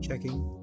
Checking.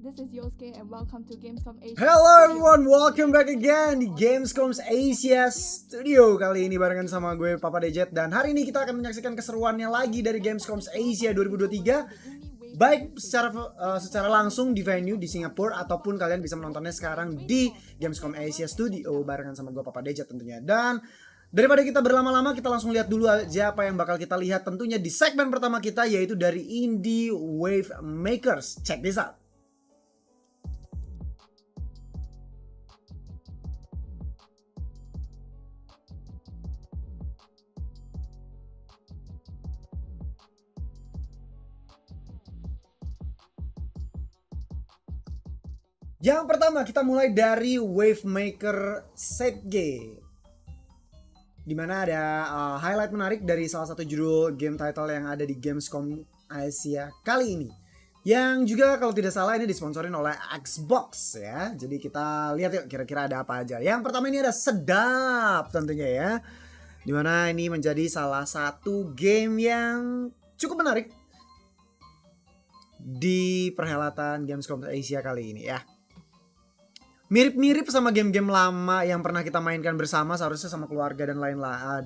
This is Yosuke and welcome to Gamescom Asia. Hello everyone, welcome back again di Gamescom's Asia Studio. Kali ini barengan sama gue Papa Dejet. Dan hari ini kita akan menyaksikan keseruannya lagi dari Gamescom's Asia 2023. Baik secara langsung di venue di Singapura, ataupun kalian bisa menontonnya sekarang di Gamescom Asia Studio barengan sama gue Papa Dejet tentunya. Dan daripada kita berlama-lama, kita langsung lihat dulu aja apa yang bakal kita lihat tentunya di segmen pertama kita, yaitu dari Indie Wave Makers. Check this out. Yang pertama kita mulai dari Wave Maker CEST, dimana ada highlight menarik dari salah satu judul game title yang ada di Gamescom Asia kali ini, yang juga kalau tidak salah ini disponsorin oleh Xbox ya. Jadi kita lihat yuk kira-kira ada apa aja. Yang pertama ini ada Sedap tentunya ya, dimana ini menjadi salah satu game yang cukup menarik di perhelatan Gamescom Asia kali ini ya. Mirip-mirip sama game-game lama yang pernah kita mainkan bersama, seharusnya sama keluarga dan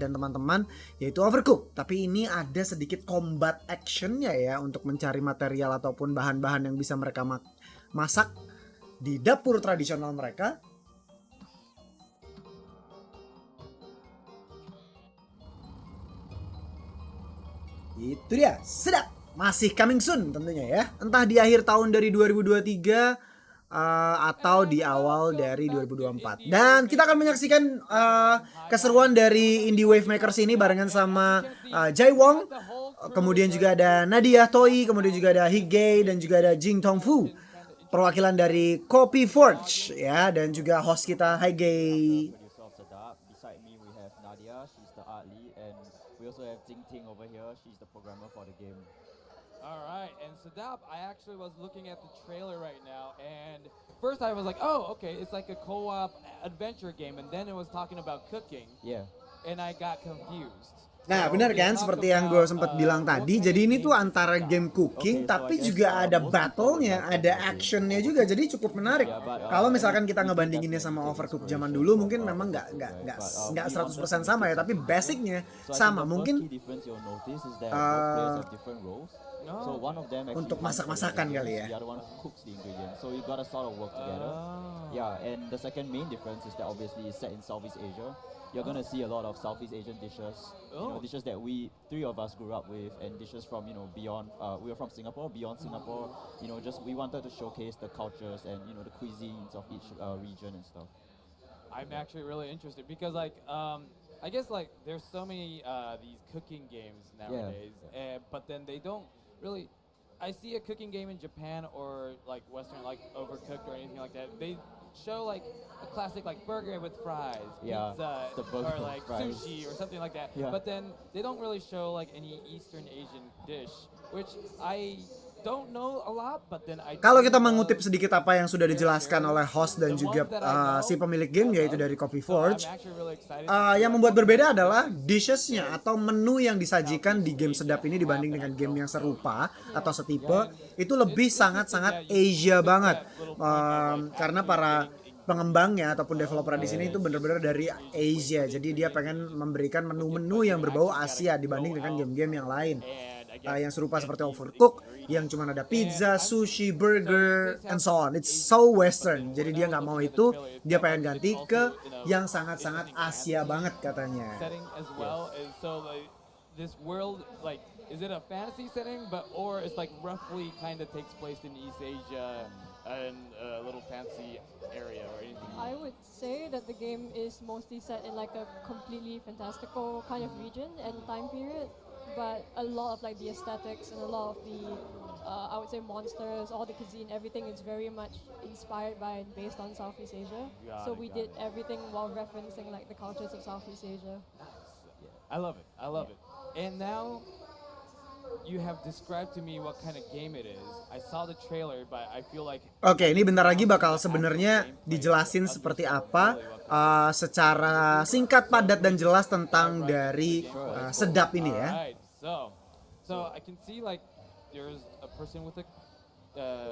dan teman-teman, yaitu Overcooked. Tapi ini ada sedikit combat actionnya ya, untuk mencari material ataupun bahan-bahan yang bisa mereka masak di dapur tradisional mereka. Itu dia, Sedap. Masih coming soon tentunya ya. Entah di akhir tahun dari 2023 atau di awal dari 2024. Dan kita akan menyaksikan keseruan dari Indie Wave Makers ini barengan sama Jai Wong, kemudian juga ada Nadia Toi, kemudian juga ada Hige, dan juga ada Jing Tongfu, perwakilan dari Copy Forge ya, dan juga host kita Hige. Alright, and Sedap, I actually was looking at the trailer right now, and first I was like, oh, okay, it's like a co-op adventure game, and then it was talking about cooking, and I got confused. Nah benar kan, seperti yang gue sempat bilang tadi, jadi ini tuh antara game cooking tapi juga ada battle-nya, ada action-nya juga, jadi cukup menarik. Kalau misalkan kita ngebandinginnya sama Overcooked zaman dulu, mungkin memang nggak 100% sama ya, tapi basicnya sama. Mungkin untuk masak-masakan kali ya. And the second main difference is that obviously it's set in Southeast Asia. You're gonna see a lot of Southeast Asian dishes, dishes that three of us grew up with, and dishes from beyond. We are from Singapore, beyond Singapore. Just we wanted to showcase the cultures and the cuisines of each region and stuff. I'm actually really interested because I guess there's so many these cooking games nowadays, but then they don't really. I see a cooking game in Japan or like Western, like Overcooked or anything like that. They show like a classic like burger with fries, pizza, or like sushi or something like that. But then they don't really show like any Eastern Asian dish, which I don't know a lot, but then kalau kita mengutip sedikit apa yang sudah dijelaskan oleh host dan juga si pemilik game, yaitu dari Copy Forge, yang membuat berbeda adalah dishesnya atau menu yang disajikan di game Sedap ini dibanding dengan game yang serupa atau setipe, itu lebih sangat-sangat Asia banget, karena para pengembangnya ataupun developer di sini itu benar-benar dari Asia. Jadi dia pengen memberikan menu-menu yang berbau Asia dibanding dengan game-game yang lain. Yang serupa seperti Overcooked yang cuma ada pizza, sushi, burger, and so on. It's so western. Jadi dia nggak mau itu, dia pengen ganti ke yang sangat-sangat Asia banget katanya. This world, like, is it a fantasy setting, or it's like roughly kind of takes place in East Asia and a little fancy area or anything? I would say that the game is mostly set in like a completely fantastical kind of region and time period. But a lot of like the aesthetics and a lot of the, I would say monsters, all the cuisine, everything is very much inspired by and based on Southeast Asia. So we did everything while referencing like the cultures of Southeast Asia. I love it. I love it. And now you have described to me what kind of game it is. I saw the trailer, but I feel like. Oke, ini bentar lagi bakal sebenarnya dijelasin seperti apa secara singkat, padat, dan jelas tentang dari Sedap ini ya. So I can see like there's a person with a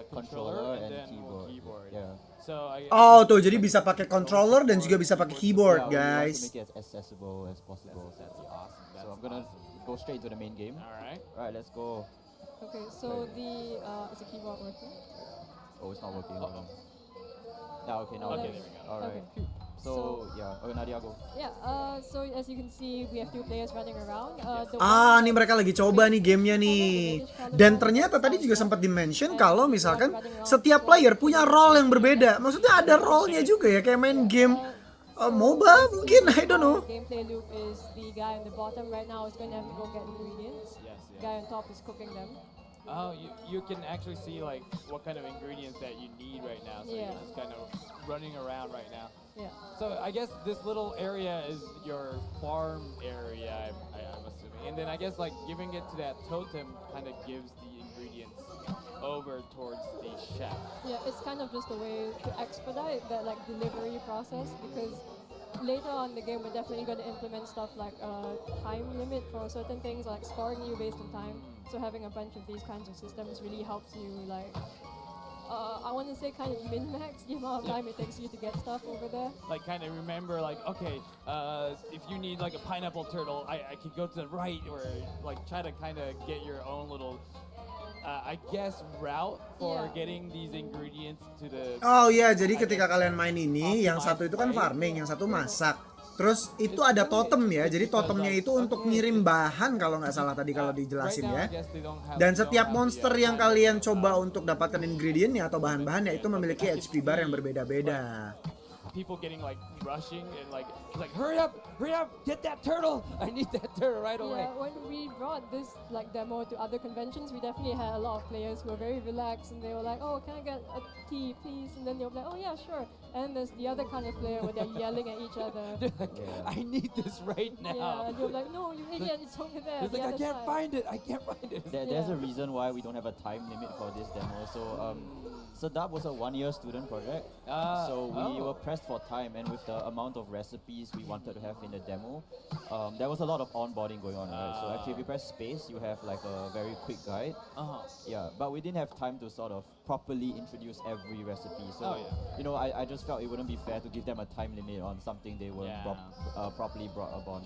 controller and then keyboard. keyboard. Yeah. So Oh tuh, jadi bisa pakai controller dan juga bisa pakai keyboard, Yeah, we want to guys. make it as accessible as possible. That's awesome. That's So I'm gonna go straight into the main game. Alright. Alright, let's go. Okay, so is the keyboard working? Oh, it's not working. hold on. Uh-oh. Yeah, okay, now Okay, it is. there we go. Alright. Okay. So yeah, okay, Nadia go. Yeah, so as you can see, we have two players running around. Nih mereka lagi coba nih gamenya nih. Dan ternyata tadi juga sempat di-mention kalau misalkan setiap player punya role yang berbeda. Maksudnya ada role-nya juga ya, kayak main game MOBA mungkin, I don't know. Gameplay loop is the guy on the bottom right now is going to have to go get ingredients. Yes, yes. Guy on top is cooking them. Oh, you can actually see like what kind of ingredients that you need right now. So Yeah. you're just kind of running around right now. Yeah. So I guess this little area is your farm area, I'm assuming. And then I guess like giving it to that totem kind of gives the ingredients over towards the chef. Yeah, it's kind of just a way to expedite that like delivery process, because later on in the game we're definitely going to implement stuff like a time limit for certain things, like scoring you based on time. So having a bunch of these kinds of systems really helps you like I want to say kind of min-max the amount of time it takes you to get stuff over there. Like kind of remember like, okay, if you need like a pineapple turtle, I can go to the right, or like try to kind of get your own little I guess route for Yeah. getting these ingredients to the Oh iya, jadi ketika kalian main ini, yang satu itu kan farming, yang satu masak. Terus itu ada totem ya, jadi totemnya itu untuk ngirim bahan kalau nggak salah tadi kalau dijelasin ya. Dan setiap monster yang kalian coba untuk dapatkan ingredientnya atau bahan-bahannya itu memiliki HP bar yang berbeda-beda. people getting like rushing and like hurry up, get that turtle, I need that turtle right away. Yeah, when we brought this like demo to other conventions, we definitely had a lot of players who were very relaxed and they were like, oh, can I get a tea, please? And then they were like, oh yeah, sure. And there's the other kind of player where they're yelling at each other. They're like, I need this right now. Yeah, and you're like, no, you idiot, it's over there. It's like, I can't find it. There's a reason why we don't have a time limit for this demo. So that was a 1-year student project. So we were pressed for time, and with the amount of recipes we wanted to have in the demo, there was a lot of onboarding going on. Right? So actually, if you press space, you have like a very quick guide. Yeah, but we didn't have time to sort of properly introduce every recipe. So you know, I just felt it wouldn't be fair to give them a time limit on something they weren't properly brought upon.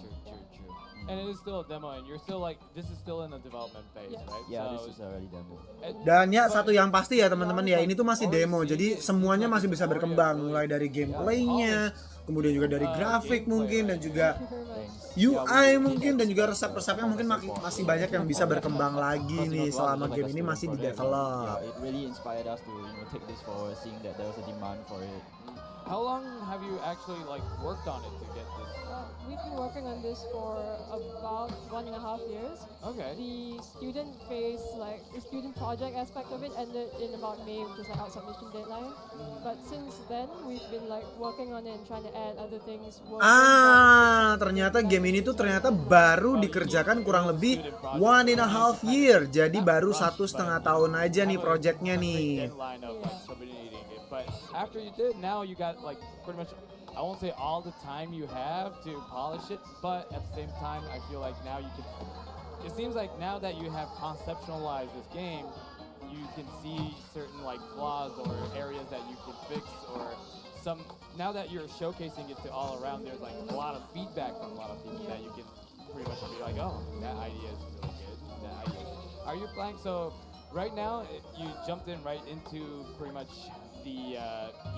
True. And it is still a demo, and you're still like, this is still in the development phase, right? Yeah, So this is already demo. Dan ya satu yang pasti ya teman-teman ya, ini tuh masih demo, jadi semuanya masih bisa berkembang, mulai dari gameplaynya, kemudian juga dari grafik mungkin, dan juga UI mungkin, dan juga resep-resepnya mungkin masih banyak yang bisa berkembang lagi nih selama game ini masih di develop. Yeah, it really inspired us to take this forward, seeing that there was a demand for it. How long have you actually like worked on it to get this? We've been working on this for about 1.5 years. Okay. The student phase, like the student project aspect of it, ended in about May, which is like our submission deadline. But since then, we've been like working on it and trying to add other things. Ternyata game ini tuh ternyata baru dikerjakan kurang lebih 1.5 year. Jadi baru 1,5 tahun aja nih projectnya nih. But after you did, now you got like pretty much, I won't say all the time you have to polish it, but at the same time, I feel like now you can, it seems like now that you have conceptualized this game, you can see certain like flaws or areas that you can fix, or some, now that you're showcasing it to all around, there's like a lot of feedback from a lot of people that you can pretty much be like, oh, that idea is really good, that idea. Are you planning, so right now, you jumped in right into pretty much the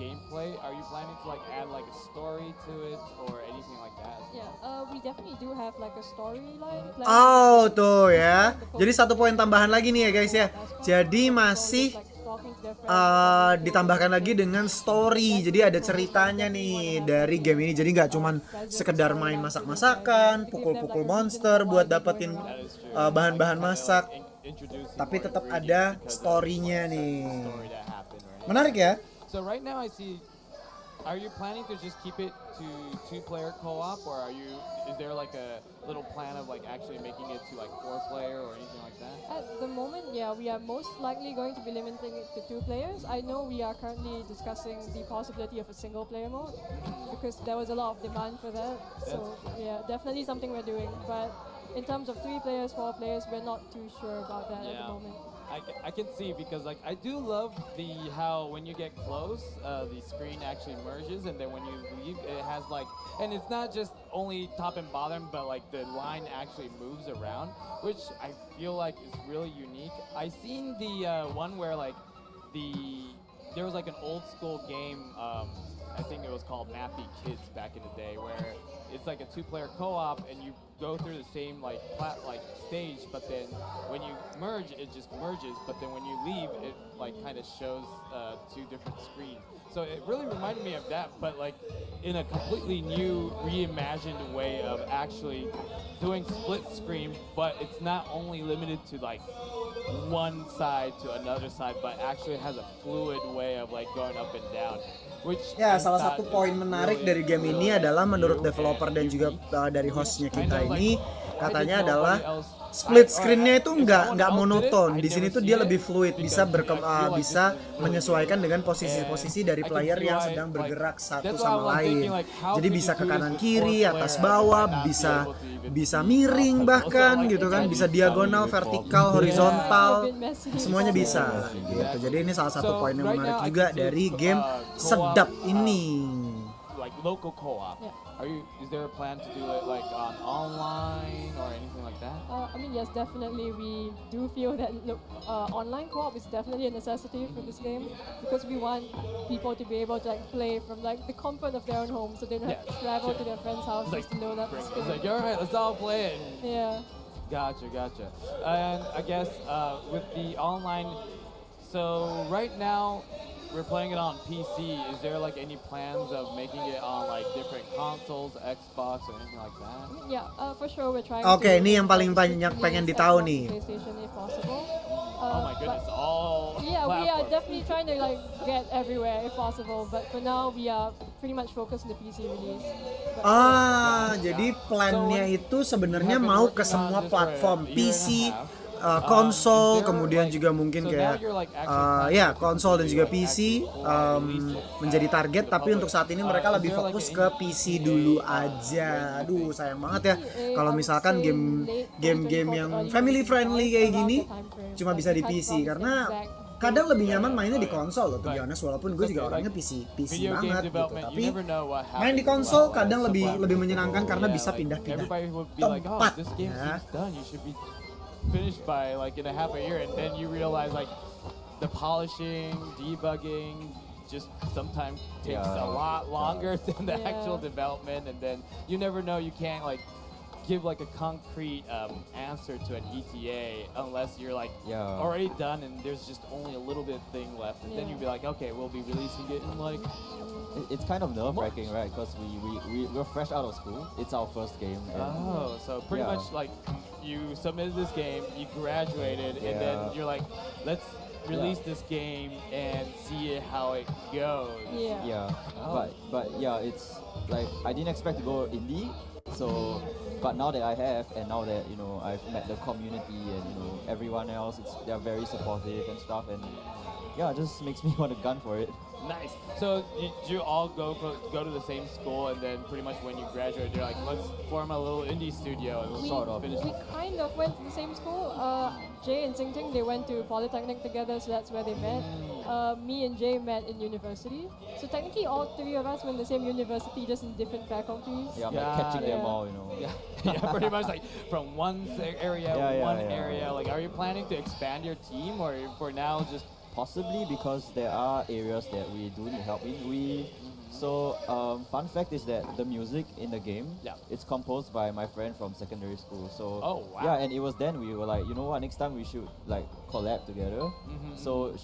gameplay. Are you planning to like add like a story to it or anything like that? Yeah, we definitely do have like a storyline. Oh tuh ya. Jadi satu poin tambahan lagi nih ya guys ya. Jadi masih ditambahkan lagi dengan story. Jadi ada ceritanya nih dari game ini. Jadi nggak cuman sekedar main masak-masakan, pukul-pukul monster buat dapetin bahan-bahan masak, tapi tetap ada story-nya nih. Menarik ya? So right now I see, are you planning to just keep it to 2-player co-op, or is there like a little plan of like actually making it to like 4-player or anything like that? At the moment, yeah, we are most likely going to be limiting it to 2 players. I know we are currently discussing the possibility of a single-player mode because there was a lot of demand for that. So yeah, definitely something we're doing. But in terms of 3 players, 4 players, we're not too sure about that at the moment. I can see because like I do love the how when you get close, the screen actually merges, and then when you leave, it has like, and it's not just only top and bottom, but like the line actually moves around, which I feel like is really unique. I seen the one where like there was like an old school game. I think it was called Mappy Kids back in the day, where it's like a 2-player co-op and you go through the same like stage, but then when you merge, it just merges. But then when you leave, it like kind of shows 2 different screens. So it really reminded me of that, but like in a completely new, reimagined way of actually doing split screen. But it's not only limited to like one side to another side, but actually has a fluid way of like going up and down. Ya, salah satu poin menarik dari game ini adalah menurut developer dan juga dari hostnya kita ini, katanya adalah split screen-nya itu nggak monoton. Di sini tuh dia lebih fluid, bisa menyesuaikan dengan posisi-posisi dari player yang sedang bergerak satu sama lain. Jadi bisa ke kanan kiri, atas bawah, bisa miring bahkan gitu kan, bisa diagonal, vertikal, horizontal, semuanya bisa gitu. Jadi ini salah satu poin yang menarik juga dari game sedap ini. Like local co-op. Is there a plan to do it like on online or anything like that? I mean, yes, definitely. We do feel that online co-op is definitely a necessity for this game because we want people to be able to like play from like the comfort of their own home, so they don't have to travel to their friends' houses like, to load up. It's like, all right, let's all play it. Yeah. Gotcha. And I guess with the online, so right now we're playing it on PC. Is there like any plans of making it on like different consoles, Xbox or anything like that? Yeah, for sure we're trying. Oke, ini yang paling banyak pengen ditahu nih. PlayStation if possible. Oh my goodness, all yeah, platforms. we are definitely trying to like get everywhere if possible. But for now, we are pretty much focused on the PC release. Jadi plannya itu sebenarnya mau ke semua platform, PC, konsol, kemudian juga mungkin kayak konsol dan juga PC menjadi target, tapi untuk saat ini mereka lebih fokus ke PC dulu aja. Aduh, sayang banget ya kalau misalkan game-game yang family friendly kayak gini cuma bisa di PC, karena kadang lebih nyaman mainnya di konsol loh, tuh honest, walaupun gue juga orangnya PC banget gitu, tapi main di konsol kadang lebih menyenangkan karena bisa pindah-pindah tempat ya. Finished by like in a half a year, and then you realize like the polishing, debugging just sometimes takes a lot longer than the actual development, and then you never know, you can't like give like a concrete answer to an ETA unless you're like already done and there's just only a little bit thing left, and then you'd be like, okay, we'll be releasing it in like it's kind of nerve-wracking, right? Because we're fresh out of school. It's our first game. So pretty much like you submitted this game, you graduated, and then you're like, let's release this game and see how it goes. But it's like I didn't expect to go indie, so but now that I have, and now that I've met the community and everyone else, they're very supportive and stuff, and it just makes me want to gun for it. Nice. So did you all go to the same school, and then pretty much when you graduate, you're like, let's form a little indie studio and finish. We kind of went to the same school. Jay and Ting Ting, they went to Polytechnic together, so that's where they met. Me and Jay met in university. So technically all 3 of us went to the same university, just in different faculties. Yeah, I'm like catching them all, Yeah, pretty much like from one area, area. Like, are you planning to expand your team, or for now just possibly, because there are areas that we do need help in. Fun fact is that the music in the game, it's composed by my friend from secondary school. So and it was then we were like, you know what, next time we should like collab together. So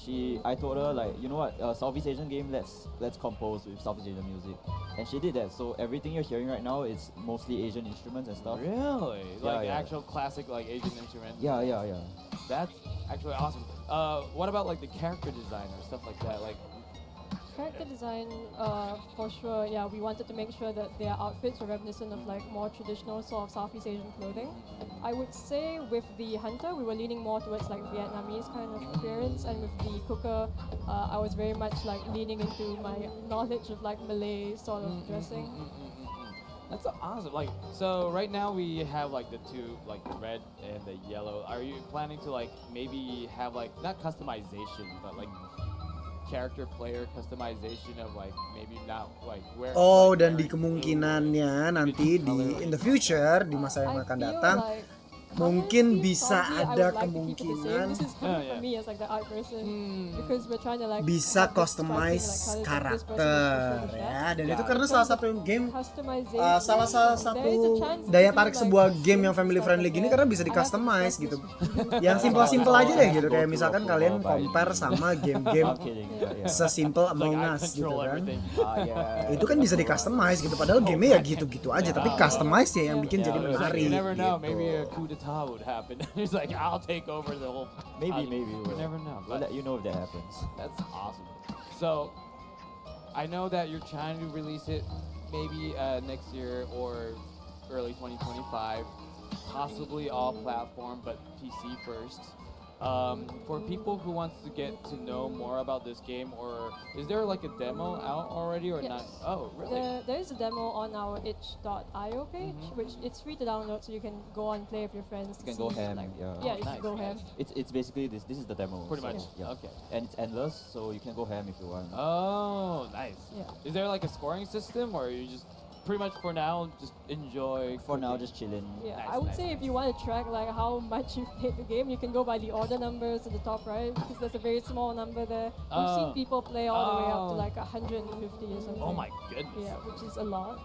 I told her like, you know what, Southeast Asian game, let's compose with Southeast Asian music, and she did that. So everything you're hearing right now is mostly Asian instruments and stuff. Really? Like actual classic like Asian instruments? Yeah. That's actually awesome. What about like the character design or stuff like that? Like character design, for sure. Yeah, we wanted to make sure that their outfits were reminiscent of like more traditional sort of Southeast Asian clothing. I would say with the hunter, we were leaning more towards like Vietnamese kind of appearance, and with the cooker, I was very much like leaning into my knowledge of like Malay sort of dressing. That's awesome. Like, so right now we have like the two, like the red and the yellow. Are you planning to like maybe have like not customization, but like character player customization of like maybe not like where? Oh, like, dan di wearing blue kemungkinannya or nanti even di color, in the like- future di masa yang I akan feel datang like mungkin honestly, bisa probably I ada would like to keep it the same. kemungkinan This is coming Yeah, from me as like the art person Hmm. because we're trying to like bisa have this striking, customize like, colours of this person is karakter for sure. ya, dan itu Got karena it. salah satu game Customization. salah there is a satu chance daya to do, tarik like, sebuah game yang things family stuff friendly like gini that. karena bisa I di have to customize discuss gitu. this Yang simpel-simpel aja deh gitu, kayak Go misalkan through kalian approval by compare you. sama game-game I'm kidding. Yeah. sesimpel Like, Among I Us gitu control kan. everything. Yeah. Itu kan bisa di customize gitu, padahal gamenya ya gitu-gitu aja, tapi customize ya yang bikin Yeah, jadi it's like, menarik. You never know. gitu. Maybe a coup d'état would happen. It's like I'll take over the whole. Maybe You we'll. never know. We'll But let you know if that happens. that's awesome. So, I know that you're trying to release it maybe next year or early 2025, possibly all platform, but PC first. For people who wants to get to know more about this game, or is there like a demo out already or Yes. not? Oh, really? There is a demo on our itch.io page, which it's free to download, so you can go and play with your friends. You can to go see, ham. like- Yeah. Yeah, you Nice, can go nice. ham. It's basically this. This is the demo. Pretty so, much. Yeah. Okay. And it's endless, so you can go ham if you want. Oh, nice. Yeah. Is there like a scoring system, or you just pretty much for now just enjoy? For now, cooking? just chilling. Yeah, Nice, I would nice, say if nice. you want to track like how much you've played the game, you can go by the order numbers at the top right, because there's a very small number there. We've Oh. seen people play all the way up to Oh. like 150 or something. Oh my goodness. Yeah, which is a lot.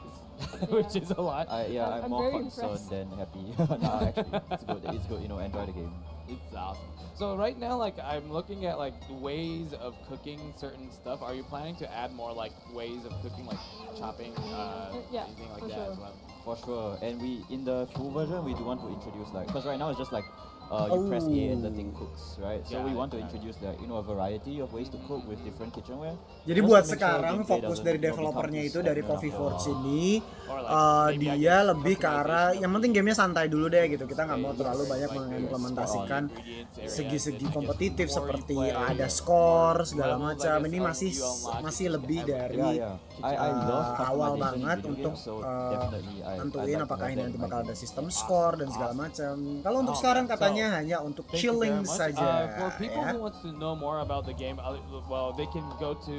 Which is a lot. I'm I'm more very concerned impressed. than happy. No, actually, it's good. It's good. Enjoy the game. It's awesome. So right now, like I'm looking at like the ways of cooking certain stuff. Are you planning to add more like ways of cooking, like chopping, Yeah, anything like for that as sure. well? For sure. And we in the full version, we do want to introduce like, because right now it's just like you press A and the thing cooks, right? So we want to introduce like a variety of ways to cook with different kitchenware. Jadi Just buat to make sure sekarang gameplay fokus doesn't, dari become developernya too itu dari stagnant Coffee after a Forge while. ini Or like maybe I dia guess lebih ke arah customization yang of penting gamenya santai dulu deh gitu, kita nggak mau Yes. terlalu banyak Like, mengimplementasikan ingredients areas, segi-segi and I guess kompetitif the more you seperti play, ada the skor more segala levels, I macam. guess, Ini of masih you unlock masih it. lebih Yeah, dari I love awal customization in banget video untuk games, so definitely I nentuin like to apakah have ini that nanti in my bakal game. ada sistem skor dan segala macam. Kalau untuk Oh, sekarang man. katanya So, hanya untuk Thank you very chilling much. saja For people ya. who wants to know more about the game, well, they can go to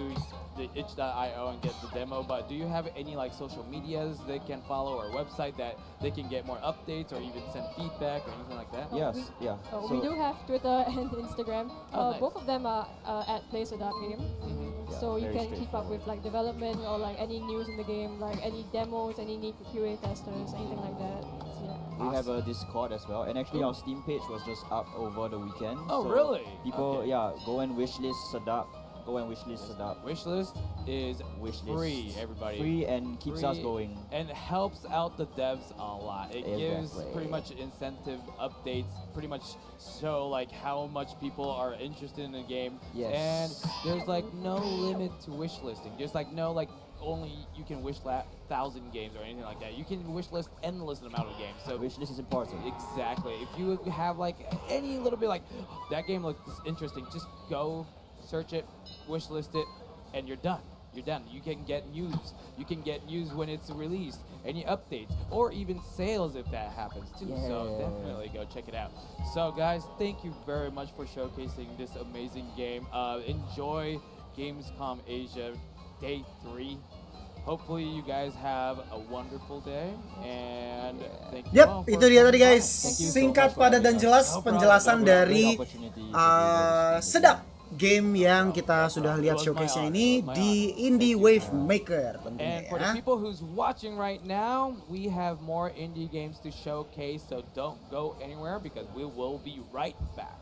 the itch.io and get the demo. But do you have any like social medias they can follow or website that they can get more updates or even send feedback or anything like that? Yes, yeah. We do have Twitter and Instagram. Oh, nice. Both of them are at placer.game. Mhm. So you very can keep up with like development or like any news in the game, like any demos, any need for QA testers, anything like that. So, yeah. We have a Discord as well, and actually our Steam page was just up over the weekend. Oh, so really? People, Okay. go and wishlist Sedap. Go and wishlist Sedap. Wishlist is Wishlist. free, everybody. Free and keeps us Free going. and helps out the devs a lot. It gives Exactly. pretty much incentive updates, pretty much show like how much people are interested in the game. Yes. And there's like no limit to wish listing. There's like no like only you can wish 1,000 games or anything like that. You can wish list endless amount of games. So Wishlist is important. exactly. If you have like any little bit like that game looks interesting, just go search it, wish list it, and you're done. You're done. You can get news. You can get news when it's released, any updates, or even sales if that happens too. So Yeah. definitely go check it out. So guys, thank you very much for showcasing this amazing game. Enjoy Gamescom Asia Day 3. Hopefully you guys have a wonderful day and thank you all Yap, for itu dia tadi coming guys. by. Thank you so Singkat, much for padat dan having us. jelas No problem. penjelasan No problem. dari Great opportunity to bring us Sedap, game yang kita sudah lihat It was my showcase-nya honor. ini It was my di honor. Indie Thank you. Wave Maker tentunya And for the ya. people who's watching right now, we have more indie games to showcase, so don't go anywhere because we will be right back.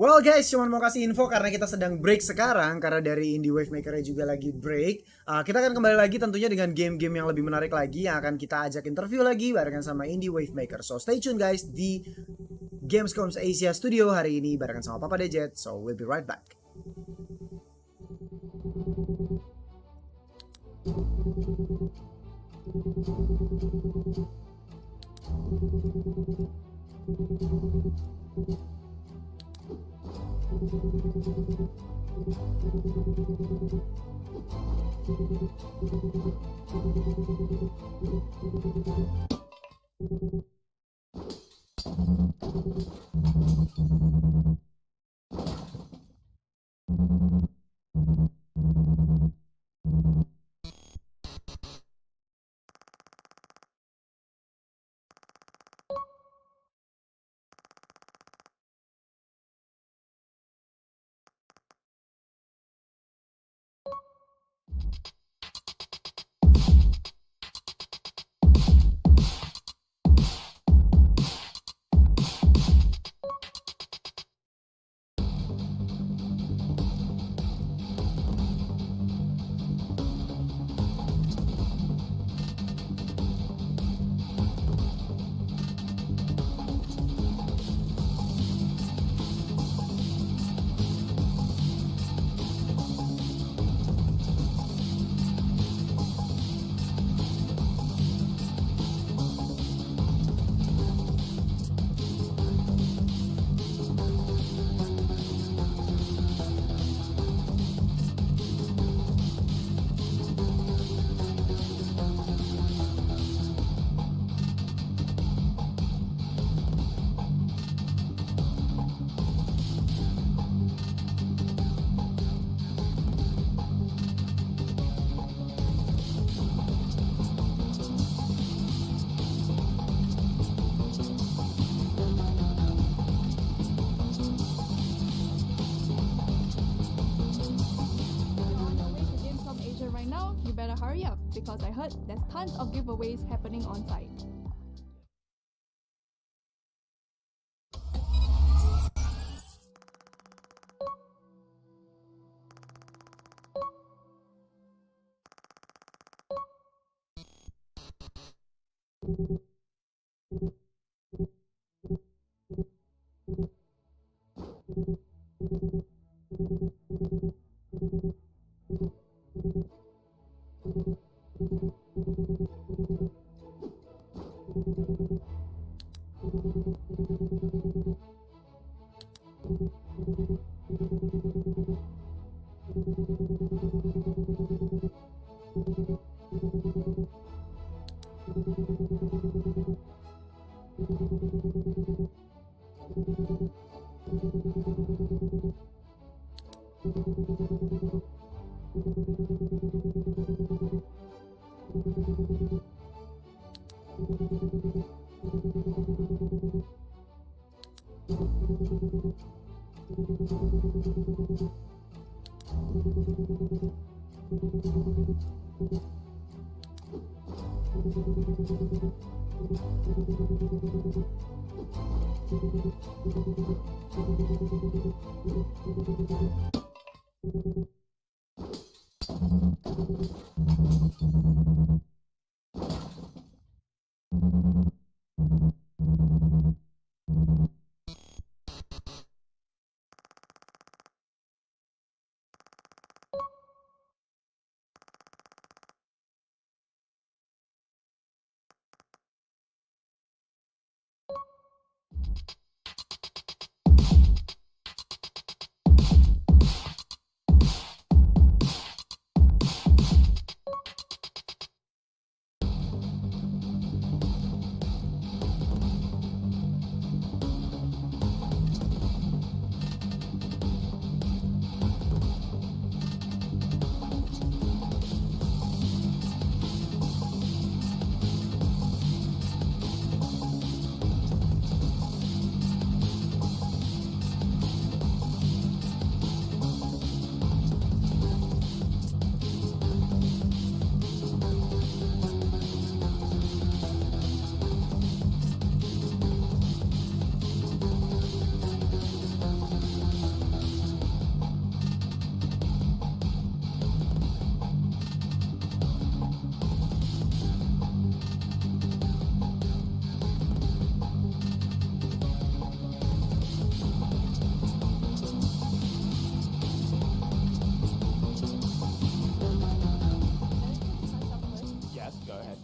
Well guys, cuman mau kasih info karena kita sedang break sekarang, karena dari Indie Wave Maker juga lagi break. Kita akan kembali lagi tentunya dengan game-game yang lebih menarik lagi, yang akan kita ajak interview lagi barengan sama Indie Wave Maker. So stay tune guys di Gamescom Asia Studio hari ini barengan sama Papa Dejet. So we'll be right back. Hurry up, because I heard there's tons of giveaways happening on site.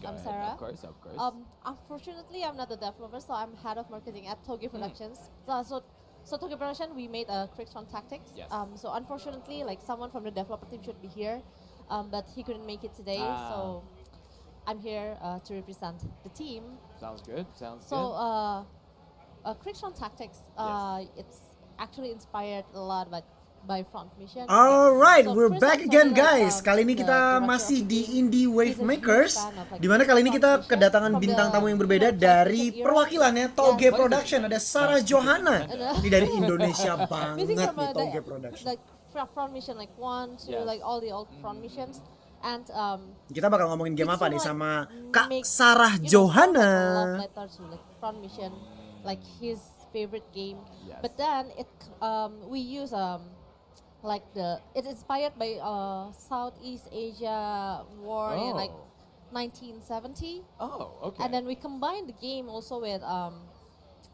Go I'm ahead. Sarah. Of course, of course. Unfortunately, I'm not the developer, so I'm head of marketing at Toge Productions. So Toge Production, we made a Crixon Tactics. Yes. So unfortunately, like someone from the developer team should be here, but he couldn't make it today. So I'm here to represent the team. Sounds good. Sounds So Crixon Tactics, it's actually inspired a lot by Front Mission. Alright, So we're first back I'm again sorry, like, guys. Kali ini the kita director masih of di the Indie he's Wave a huge Makers, fan of, like, dimana kali ini Front kita Mission kedatangan from bintang the tamu yang berbeda PlayStation dari era. perwakilannya Toge Yeah. Production. Ada Sarah Johanna. Ini dari Indonesia banget Basically nih from Toge Production. like Front Mission like 1 to Yes. like all the old Front Missions, and Kita bakal ngomongin game it's apa sort nih of sama like Kak make, Sarah you know, Johanna. sort of like a love letter to like Front Mission, like his favorite game. Yes. But then we use like it's inspired by Southeast Asia war in like 1970. Oh, okay. And then we combine the game also with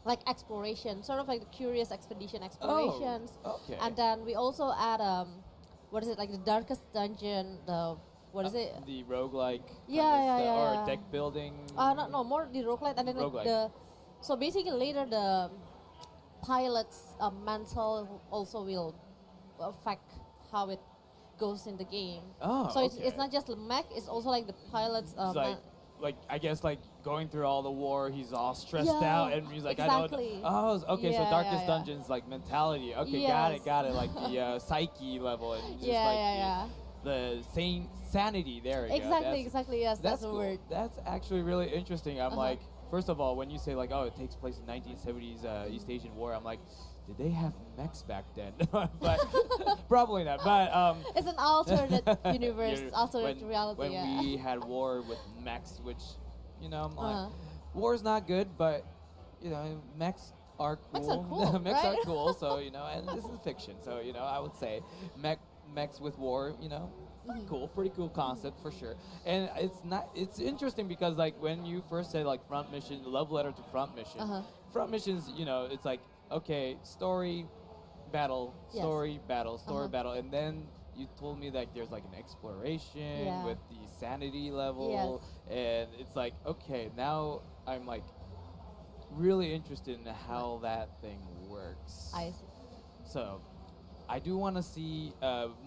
like exploration, sort of like the curious explorations. Okay. And then we also add what is it, like the darkest dungeon, the what is it? The roguelike. Yeah. Or deck building. No, more the roguelite, and then like Roguelike. so basically later the pilot's mental also will affect how it goes in the game. Oh, So it's okay. not just the mech, it's also like the pilot's It's like I guess like going through all the war, he's all stressed Yeah, out, and he's like, exactly. I know. Oh, okay. So Yeah, Darkest yeah. Dungeon's like mentality. Okay, Yes. got it. Like the psyche level, and just Yeah, like yeah. the sanity. There we go. Exactly, yes, that's the cool. word. That's actually really interesting. I'm Uh-huh. like, first of all, when you say like, oh, it takes place in 1970s East Asian War, I'm like, did they have mechs back then? But probably not. But It's an alternate universe, you know, alternate when, reality. When Yeah. we had war with mechs, which, you know, I'm like, Uh-huh. war's not good, but, you know, mechs are cool. Mechs are cool, Mechs right? are cool, so, you know, and this is fiction. So, you know, I would say mechs with war, you know, cool, pretty cool concept for sure. And it's interesting because, like, when you first say, like, Front Mission, love letter to Front Mission, Uh-huh. Front Missions, you know, it's like, okay, story, battle, Yes. story, battle, story, Uh-huh. battle, and then you told me that there's like an exploration Yeah. with the sanity level, Yes. and it's like, okay, now I'm like really interested in how that thing works. I see. So I do want to see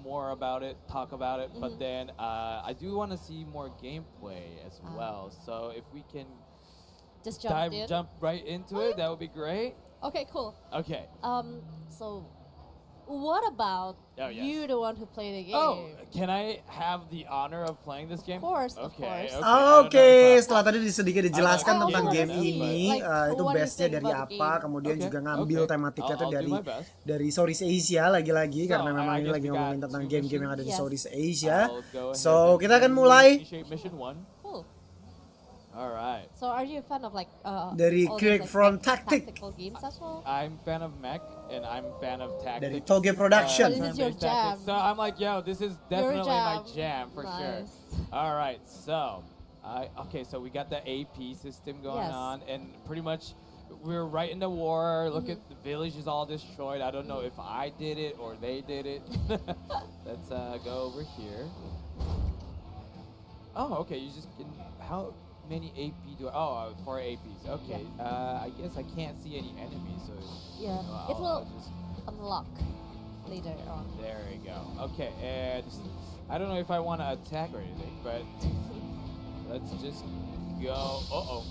more about it, talk about it, but Mhm. then I do want to see more gameplay as Ah. well. So if we can Just jump in. jump right into it, that would be great. Okay, cool. Okay. So what about Oh, yes. you, the one who played the game? Oh, can I have the honor of playing this game? Of course, Okay. of course. Okay. I don't Oke, know if setelah tadi sedikit dijelaskan I tentang also game wanna see, ini, like, itu what do you base-nya think dari about the apa, game? kemudian Okay, juga ngambil okay. tematiknya tuh I'll do dari my best. Southeast Asia lagi-lagi So, karena memang I ini guess lagi we ngomongin got tentang two game-game yang ada di missions. Southeast Asia. I'll go ahead So, and kita akan mulai initiate mission 1. Cool. All right. So are you a fan of like Dari all Quick these, like, from tactical games as well? I'm fan of mech and I'm fan of tactics. Dari Toge Production. So this is your turn-based tactics. jam. So I'm like, yo, this is Your definitely my jam. jam for sure. Nice. All right, so okay, so we got the AP system going Yes. on, and pretty much we're right in the war. Look Mm-hmm. at the village is all destroyed. I don't know if I did it or they did it. Let's go over here. Oh, okay. You just can. How many AP do I? Oh, 4 APs. Okay. I guess I can't see any enemies, so Yeah, you know, it will I'll just. unlock later on. There we go. Okay, and I don't know if I want to attack or anything, but let's just go. Uh-oh.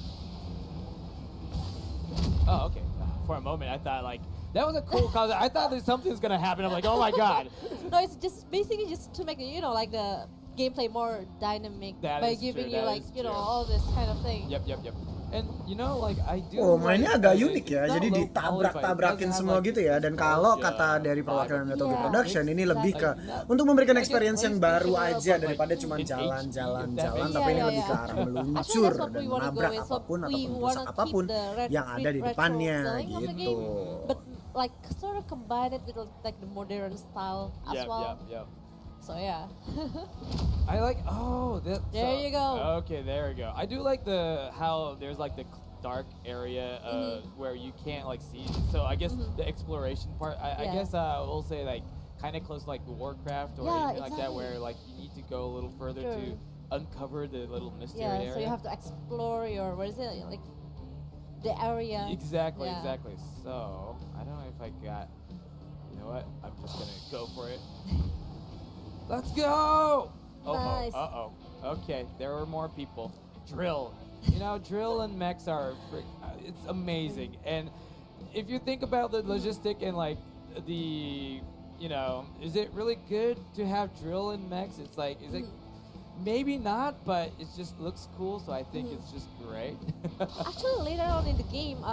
Oh, okay. For a moment, I thought, like, that was a cool concept. I thought there's something's going to happen. I'm like, oh, my God. No, it's just basically just to make the, like the gameplay more dynamic That by is giving true, you that like is you know true. all this kind of thing. Yep. And, you know, like, I do... Oh, mainnya like, agak it's unik ya. not Jadi low ditabrak-tabrakin quality, semua but it gitu does ya. have, Dan like, kalau nostalgia kata dari vibe perwakilan of Toge Yeah. Production ini lebih ke Like, untuk memberikan I guess experience yang baru PlayStation aja but, daripada like, cuma in HD, jalan-jalan, if that makes tapi ini Yeah, lebih yeah. ke arah Actually, meluncur that's what dan we wanna menabrak go with. So apapun we ataupun wanna merusak keep apapun the yang ada di retro depannya feeling of the gitu. game, but like sort of combine it with like the modern style as well. Yep. So yeah. I like. Oh, that. There you go. Okay, there we go. I do like how there's like the dark area where you can't like see. So I guess the exploration part. I Yeah. guess we'll say like kind of close like Warcraft or Yeah, anything like that, exactly. where like you need to go a little further Sure. to uncover the little mystery Yeah, area. so you have to explore your, what is it, like the area. Exactly, Yeah. exactly. So I don't know if I got. You know what? I'm just gonna go for it. Let's go! Nice. Okay, there were more people. Drill. You know, drill and mechs are. It's amazing. And if you think about the logistic and like the, you know, is it really good to have drill and mechs? It's like, is it? Maybe not, but it just looks cool, so I think it's just great. Actually, later on in the game,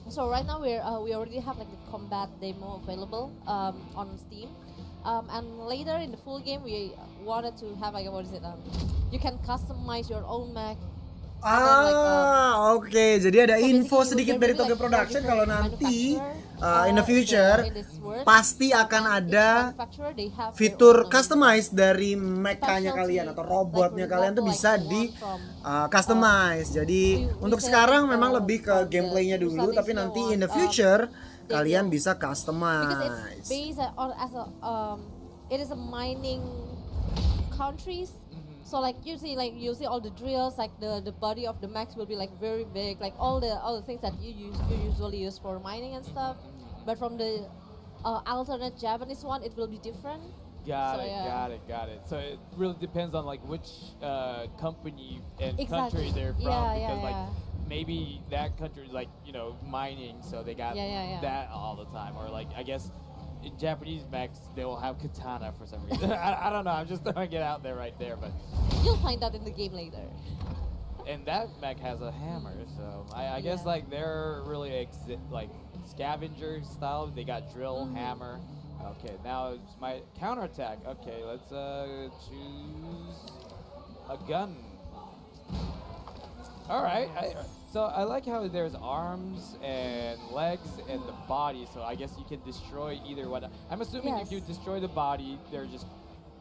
so right now we already have like the combat demo available on Steam, and later in the full game we wanted to have like, what is it? You can customize your own mech. Oke. Jadi ada info basically sedikit there dari will be, Tokyo like, Production different kalau nanti manufacturer, in the future in this world. pasti akan And each ada manufacturer, they have their fitur own, customize dari mechanya specialty. kalian atau Like, robotnya for kalian tuh example, bisa like the di one from, customize. Jadi we untuk say sekarang like, memang lebih ke from the gameplaynya dulu, Busan tapi Asia nanti one, in the future they kalian will- bisa because customize. it's based on as a it is a mining countries. So like you see all the drills, like the body of the mechs will be like very big, like all the things that you usually use for mining and stuff. But from the alternate Japanese one, it will be different. Got So, it, yeah. got it. So it really depends on like which company and country Exactly. they're from, Yeah, because like yeah. maybe that country is like, you know, mining, so they got Yeah. that all the time, or like I guess in Japanese mechs they will have katana for some reason. I don't know. I'm just throwing it out there right there, but You'll find out in the game later. and that mech has a hammer, so I guess Yeah. like they're really like scavenger style. They got drill, hammer. Okay, now it's my counterattack. Okay, let's choose a gun. All right. So I like how there's arms and legs and the body. So I guess you can destroy either one. I'm assuming if Yes. you destroy the body, they're just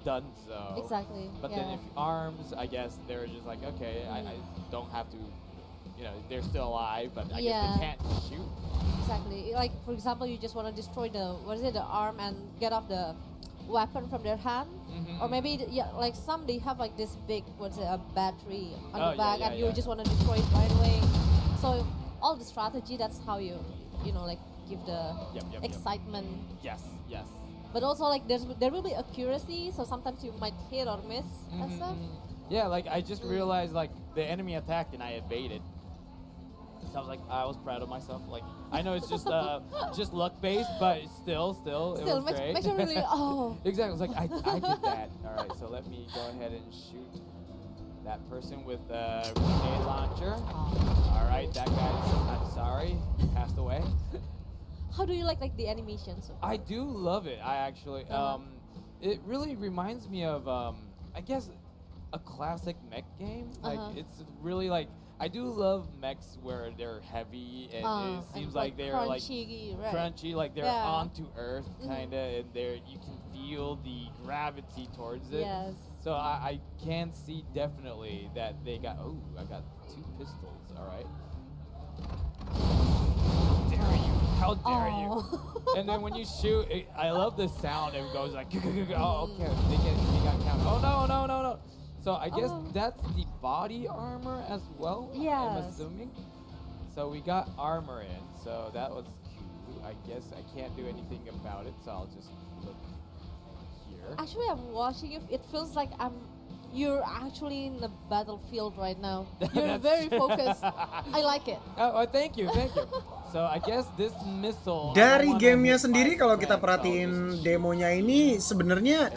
done. So Exactly. But yeah. then if arms, I guess they're just like, okay, I don't have to. You know, they're still alive, but I guess Yeah. they can't shoot. Exactly. Like for example, you just want to destroy the arm and get off the weapon from their hand, or maybe like some they have like this big a battery on Oh, the yeah, back, yeah, and you yeah. just want to destroy it right away. So all the strategy, that's how you like give the Yep. excitement. Yes. But also like there will be accuracy, so sometimes you might hit or miss and stuff. Yeah, like I just realized like the enemy attacked and I evaded. So I was like, I was proud of myself. Like I know it's just just luck based, but still it Still was great. makes you really Exactly. It was like I did that. All right, so let me go ahead and shoot that person with the grenade launcher. All right, that guy's, I'm sorry, passed away. How do you like the animations? I do love it. I actually, it really reminds me of, I guess, a classic mech game. Like it's really like, I do love mechs where they're heavy and it seems and like they're like crunchy, right? crunchy, like they're Yeah. onto earth, kinda, and you can feel the gravity towards it. Yes. So I can see definitely that they got. Oh, I got 2 pistols. All right. Dare you? How dare you? And then when you shoot, I love the sound. It goes like, oh, okay, they got counted. Oh no. So I guess that's the body armor as well. I'm Yes. assuming. So we got armor in. So that was cute. I guess I can't do anything about it. So I'll just look here. Actually, I'm watching you. It feels like you're actually in the battlefield right now. You're That's very true. focused. I like it. Oh, thank you. So I guess this missile. Dari gamenya sendiri kalau kita perhatiin demonya ini sebenarnya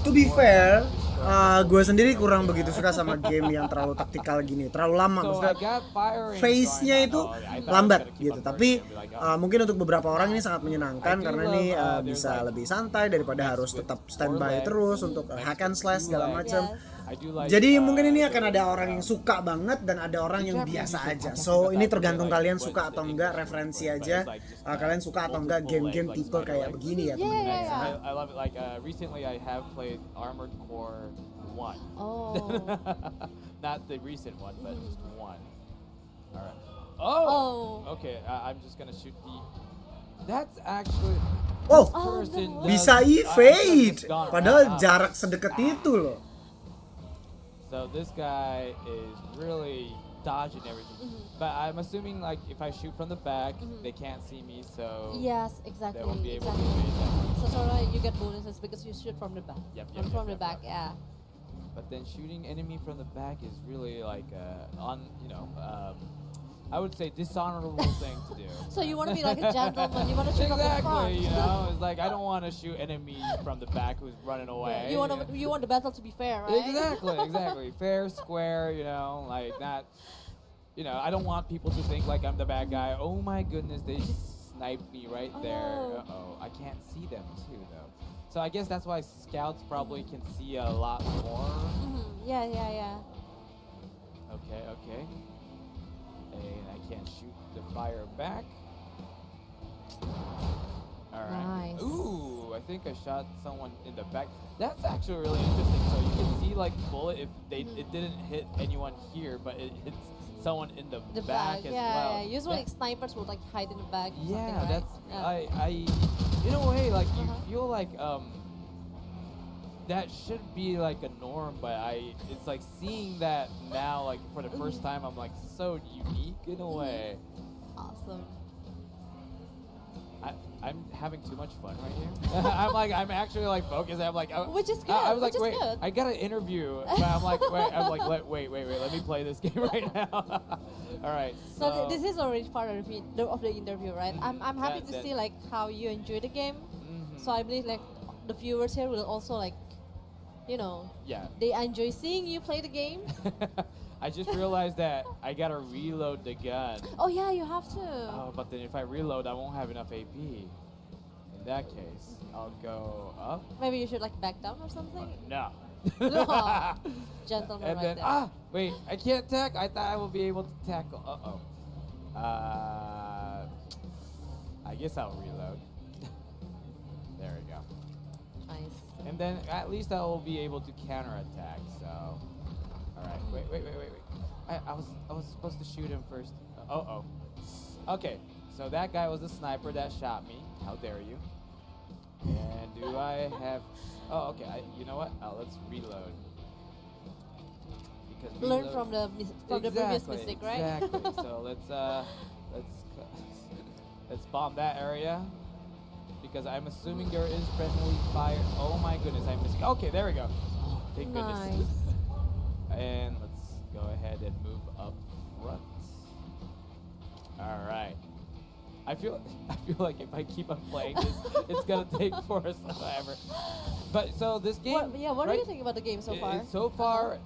to be fair, gue sendiri kurang begitu suka sama game yang terlalu taktikal gini, terlalu lama. Maksudnya face-nya itu lambat gitu. Tapi mungkin untuk beberapa orang ini sangat menyenangkan karena ini bisa lebih santai daripada harus tetap standby terus untuk hack and slash segala macam. Jadi mungkin ini akan ada orang yang suka banget dan ada orang yang biasa aja. So ini tergantung kalian suka atau enggak, referensi aja. Kalian suka atau enggak game-game tipe kayak begini ya teman-teman. I love it. Like recently, I have played Armored Core 1. Oh. Not the recent one, but just 1. All right. Oh. Okay. I'm just gonna shoot the. That's actually. Oh, person no. does- bisa I feel like evade. it's gone Padahal right up. jarak sedekat itu loh. So this guy is really dodging everything. But I'm assuming like if I shoot from the back, they can't see me, so Yes, exactly. they won't be able to exactly. evade that. So sort of you get bonuses because you shoot from the back. From the back, yeah. But then shooting enemy from the back is really like I would say dishonorable thing to do. So you want to be like a gentleman. You want to shoot from the front. Exactly, you know, it's like I don't want to shoot enemies from the back who's running away. You want the battle to be fair, right? Exactly. Fair, square, you know, like that. You know, I don't want people to think like I'm the bad guy. Oh my goodness, they sniped me right there. Oh. Uh-oh, I can't see them too though. So I guess that's why scouts probably can see a lot more. Yeah. Okay. And I can't shoot the fire back. Alright. Nice. Ooh, I think I shot someone in the back. That's actually really interesting. So you can see like bullet if it didn't hit anyone here, but it hits someone in the, The back as well. Yeah. Usually like, snipers would like hide in the back. Or Yeah, something, that's right? I in a way like you feel like that should be like a norm, but it's like seeing that now like for the first time I'm like so unique in a way. Awesome. I'm having too much fun right here. I'm actually like focused. I'm like Which is good. I was like, which wait, is good. I got an interview. But I'm like, wait, let me play this game right now. All right. So this is already part of the interview, right? I'm happy to That- see like how you enjoy the game. Mhm. So I believe like the viewers here will also like, you know, Yeah. they enjoy seeing you play the game. I just realized that I gotta reload the gun. Oh yeah, you have to. Oh, but then if I reload, I won't have enough AP. In that case, I'll go up. Maybe you should like back down or something. No. No. Gentleman And right then there. wait, I can't tack. I thought I would be able to tackle. I guess I'll reload. There we go. Nice. And then at least I will be able to counterattack. So, all right. Wait. I was supposed to shoot him first. Okay. So that guy was a sniper that shot me. How dare you? And do I have? Oh, okay. You know what? Let's reload. Because Learn reload- from the previous mistake, right? Exactly. So let's bomb that area. Because I'm assuming there is friendly fire. Oh my goodness, I missed. Okay, there we go. Oh, thank goodness. Nice. And let's go ahead and move up front. All right. I feel like if I keep on playing this, it's gonna take forever. But so this game. What do right, you think about the game so far? So far,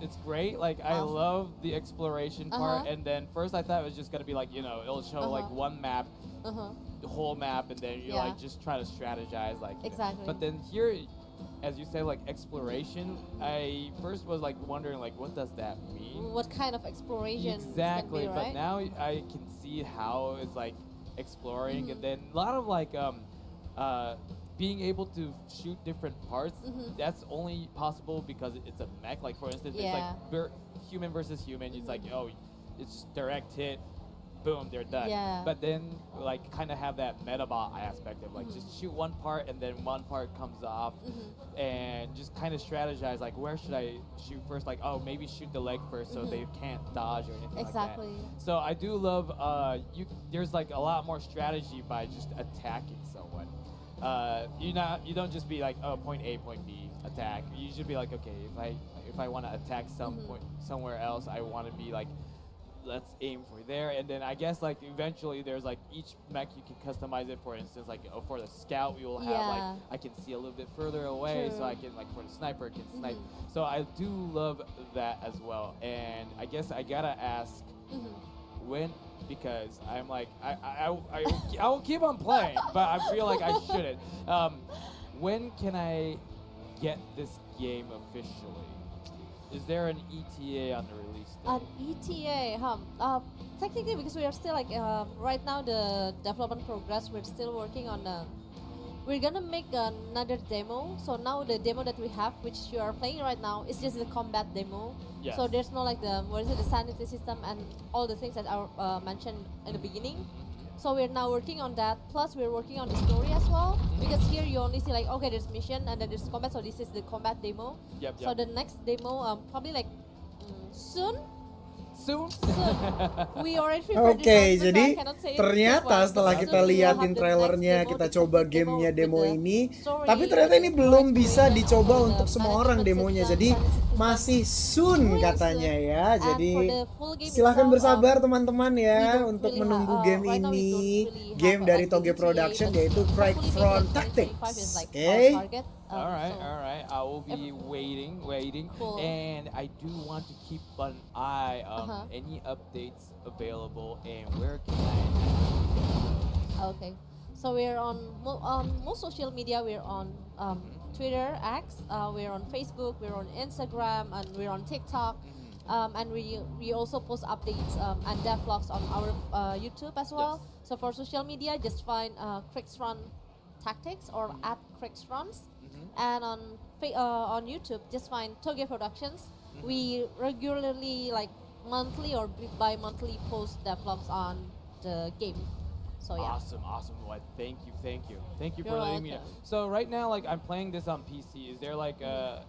it's great. Like I Awesome. love the exploration part, Uh-huh. and then first I thought it was just gonna be like it'll show like one map, the whole map, and then you Yeah. like just try to strategize like. Exactly. But then here, as you say, like exploration, I first was like wondering like what does that mean? What kind of exploration Exactly, can be, right? but now I can see how it's like exploring, and then a lot of like being able to shoot different parts. That's only possible because it's a mech. Like for instance, Yeah. it's like human versus human. It's like it's just direct hit, boom, they're done. Yeah. But then like kind of have that metabot aspect of like just shoot one part and then one part comes off, and just kind of strategize like where should I shoot first? Like maybe shoot the leg first so they can't dodge or anything Exactly. like that. So I do love there's like a lot more strategy by just attacking someone. You don't just be like point A, point B, attack. You should be like, okay, if I want to attack somewhere else, I want to be like, let's aim for there. And then I guess like eventually there's like each mech you can customize it. For instance, like for the scout we will have like I can see a little bit further away, so True. I can like for the sniper I can snipe. So I do love that as well. And I guess I gotta ask when, because I'm like I will keep on playing, but I feel like I shouldn't. When can I get this game officially? Is there an ETA on the release date? An ETA, technically because we are still like right now the development progress. We're still working on. We're gonna make another demo. So now the demo that we have, which you are playing right now, is just the combat demo. Yes. So there's no like the sanity system and all the things that are mentioned in the beginning. So we're now working on that. Plus we're working on the story as well. Because here you only see like, okay, there's mission and then there's combat. So this is the combat demo. So the next demo, probably like soon. We already prepared Oke, this one, so jadi I cannot say it ternyata this setelah one. kita Soon we will liatin have the trailernya, next kita demo, coba the gamenya with demo the ini, story, tapi ternyata with ini the belum voice bisa creation, dicoba with untuk the semua orang management demonya, system, jadi transit masih system. soon Really katanya soon. ya. And Jadi for the full game silahkan itself, bersabar teman-teman we ya don't untuk really menunggu have- game right now we ini. don't really Game have, dari like, Toge the Production ETA, yaitu but Craig hopefully maybe Front like 2025 Tactics. is like Oke. our target. All So right. I will be waiting. Cool. And I do want to keep an eye on any updates available and where can I Okay, so we're on most social media. We're on Twitter, X. We're on Facebook. We're on Instagram, and we're on TikTok. And we also post updates and devlogs on our YouTube as well. Yes. So for social media, just find Cricksrun Tactics or at Cricksruns. And on YouTube, just find Toge Productions. We regularly, like monthly or bi-monthly, post devlogs on the game. So yeah. Awesome. Well, thank you for You're letting me know. welcome. So right now, like I'm playing this on PC. Is there like a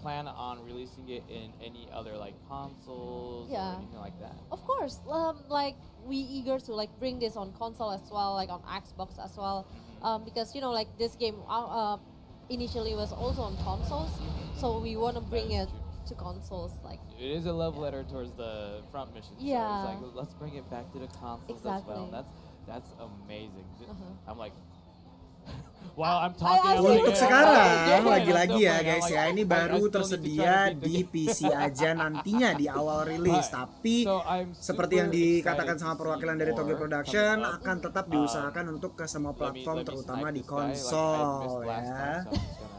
plan on releasing it in any other like consoles Yeah. or anything like that? Of course, like we eager to like bring this on console as well, like on Xbox as well, because you know like this game initially was also on consoles, so we want to bring That it is to consoles. Like It is a love letter towards the front mission. Yeah. So it's like let's bring it back to the consoles as well. Exactly. That's amazing. I'm like. While I'm talking. I- I'm like, Untuk yeah, sekarang, I'm lagi-lagi still ya playing. guys I'm ya, like, ini I baru still need to tersedia try to beat di the PC aja nantinya di awal rilis. Right. Tapi So I'm seperti yang super dikatakan excited sama to perwakilan see dari Toge more Production coming up. akan tetap diusahakan untuk ke semua Let me platform terutama snipe di this guy, like I missed konsol last ya. time, so I'm just gonna-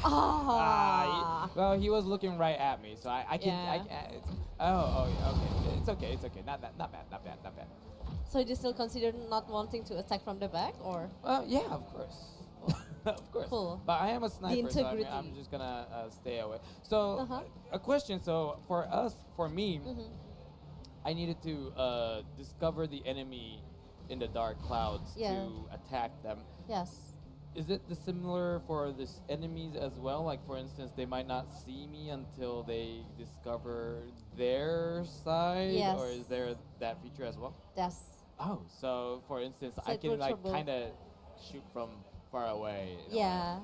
ah, Well, he was looking right at me, so I can. Yeah. Okay. It's okay. Not bad. so you still consider not wanting to attack from the back, or Yeah, of course. Of course. Cool. But I am a sniper, so I mean, I'm integrity. just gonna stay away. So, Uh-huh. a question. So, for me, I needed to discover the enemy in the dark clouds Yeah. to attack them. yes. Is it the similar for this enemies as well? Like for instance, they might not see me until they discover their side, Yes. or is there that feature as well? Yes. Oh, so for instance, So I it can works for like both. kind of shoot from far away. in a way. Yeah.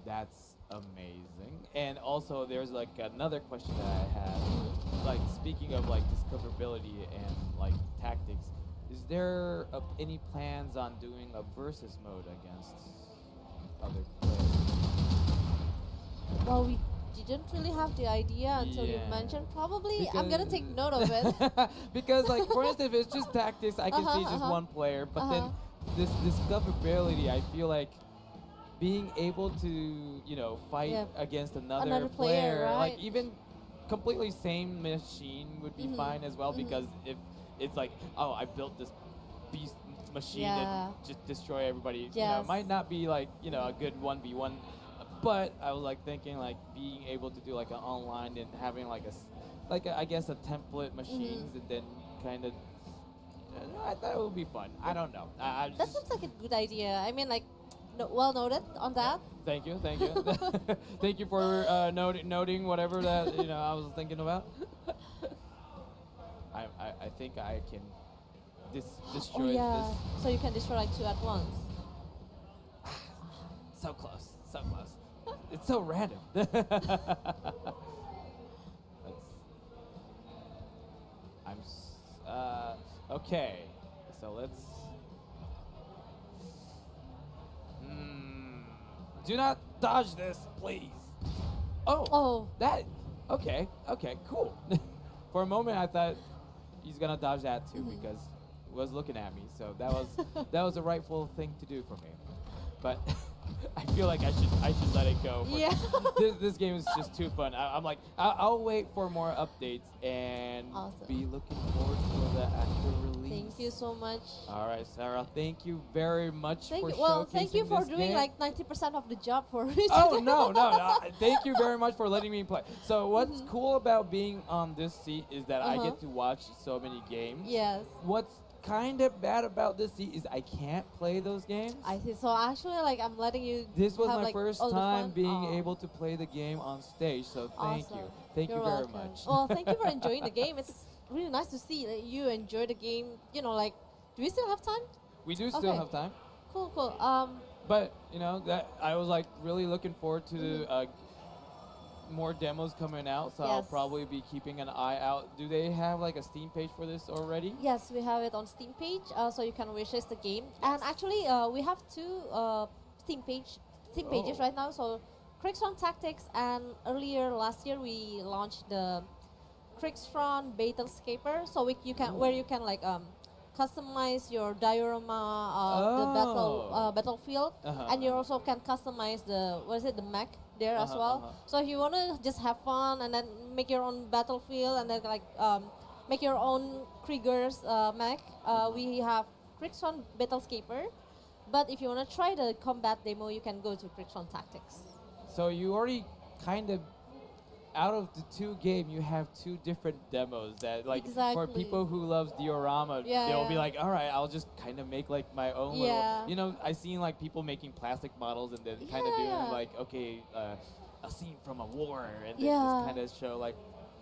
That's amazing. And also, there's like another question that I had. Like speaking of like discoverability and like tactics, is there any plans on doing a versus mode against other players? Well, we didn't really have the idea until you Yeah. mentioned. Probably, I'm gonna take Because- note of it. Because like for instance, if it's just tactics, I can see just one player. But then this discoverability, I feel like being able to fight Yeah. against another Another player, like right. even completely same machine would be fine as well, because if it's like, oh, I built this beast machine Yeah. and just destroy everybody, it Yes. might not be like a good 1v1. But I was like thinking like being able to do like an online and having like I guess a template machines and then kind of I thought it would be fun. I don't know. I That just, sounds like a good idea. I mean, like, well noted on that. thank you. Thank you for noting whatever that I was thinking about. I think I can destroy Oh yeah. this. So you can destroy like two at once. So close. It's so random. Okay. So let's. Do not dodge this, please. Oh. That. Okay. Cool. For a moment, I thought he's gonna dodge that too because he was looking at me. So that was a rightful thing to do for me. But I feel like I should let it go. Yeah. This game is just too fun. I'm like I'll wait for more updates and Awesome. be looking forward to after release. Thank you so much. All right, Sarah. Thank you very much Thank for you. showcasing Well, thank you for this doing game. like 90% of the job for me. Oh no! Thank you very much for letting me play. So what's cool about being on this seat is that I get to watch so many games. Yes. What's kind of bad about this seat is I can't play those games. I see. So actually, like I'm letting you. This was have, my like, first all the time fun. being Oh. able to play the game on stage. So thank you, Awesome. thank You're you very welcome. much. Well, thank you for enjoying the game. It's really nice to see that you enjoy the game. You know, like, do we still have time? We do still Okay. have time, Cool. but you know that I was like really looking forward to more demos coming out. So I'll Yes. probably be keeping an eye out. Do they have like a Steam page for this already? Yes, we have it on Steam page, so you can wishlist the game. And actually, we have two Steam pages Oh. right now. So, Krigsfront Tactics, and earlier last year we launched the Krigsfront Battlescaper. So you can where you can like customize your diorama, the battlefield, and you also can customize the mech there as well. So if you want to just have fun and then make your own battlefield and then like make your own Kriegers mech, we have Krigsfront Battlescaper. But if you want to try the combat demo, you can go to Krigsfront Tactics. So you already kind of, out of the two games, you have two different demos that like for Exactly. people who loves diorama, Yeah, they'll be yeah. like, all right, I'll just kind of make like my own Yeah. little, you know, I seen like people making plastic models and then kind of doing Yeah. like, okay, a scene from a war and then Yeah. just kind of show like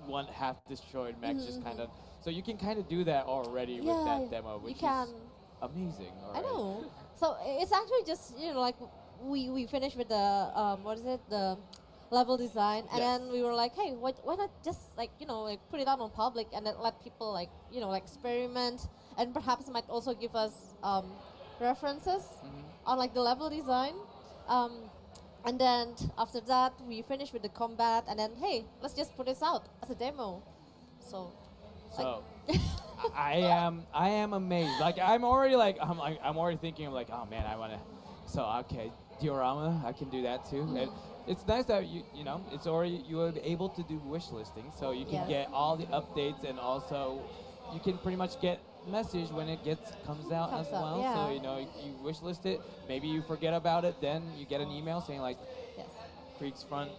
one half destroyed mech, just kind of, so you can kind of do that already with Yeah, that demo, which you can. is amazing. All I right. know. So it's actually just like we finished with the the level design, and Yes. then we were like, hey, why not just like like put it out on public and then let people like like experiment, and perhaps might also give us references on like the level design. And then after that we finished with the combat, and then hey, let's just put this out as a demo. So. So I am amazed. Like I'm already I'm already thinking of like, oh man, I wanna. So okay, diorama, I can do that too. And it's nice that you know it's already you are able to do wish listing, so you can Yes. get all the updates, and also you can pretty much get message when it comes out Comes as out, well. yeah. So you wish list it, maybe you forget about it, then you get an email saying like Yes. Krigsfront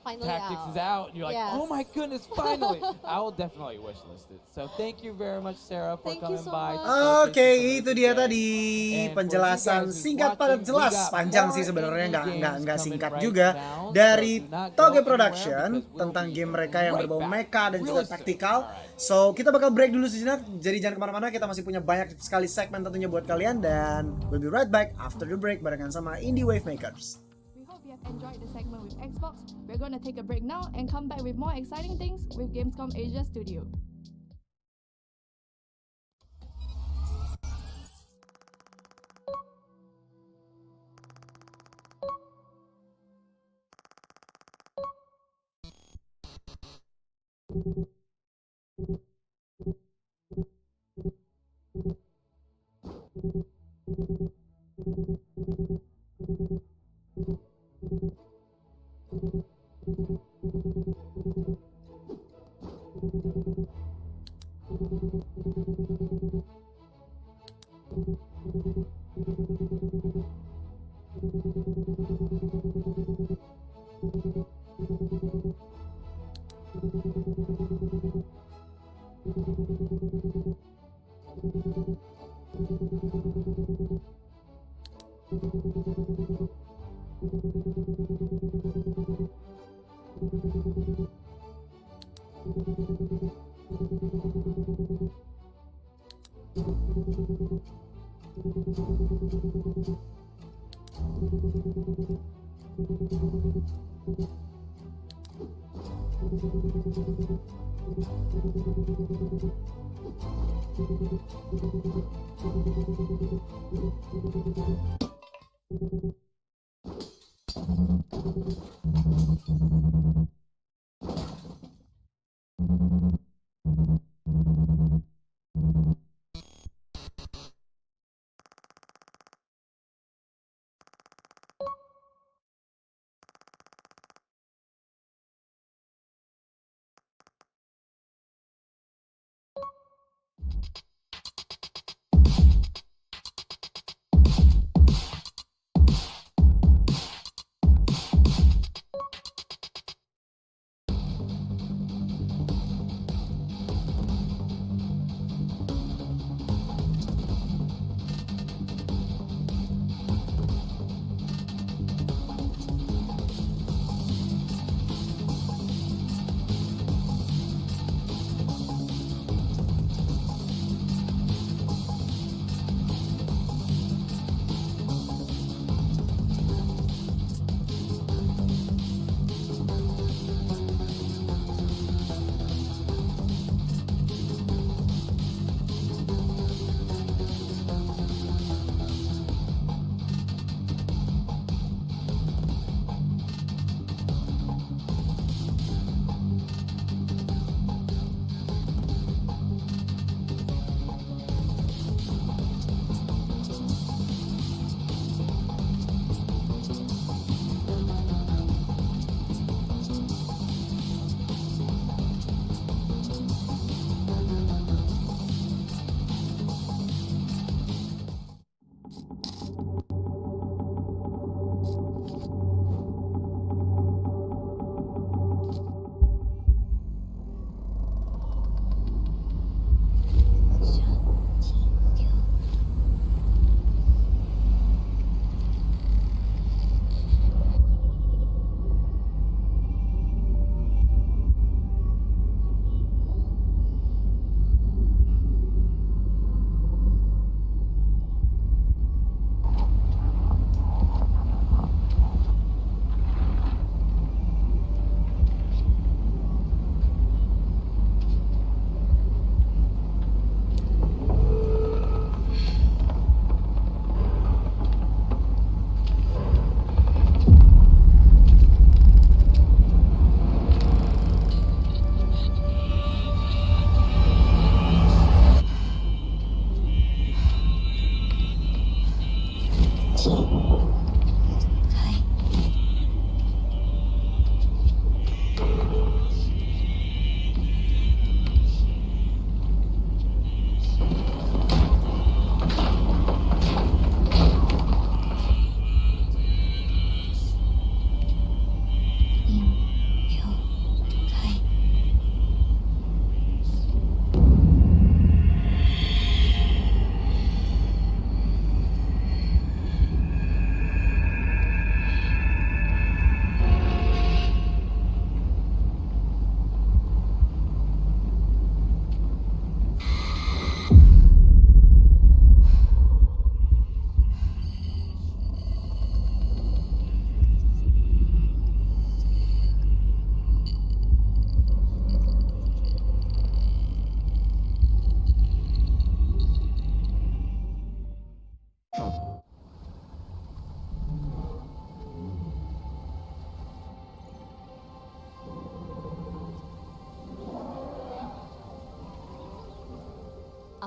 Finally Tactics out. is out, and you're like, Yes. oh my goodness, finally! I will definitely wish list it. So thank you very much, Sarah, for Thank you coming so by. much. to showcase Oke, this itu amazing dia game. tadi And for penjelasan you guys who's singkat padat watching, jelas, we got panjang sih more sebenarnya, indie games nggak coming singkat right juga, now, so dari do not go Toge anywhere Production because we'll tentang be game mereka yang right berbau back mecha dan juga really soon. taktikal. Alright. So kita bakal break dulu sejenak, jadi jangan kemana-mana, kita masih punya banyak sekali segmen tentunya buat kalian, dan we'll be right back after the break barengan sama Indie Wave Makers. We hope you have enjoyed the segment with Xbox. We're going to take a break now and come back with more exciting things with Gamescom Asia Studio.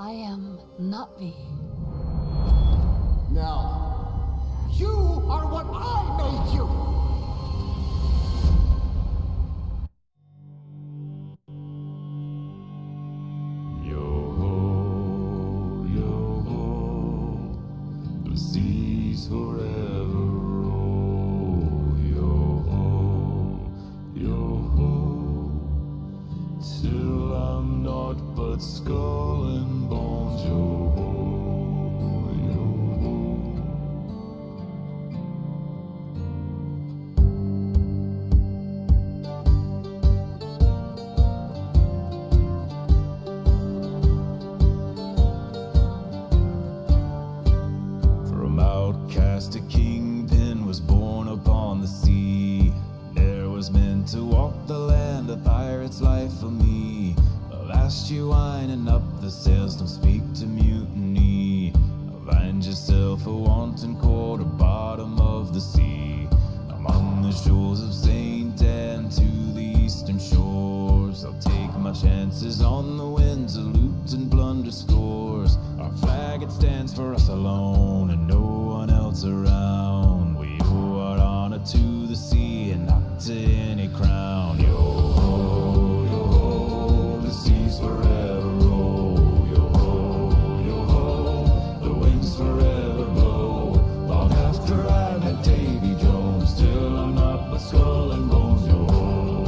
I am Navi. Now, you are what I made you! Forever roll, yo-ho, till I'm naught but skull and bones, yo-ho, yo-ho. From outcast a kingpin was born upon the sea. There was meant to walk the land, a pirate's life for me. Avast you winding up the sails, don't speak to mutiny. Find yourself a wanton quarter bottom of the sea. Among the shores of Saint Anne to the eastern shores, I'll take my chances on the winds to loot and plunder scores. Our flag, it stands for us alone and no one else around. We owe our honor to the sea and not to any crown. Yo-ho, yo-ho, the seas forever roll. Yo-ho, yo-ho, the winds forever blow. Long after I met Davy Jones, still I'm not but skull and bones. Yo-ho.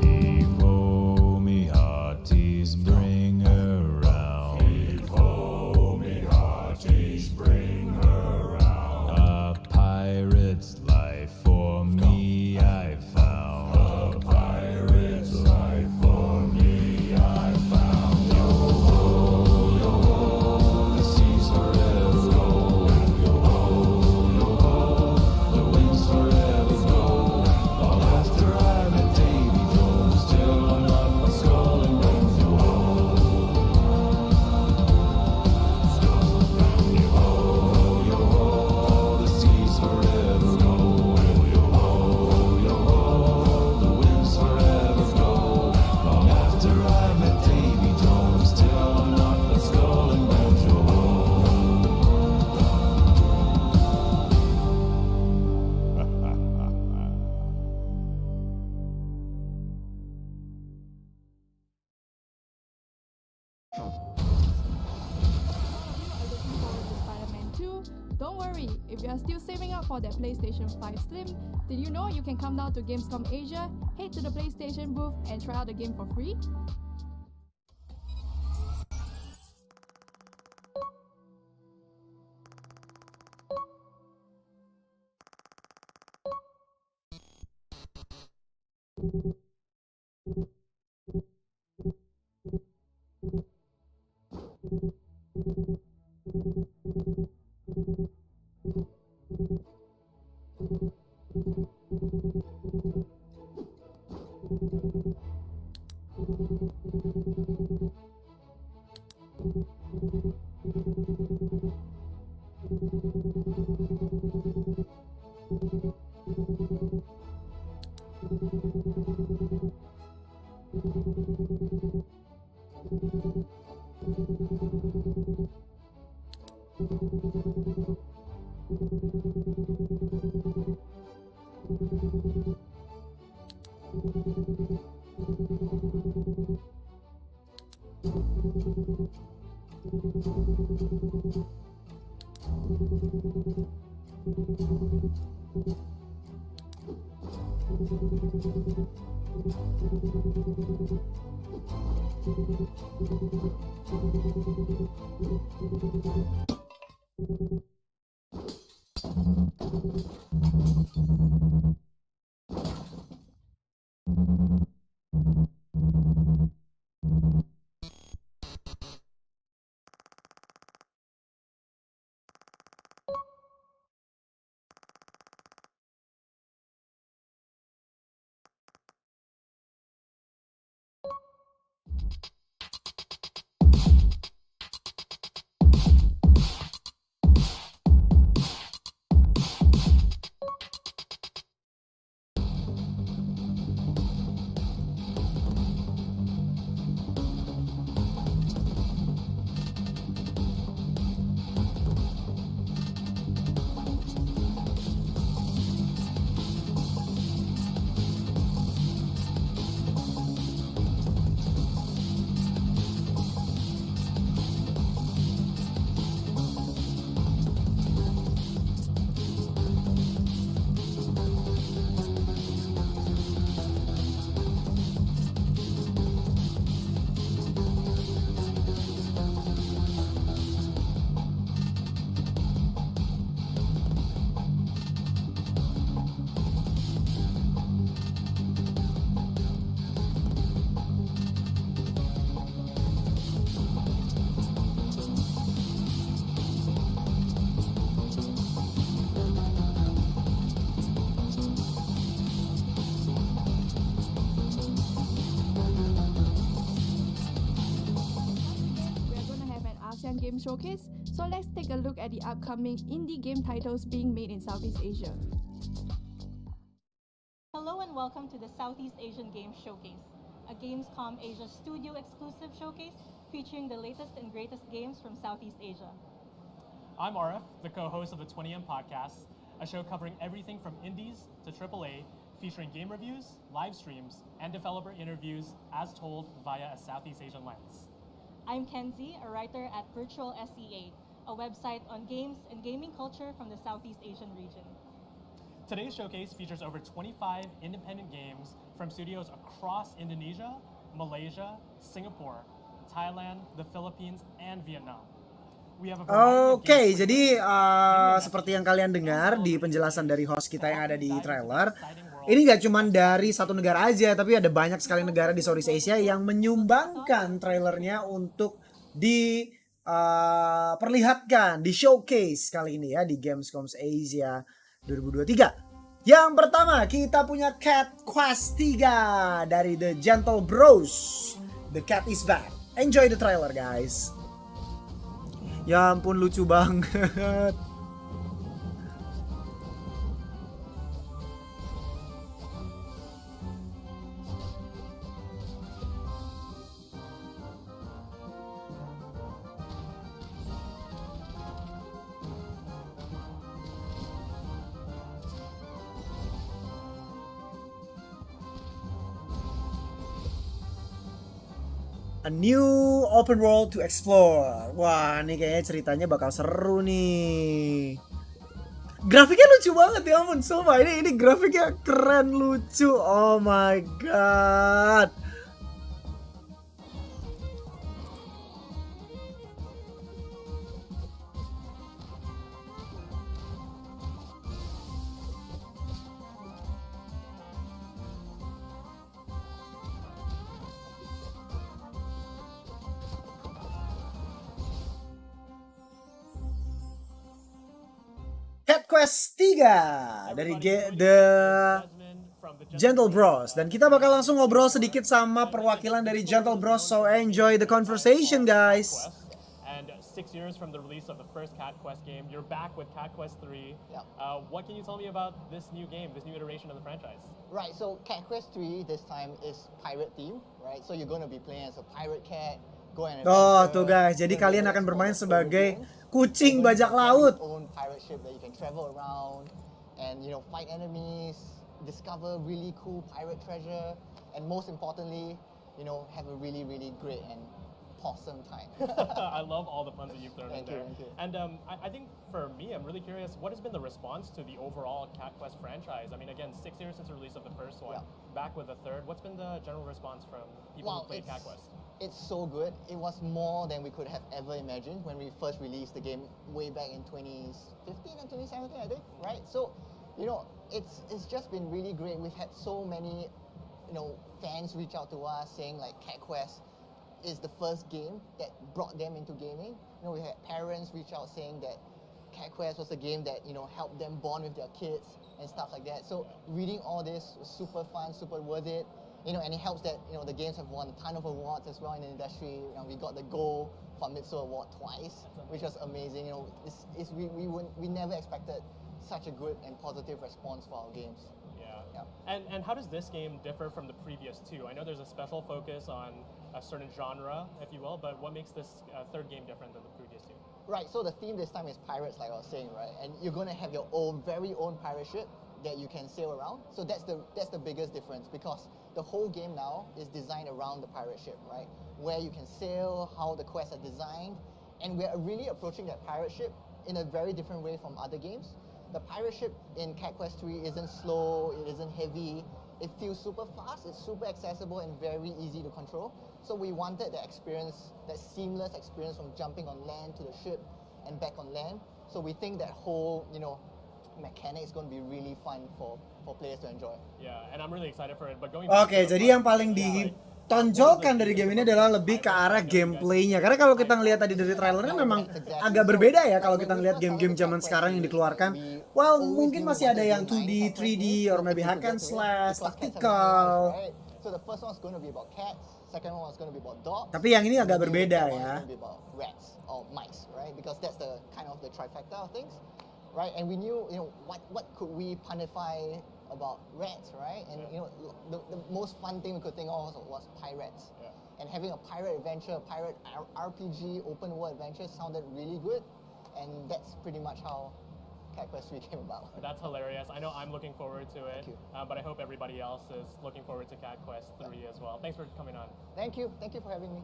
Evo me hearties, bring her round. Evo me hearties, bring her round. A pirate's life for me I found. A pirate's life for me I found. Yo-ho, yo-ho, the seas forever roll. Yo-ho, yo-ho, the winds forever blow. Long after I met Davy Jones, still I'm not but skull and bones. Yo-ho, yo-ho, the seas forever roll. Yo-ho, yo-ho, the winds forever blow. Long after I met Davy Jones, still I'm not but skull and bones. Yo-ho. Spider-Man 2, don't worry, if you are still saving up for that PlayStation 5 Slim, did you know you can come down to Gamescom Asia, head to the PlayStation booth and try out the game for free? Game Showcase, so let's take a look at the upcoming indie game titles being made in Southeast Asia. Hello and welcome to the Southeast Asian Game Showcase, a Gamescom Asia studio exclusive showcase featuring the latest and greatest games from Southeast Asia. I'm Arif, the co-host of the 20M podcast, a show covering everything from indies to AAA, featuring game reviews, live streams, and developer interviews as told via a Southeast Asian lens. I'm Kenzie, a writer at Virtual SEA, a website on games and gaming culture from the Southeast Asian region. Today's showcase features over 25 independent games from studios across Indonesia, Malaysia, Singapore, Thailand, the Philippines, and Vietnam. Oke, jadi seperti yang kalian dengar di penjelasan dari host kita yang ada di trailer, ini nggak cuma dari satu negara aja, tapi ada banyak sekali negara di Southeast Asia yang menyumbangkan trailernya untuk diperlihatkan di showcase kali ini ya di Gamescom Asia 2023. Yang pertama kita punya Cat Quest 3 dari The Gentle Bros. The Cat is back. Enjoy the trailer guys. Ya ampun lucu banget. A new open world to explore. Wah, ini kayaknya ceritanya bakal seru nih. Grafiknya lucu banget ya ampun, sumpah ini grafiknya keren lucu. Oh my god. Cat Quest 3 dari The Gentle Bros. Dan kita bakal langsung ngobrol sedikit sama perwakilan dari Gentle Bros. So enjoy the conversation guys. And 6 years from the release of the first Cat Quest game, you're back with Cat Quest 3. Yeah. What can you tell me about this new game, this new iteration of the franchise? Right, so Cat Quest 3 this time is pirate theme, right? So you're going to be playing as a pirate cat. Oh tuh guys, jadi kalian akan bermain sebagai kucing bajak laut. Own pirate ship that you can travel around and fight enemies, discover really cool pirate treasure, and most importantly, have a really great and awesome time. I love all the puns that you've thrown in there. Thank you. And I think for me, I'm really curious, what has been the response to the overall Cat Quest franchise? I mean, again, 6 years since the release of the first one, back with the third. What's been the general response from people who played Cat Quest? It's so good. It was more than we could have ever imagined when we first released the game way back in 2015 and 2017, I think, right? So, it's just been really great. We've had so many, fans reach out to us saying like Cat Quest is the first game that brought them into gaming. We had parents reach out saying that Cat Quest was a game that helped them bond with their kids and stuff like that. So reading all this was super fun, super worth it. And it helps that the games have won a ton of awards as well in the industry. We got the Gold Famitsu Award twice, which was amazing. We never expected such a good and positive response for our games. Yeah. And how does this game differ from the previous two? I know there's a special focus on a certain genre, if you will, but what makes this third game different than the previous two? Right, so the theme this time is pirates, like I was saying, right? And you're going to have your very own pirate ship that you can sail around. So that's the biggest difference, because the whole game now is designed around the pirate ship, right? Where you can sail, how the quests are designed, and we're really approaching that pirate ship in a very different way from other games. The pirate ship in Cat Quest 3 isn't slow, it isn't heavy, it feels super fast, it's super accessible and very easy to control. So we wanted that experience, that seamless experience from jumping on land to the ship and back on land. So we think that whole, mechanic is going to be really fun for players to enjoy. Yeah, and I'm really excited for it. But going Oke, jadi yang paling ditonjolkan dari game ini adalah lebih ke arah gameplaynya. Karena kalau kita ngelihat tadi dari trailernya memang agak berbeda ya kalau kita ngelihat game-game zaman sekarang yang dikeluarkan. Well, mungkin masih ada yang 2D, 3D, or maybe hack and slash, tactical. So the first one is going to be about cats. Second one was going to be about dogs. Tapi yang ini agak and the berbeda third one ya. was going to be about rats or mice, right? Because that's the kind of the trifecta of things, right? And we knew, what could we punify about rats, right? And the most fun thing we could think of was pirates. Yeah. And having a pirate adventure, a pirate RPG, open world adventure sounded really good, and that's pretty much how Cat Quest 3 came about. That's hilarious. I know I'm looking forward to it, Thank you. But I hope everybody else is looking forward to Cat Quest 3 as well. Thanks for coming on. Thank you for having me.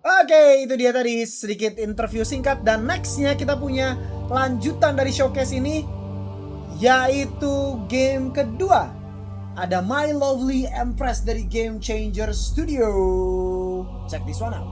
Oke, itu dia tadi sedikit interview singkat, dan nextnya kita punya lanjutan dari showcase ini, yaitu game kedua. Ada My Lovely Empress dari Game Changer Studio. Check this one out.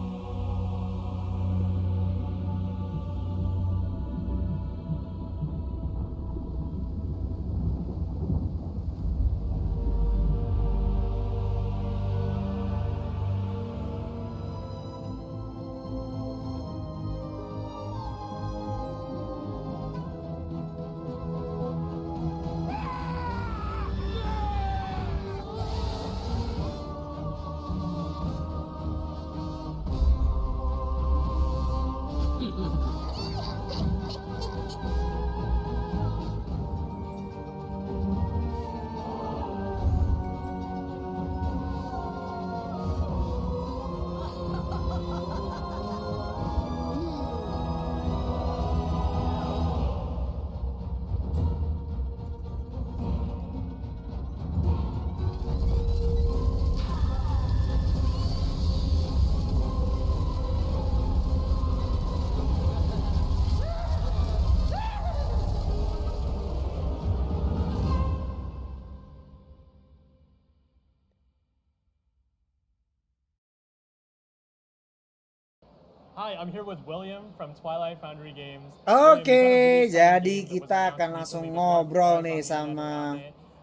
Hi, I'm here with William from Twilight Foundry Games. Oke, jadi kita akan langsung ngobrol nih sama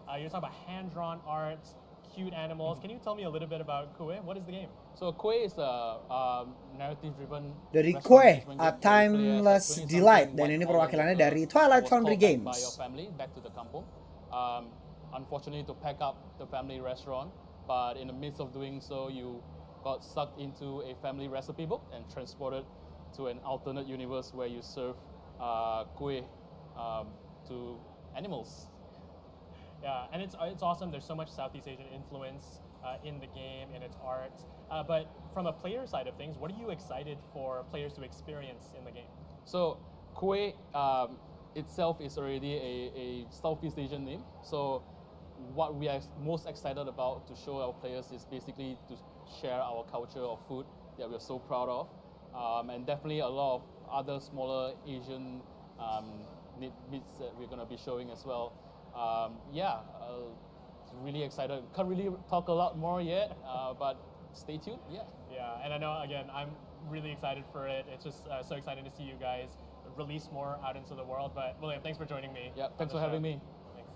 You're talking about hand-drawn art, cute animals. Can you tell me a little bit about Kue? What is the game? So Kue is a narrative-driven dari restaurant Kue, management A game where you play as a Timeless 20-something Delight, dan white ini collar perwakilannya worker dari Twilight who was Foundry called back by Games. your family back to the kampung. Unfortunately, to pack up the family restaurant, but in the midst of doing so, you got sucked into a family recipe book and transported to an alternate universe where you serve Kue to animals. Yeah, and it's awesome. There's so much Southeast Asian influence in the game, in its art. But from a player side of things, what are you excited for players to experience in the game? So Kue itself is already a Southeast Asian name. So what we are most excited about to show our players is basically to share our culture of food that we're so proud of. And definitely a lot of other smaller Asian meats that we're going to be showing as well. Really excited. Can't really talk a lot more yet, but stay tuned. Yeah, and I know, again, I'm really excited for it. It's just so exciting to see you guys release more out into the world. But William, thanks for joining me. Yeah, thanks for having me. Thanks.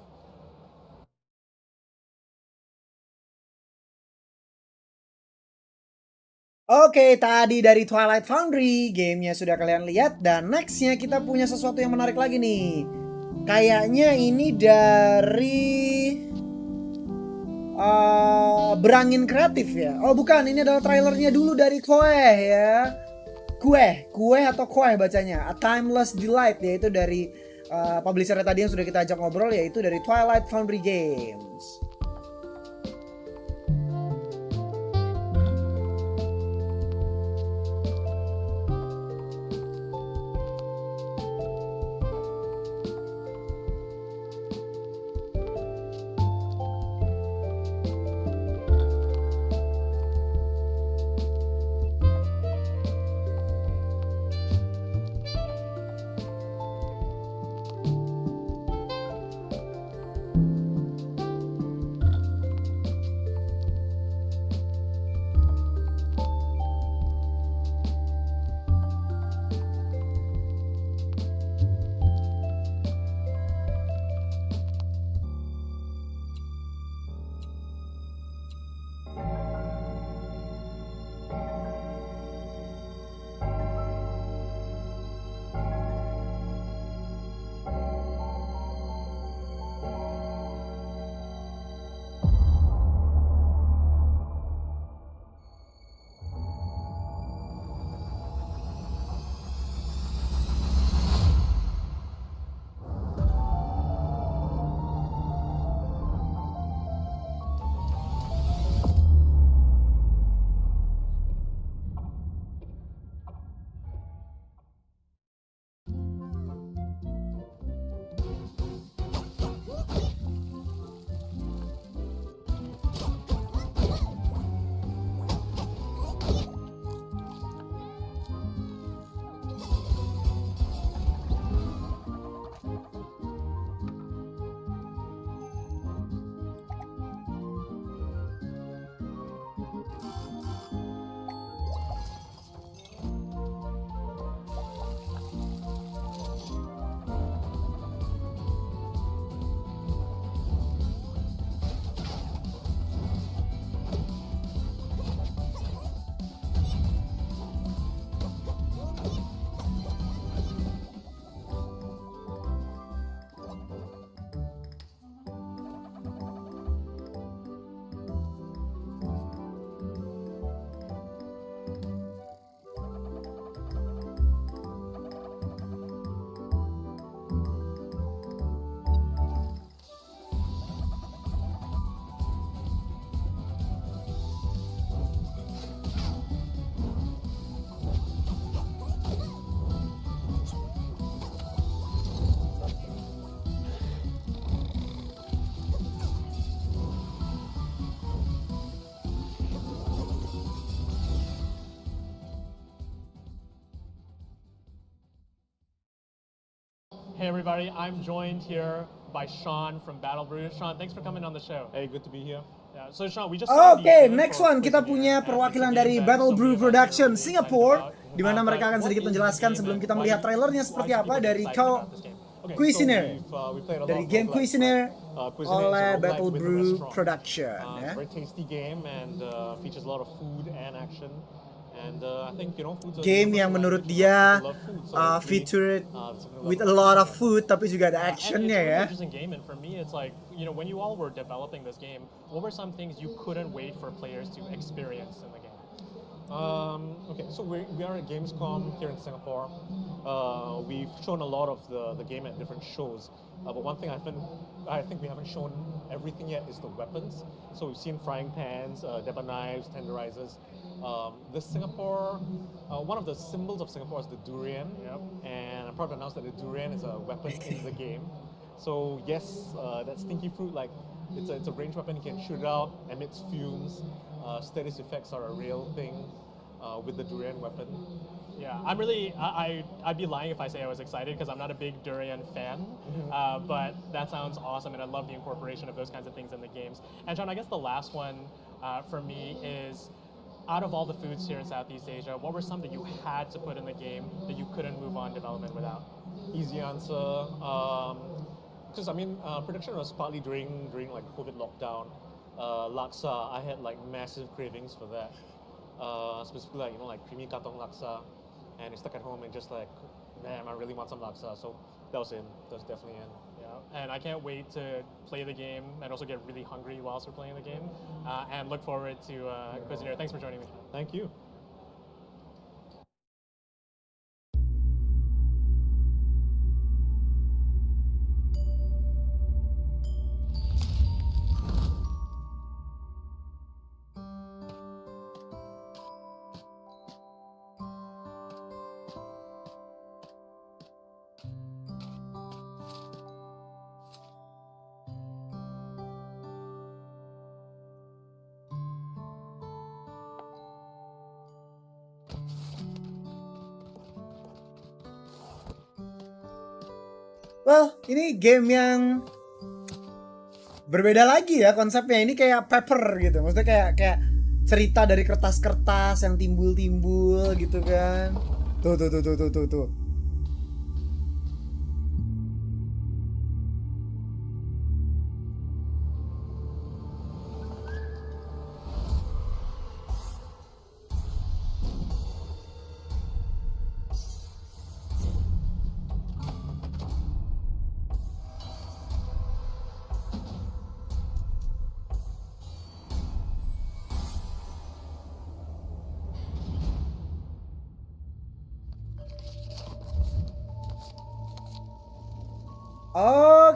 Oke, tadi dari Twilight Foundry, gamenya sudah kalian lihat, dan nextnya kita punya sesuatu yang menarik lagi nih. Kayaknya ini dari Berangin Kreatif ya. Oh bukan, ini adalah trailernya dulu dari Kue ya. Kue atau Kue bacanya. A Timeless Delight, yaitu dari publisher tadi yang sudah kita ajak ngobrol, yaitu dari Twilight Foundry Games. Hey everybody, I'm joined here by Sean from Battle Brew. Sean, thanks for coming on the show. Hey, good to be here. Yeah, so Sean, we just saw the Oke, trailer next for one kita Prisoner, punya and it's a perwakilan game dari that Battle so many Brew of us are Production really excited Singapore, about. di mana mereka akan But sedikit what is the menjelaskan game sebelum and kita why melihat do- trailernya why seperti do apa people dari get excited kau about this game? Okay, Cuisiner. we played a lot Dari of game roguelikes, Cuisiner Cuisiner is a oleh roguelike Battle with a Brew restaurant. Production It's ya. a very tasty game and features a lot of food and action. And I think food's a Game yang universal menurut language, dia people love food, so hopefully, featured something with a about lot of that. food tapi juga ada And actionnya it's a really ya. interesting game, and for me, it's like, when you all were developing this game, what were some things you couldn't wait for players to experience in the game? Okay, so we are at Gamescom here in Singapore. We've shown a lot of the game at different shows, but one thing I think we haven't shown everything yet is the weapons. So we've seen frying pans, deba knives, tenderizers. The Singapore, one of the symbols of Singapore is the durian, and I'm proud to announce that the durian is a weapon in the game. So yes, that stinky fruit, like it's a ranged weapon. You can shoot it out, emits fumes. Status effects are a real thing with the durian weapon. Yeah, I'm really, I'd be lying if I say I was excited because I'm not a big durian fan, but that sounds awesome, and I love the incorporation of those kinds of things in the games. And John, I guess the last one for me is, out of all the foods here in Southeast Asia, what were some that you had to put in the game that you couldn't move on development without? Easy answer. Because production was partly during like COVID lockdown. Laksa, I had like massive cravings for that. Specifically like creamy katong laksa, and I stuck at home and just like, man, I really want some laksa. So that was definitely in. Yeah, and I can't wait to play the game and also get really hungry whilst we're playing the game, and look forward to Cuisiner. Thanks for joining me. Thank you. Well, ini game yang berbeda lagi ya konsepnya. Ini kayak paper gitu. Maksudnya kayak cerita dari kertas-kertas yang timbul-timbul gitu kan. Tuh.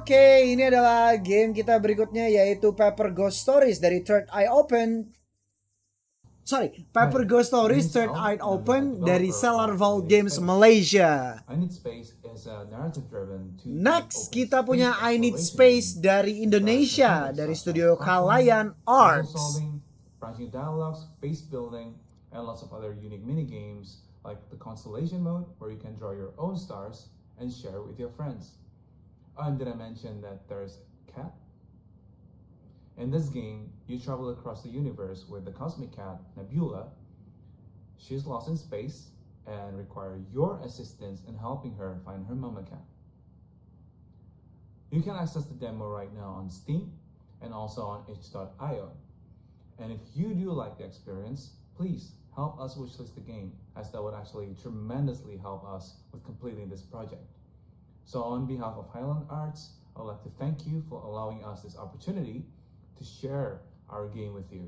Oke, ini adalah game kita berikutnya yaitu Paper Ghost Stories dari Third Eye Open. Paper Ghost Stories Third Eye Open dari Cellar Vault Games Malaysia. Next, kita punya I Need Space dari Indonesia dari studio Kalayan Arts. Branching dialogues, base building, and lots of other unique mini games like the Constellation mode, where you can draw your own stars and share with your friends. And did I mention that there's cat? In this game, you travel across the universe with the cosmic cat, Nebula. She's lost in space and require your assistance in helping her find her mama cat. You can access the demo right now on Steam and also on itch.io. And if you do like the experience, please help us wishlist the game, as that would actually tremendously help us with completing this project. So on behalf of Highland Arts, I'd like to thank you for allowing us this opportunity to share our game with you.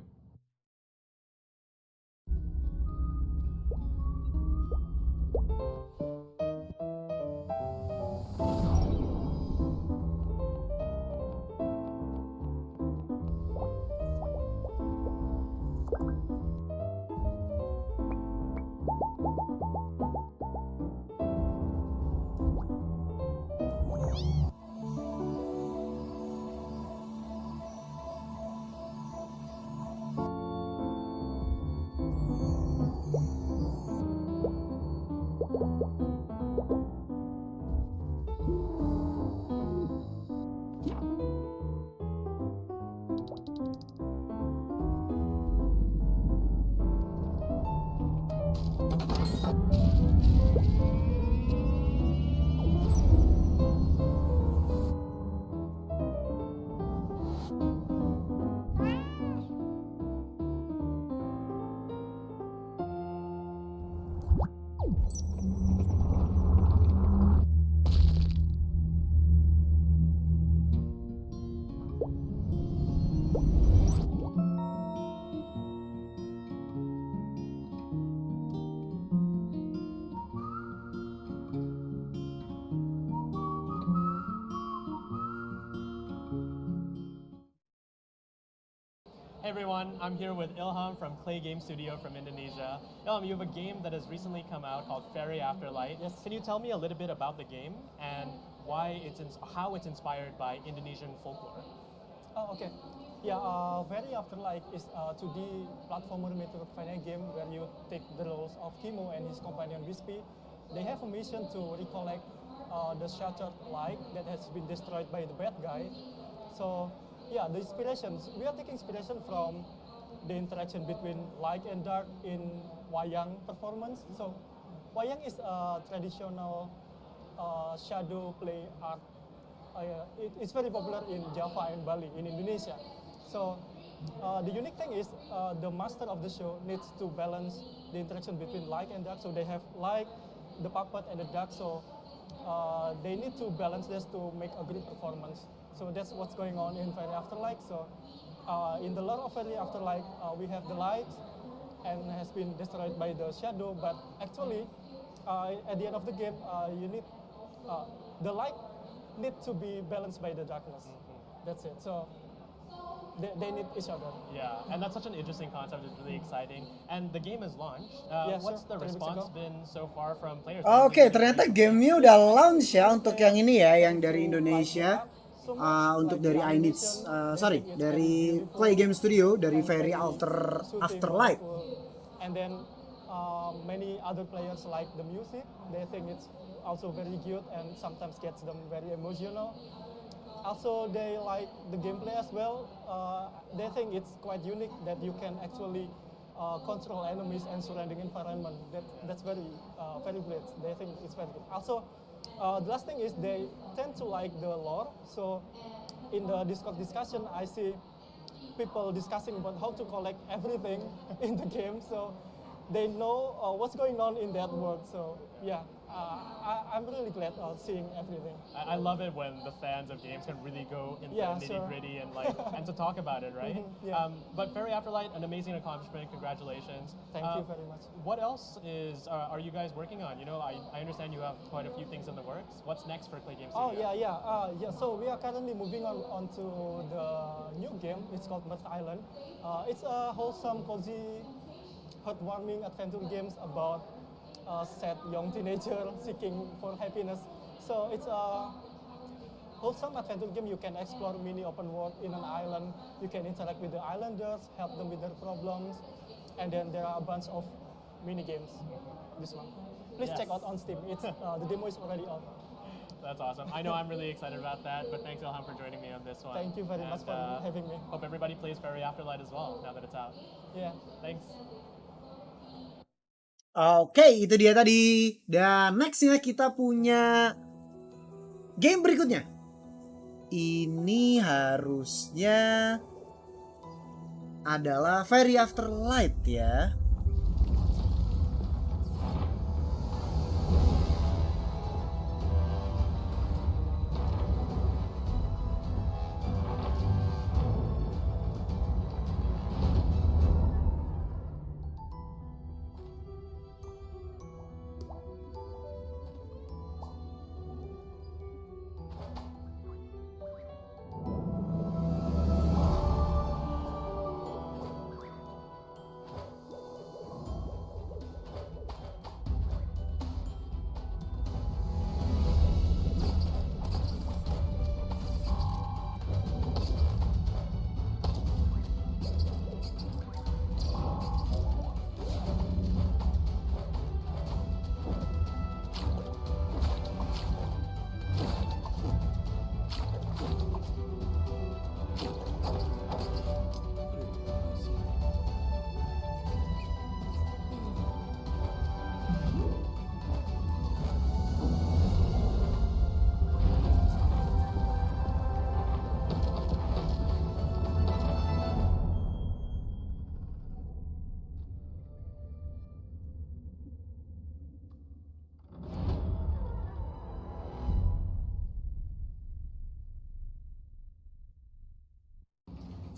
Hey everyone, I'm here with Ilham from Clay Game Studio from Indonesia. Ilham, you have a game that has recently come out called Fairy Afterlight. Yes. Can you tell me a little bit about the game and how it's inspired by Indonesian folklore? Oh, okay. Yeah, Very Afterlight is a 2D platformer Metroidvania game where you take the roles of Kimo and his companion Wispy. They have a mission to recollect the shattered light that has been destroyed by the bad guy. So, yeah, the inspirations, we are taking inspiration from the interaction between light and dark in wayang performance. So, wayang is a traditional shadow play art. It's very popular in Java and Bali, in Indonesia. So, the unique thing is the master of the show needs to balance the interaction between light and dark. So, they have light, the puppet, and the dark. So, they need to balance this to make a great performance. So that's what's going on in Fairy Afterlight. So in the lore of Fairy Afterlight, we have the light and has been destroyed by the shadow. But actually, at the end of the game, you need the light need to be balanced by the darkness. That's it. So they need each other. Yeah, and that's such an interesting concept. It's really exciting. And the game is launched. What's the 3 weeks response ago. been so far from players? Oke, ternyata gamenya udah launch ya untuk yang ini ya, yang dari Indonesia. Untuk dari dari Clay Game Studio, dari Fairy Afterlight. And then many other players like the music. They think it's also very good and sometimes gets them very emotional. Also, they like the gameplay as well. They think it's quite unique that you can actually control enemies and surrounding environment. That's very great. They think it's very good. Also, the last thing is they tend to like the lore. So in the Discord discussion, I see people discussing about how to collect everything in the game. So they know what's going on in that world. So yeah, I'm really glad seeing everything. I love it when the fans of games can really go into nitty-gritty and and to talk about it, right? But Fairy Afterlight, an amazing accomplishment. Congratulations. Thank you very much. What else are you guys working on? You know, I understand you have quite a few things in the works. What's next for Clay Game Studio? Oh yeah. So we are currently moving on to the new game. It's called Merge Island. It's a wholesome, cozy, heartwarming adventure games about sad young teenager seeking for happiness. So it's a wholesome adventure game. You can explore mini open world in an island. You can interact with the islanders, help them with their problems, and then there are a bunch of mini games. This one, please check out on Steam. It's the demo is already out. That's awesome. I know I'm really excited about that, but thanks Ilham for joining me on this one. Thank you very much for having me. Hope everybody plays Fairy Afterlight as well now that it's out. Yeah. Thanks. Oke, itu dia tadi. Dan nextnya kita punya game berikutnya. Ini harusnya adalah Fairy Afterlight ya.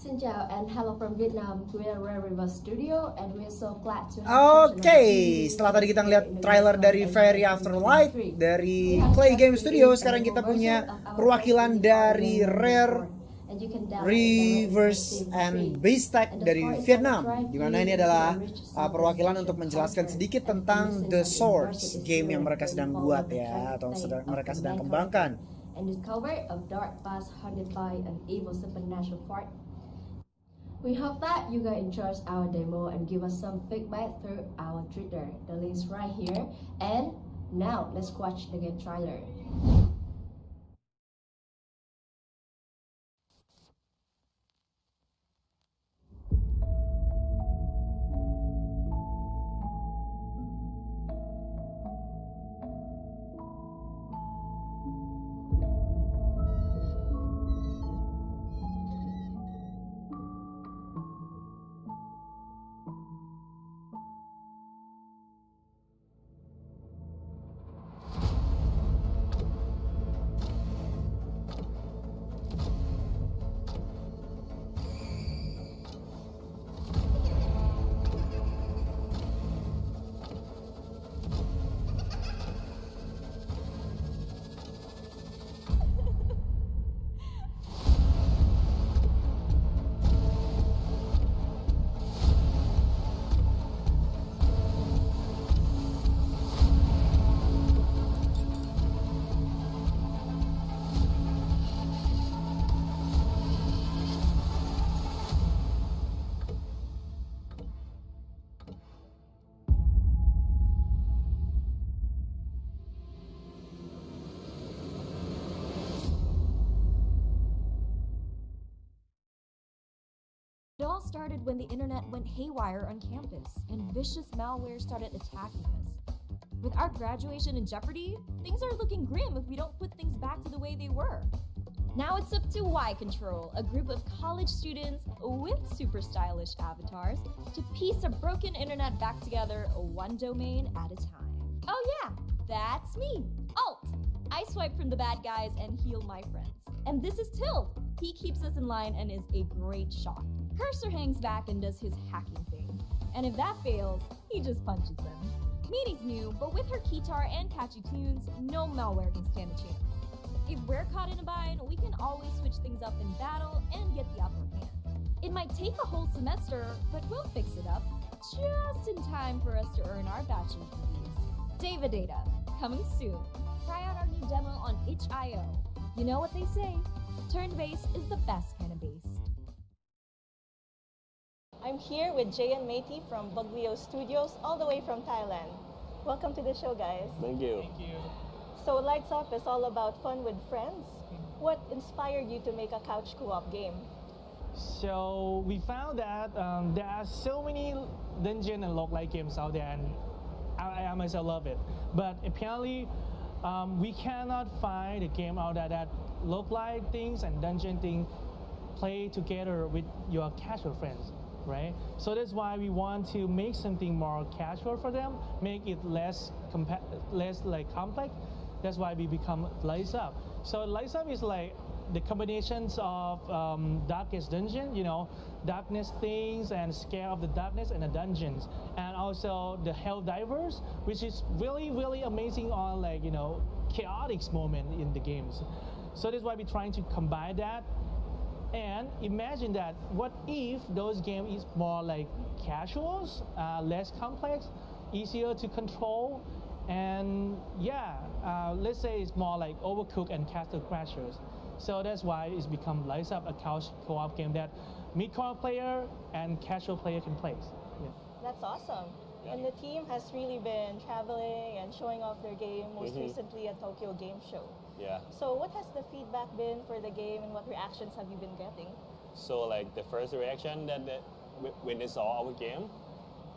Xin chào and hello from Vietnam. We are Rare River Studio and we are so glad to have Oke, setelah tadi kita ngeliat trailer dari Fairy Afterlight dari Clay Game Studio, sekarang kita punya perwakilan dari Rare and you can download Reverse and Bass Tag dari Vietnam, di mana ini adalah perwakilan untuk menjelaskan sedikit tentang The Source, game yang mereka sedang buat ya, atau mereka sedang kembangkan. And discover a dark past haunted by an evil supernatural force. We hope that you guys enjoy our demo and give us some feedback through our Twitter. The link's right here. And now let's watch the game trailer. It all started when the internet went haywire on campus and vicious malware started attacking us. With our graduation in jeopardy, things are looking grim if we don't put things back to the way they were. Now it's up to Y Control, a group of college students with super stylish avatars, to piece a broken internet back together one domain at a time. Oh yeah, that's me, Alt. I swipe from the bad guys and heal my friends. And this is Tilt. He keeps us in line and is a great shot. Cursor hangs back and does his hacking thing. And if that fails, he just punches them. Meanie's new, but with her guitar and catchy tunes, no malware can stand a chance. If we're caught in a bind, we can always switch things up in battle and get the upper hand. It might take a whole semester, but we'll fix it up just in time for us to earn our bachelor's degrees. Dava Data, coming soon. Try out our new demo on itch.io. You know what they say, turned bass is the best kind of bass. I'm here with Jay and Meiti from Buglio Studios, all the way from Thailand. Welcome to the show, guys. Thank you. Thank you. So Lights Up is all about fun with friends. What inspired you to make a couch co-op game? So we found that there are so many dungeon and roguelike games out there, and I myself love it. But apparently, we cannot find a game out there that roguelike things and dungeon things play together with your casual friends, right? So that's why we want to make something more casual for them, make it less like complex. That's why we become Lights Up. So Lights Up is like the combinations of darkest dungeon, you know, darkness things and scare of the darkness and the dungeons, and also the hell divers, which is really, really amazing on, like, you know, chaotic moment in the games. So that's why we're trying to combine that. And imagine that, what if those games is more like casuals, less complex, easier to control, and yeah, let's say it's more like Overcooked and Castle Crashers. So that's why it's become Lights Up, a couch co-op game that mid-core player and casual player can play. Yeah. That's awesome. And the team has really been traveling and showing off their game, most recently at Tokyo Game Show. Yeah. So what has the feedback been for the game, and what reactions have you been getting? So like the first reaction that when they saw our game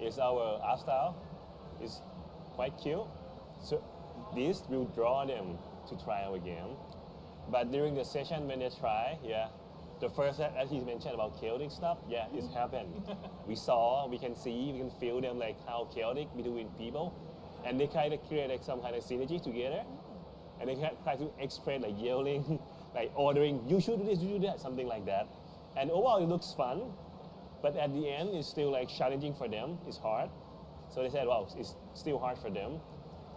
is our art style is quite cute. So this will draw them to try our game. But during the session when they try, yeah, the first, as he mentioned about chaotic stuff, yeah, it's happened. We can see, we can feel them, like how chaotic between people, and they kind of create like some kind of synergy together, and they try to express like yelling, like ordering, you should do this, you do that, something like that. And overall it looks fun, but at the end it's still like challenging for them, it's hard. So they said, wow, it's still hard for them.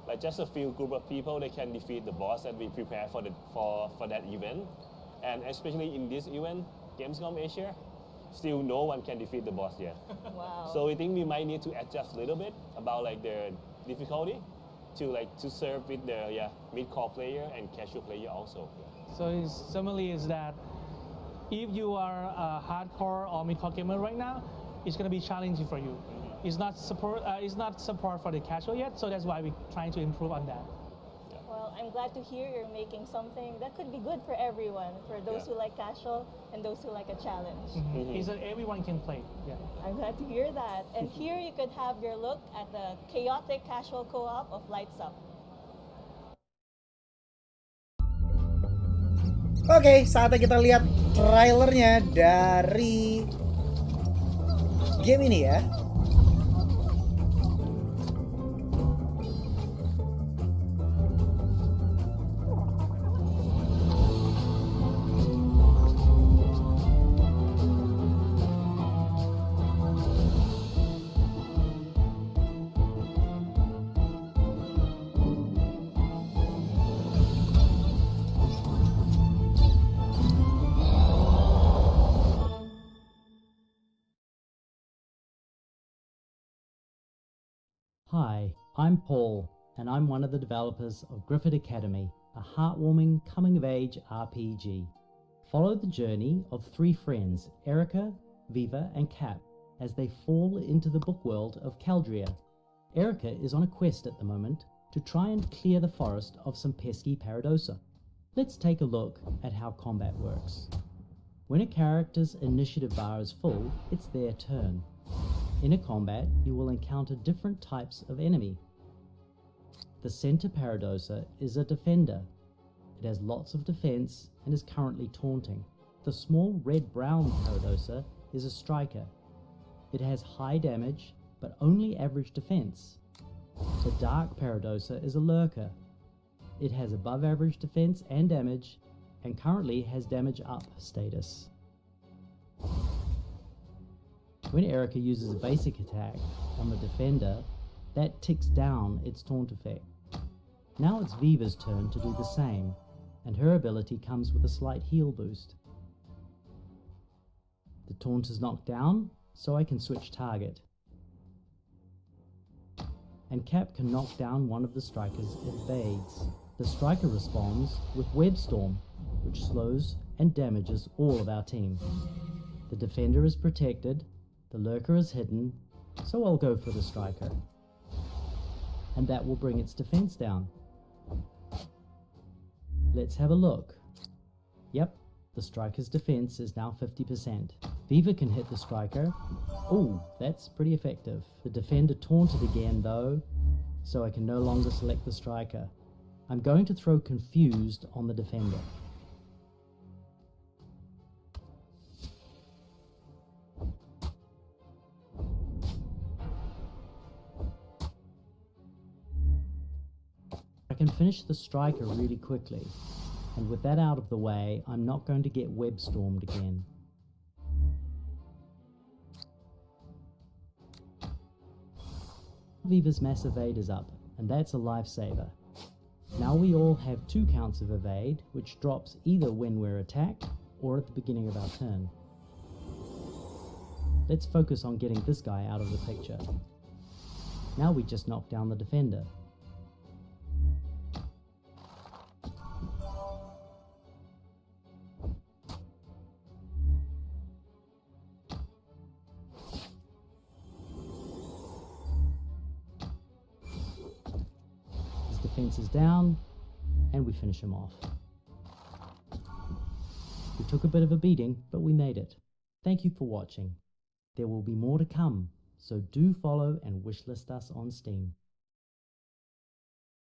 Like just a few group of people, they can defeat the boss that we prepared for that event. And especially in this event, Gamescom Asia, still no one can defeat the boss yet. Wow. So we think we might need to adjust a little bit about like the difficulty to serve with the mid-core player and casual player also. So similarly is that if you are a hardcore or mid-core gamer right now, it's going to be challenging for you. It's not support for the casual yet, so that's why we're trying to improve on that. Well, I'm glad to hear you're making something that could be good for everyone, for those who like casual and those who like a challenge. Is that everyone can play. Yeah. I'm glad to hear that. And here you could have your look at the chaotic casual co-op of Lights Up. Oke, saatnya kita lihat trailernya dari game ini ya. Hi, I'm Paul, and I'm one of the developers of Griffith Academy, a heartwarming coming-of-age RPG. Follow the journey of three friends, Erica, Viva, and Cap, as they fall into the book world of Caldria. Erica is on a quest at the moment to try and clear the forest of some pesky Paradosa. Let's take a look at how combat works. When a character's initiative bar is full, it's their turn. In a combat, you will encounter different types of enemy. The center Paradosa is a defender. It has lots of defense and is currently taunting. The small red-brown Paradosa is a striker. It has high damage, but only average defense. The dark Paradosa is a lurker. It has above average defense and damage, and currently has damage up status. When Erica uses a basic attack on the defender, that ticks down its taunt effect. Now it's Viva's turn to do the same, and her ability comes with a slight heal boost. The taunt is knocked down, so I can switch target. And Cap can knock down one of the strikers it evades. The striker responds with Web Storm, which slows and damages all of our team. The defender is protected, the lurker is hidden, so I'll go for the striker. And that will bring its defense down. Let's have a look. Yep, the striker's defense is now 50%. Viva can hit the striker. Ooh, that's pretty effective. The defender taunted again though, so I can no longer select the striker. I'm going to throw Confused on the defender. I can finish the striker really quickly, and with that out of the way, I'm not going to get web stormed again. Viva's mass evade is up, and that's a lifesaver. Now we all have 2 counts of evade, which drops either when we're attacked or at the beginning of our turn. Let's focus on getting this guy out of the picture. Now we just knock down the defender. Defense is down, and we finish him off. We took a bit of a beating, but we made it. Thank you for watching. There will be more to come, so do follow and wishlist us on Steam.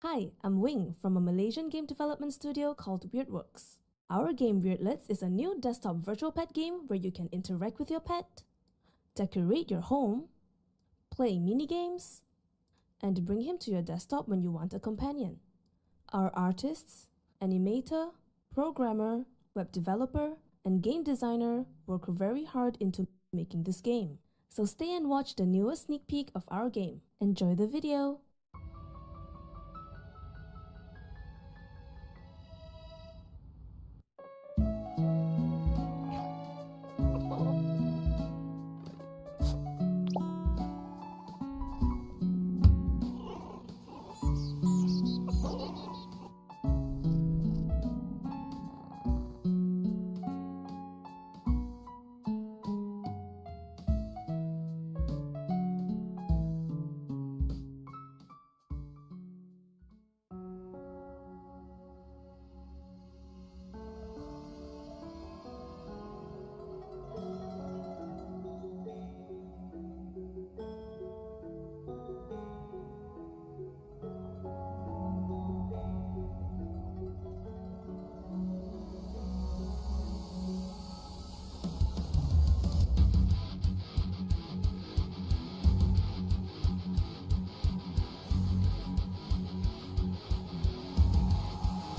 Hi, I'm Wing from a Malaysian game development studio called Weirdworks. Our game Weirdlets is a new desktop virtual pet game where you can interact with your pet, decorate your home, play mini-games, and bring him to your desktop when you want a companion. Our artists, animator, programmer, web developer, and game designer work very hard into making this game. So stay and watch the newest sneak peek of our game. Enjoy the video!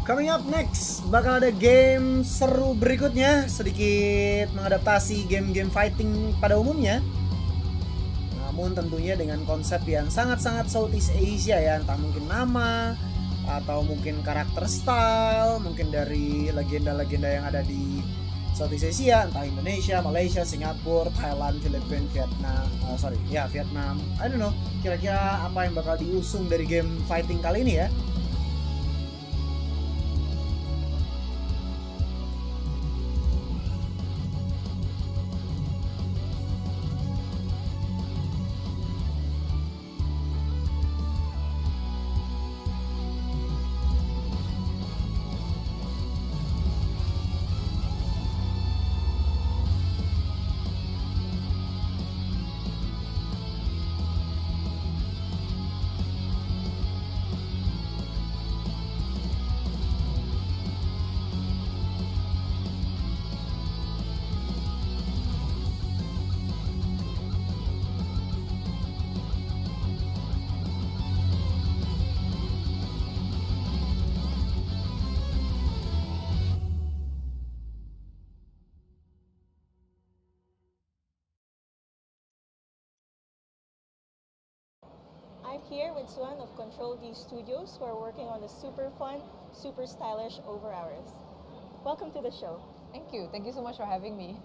Coming up next, bakal ada game seru berikutnya, sedikit mengadaptasi game-game fighting pada umumnya. Namun tentunya dengan konsep yang sangat-sangat Southeast Asia ya, entah mungkin nama, atau mungkin karakter style, mungkin dari legenda-legenda yang ada di Southeast Asia, entah Indonesia, Malaysia, Singapura, Thailand, Filipina, Vietnam. I don't know, kira-kira apa yang bakal diusung dari game fighting kali ini ya. I'm here with Suan of Control D Studios, who are working on the super fun, super stylish Over Hours. Welcome to the show. Thank you. Thank you so much for having me.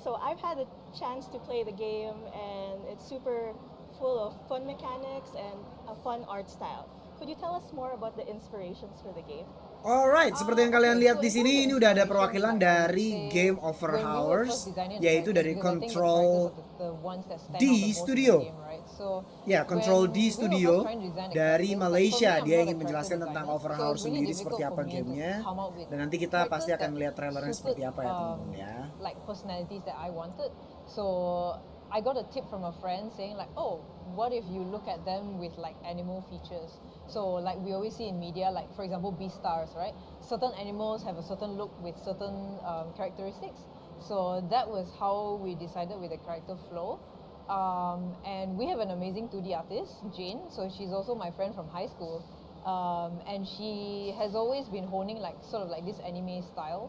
So I've had a chance to play the game, and it's super full of fun mechanics and a fun art style. Could you tell us more about the inspirations for the game? Alright, seperti yang kalian lihat di sini, ini udah ada perwakilan dari Game Over Hours, yaitu dari Control D Studio. Ya, Control D Studio dari Malaysia. Dia ingin menjelaskan tentang Over Hours sendiri seperti apa gamenya, dan nanti kita pasti akan melihat trailernya seperti apa ya teman-teman ya. Like personalities that I wanted. So I got a tip from a friend saying like, oh, what if you look at them with like animal features? So like we always see in media, like for example Beastars, right? Certain animals have a certain look with certain characteristics. So that was how we decided with the character flow. And we have an amazing 2D artist, Jane. So she's also my friend from high school. And she has always been honing like sort of like this anime style.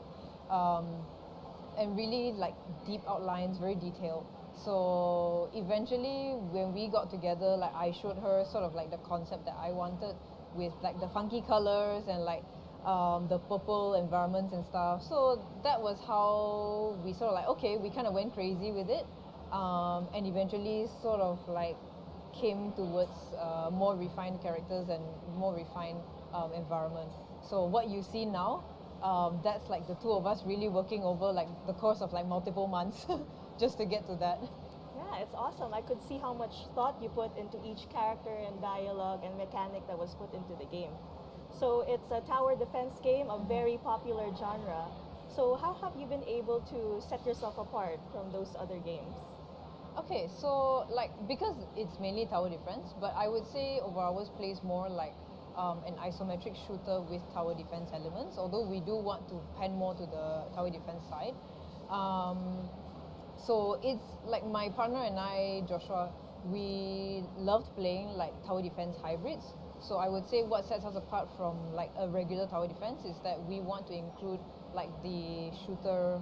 And really like deep outlines, very detailed. So eventually when we got together, like I showed her sort of like the concept that I wanted with like the funky colors and like the purple environments and stuff. So that was how we sort of like, okay, we kind of went crazy with it. And eventually sort of like came towards more refined characters and more refined environment. So what you see now, that's like the two of us really working over like the course of like multiple months just to get to that. Yeah, it's awesome. I could see how much thought you put into each character and dialogue and mechanic that was put into the game. So it's a tower defense game, a very popular genre. So how have you been able to set yourself apart from those other games? Okay, so like because it's mainly tower defense, but I would say Over Hours plays more like an isometric shooter with tower defense elements, although we do want to pen more to the tower defense side. So it's like my partner and I, Joshua, we loved playing like tower defense hybrids. So I would say what sets us apart from like a regular tower defense is that we want to include like the shooter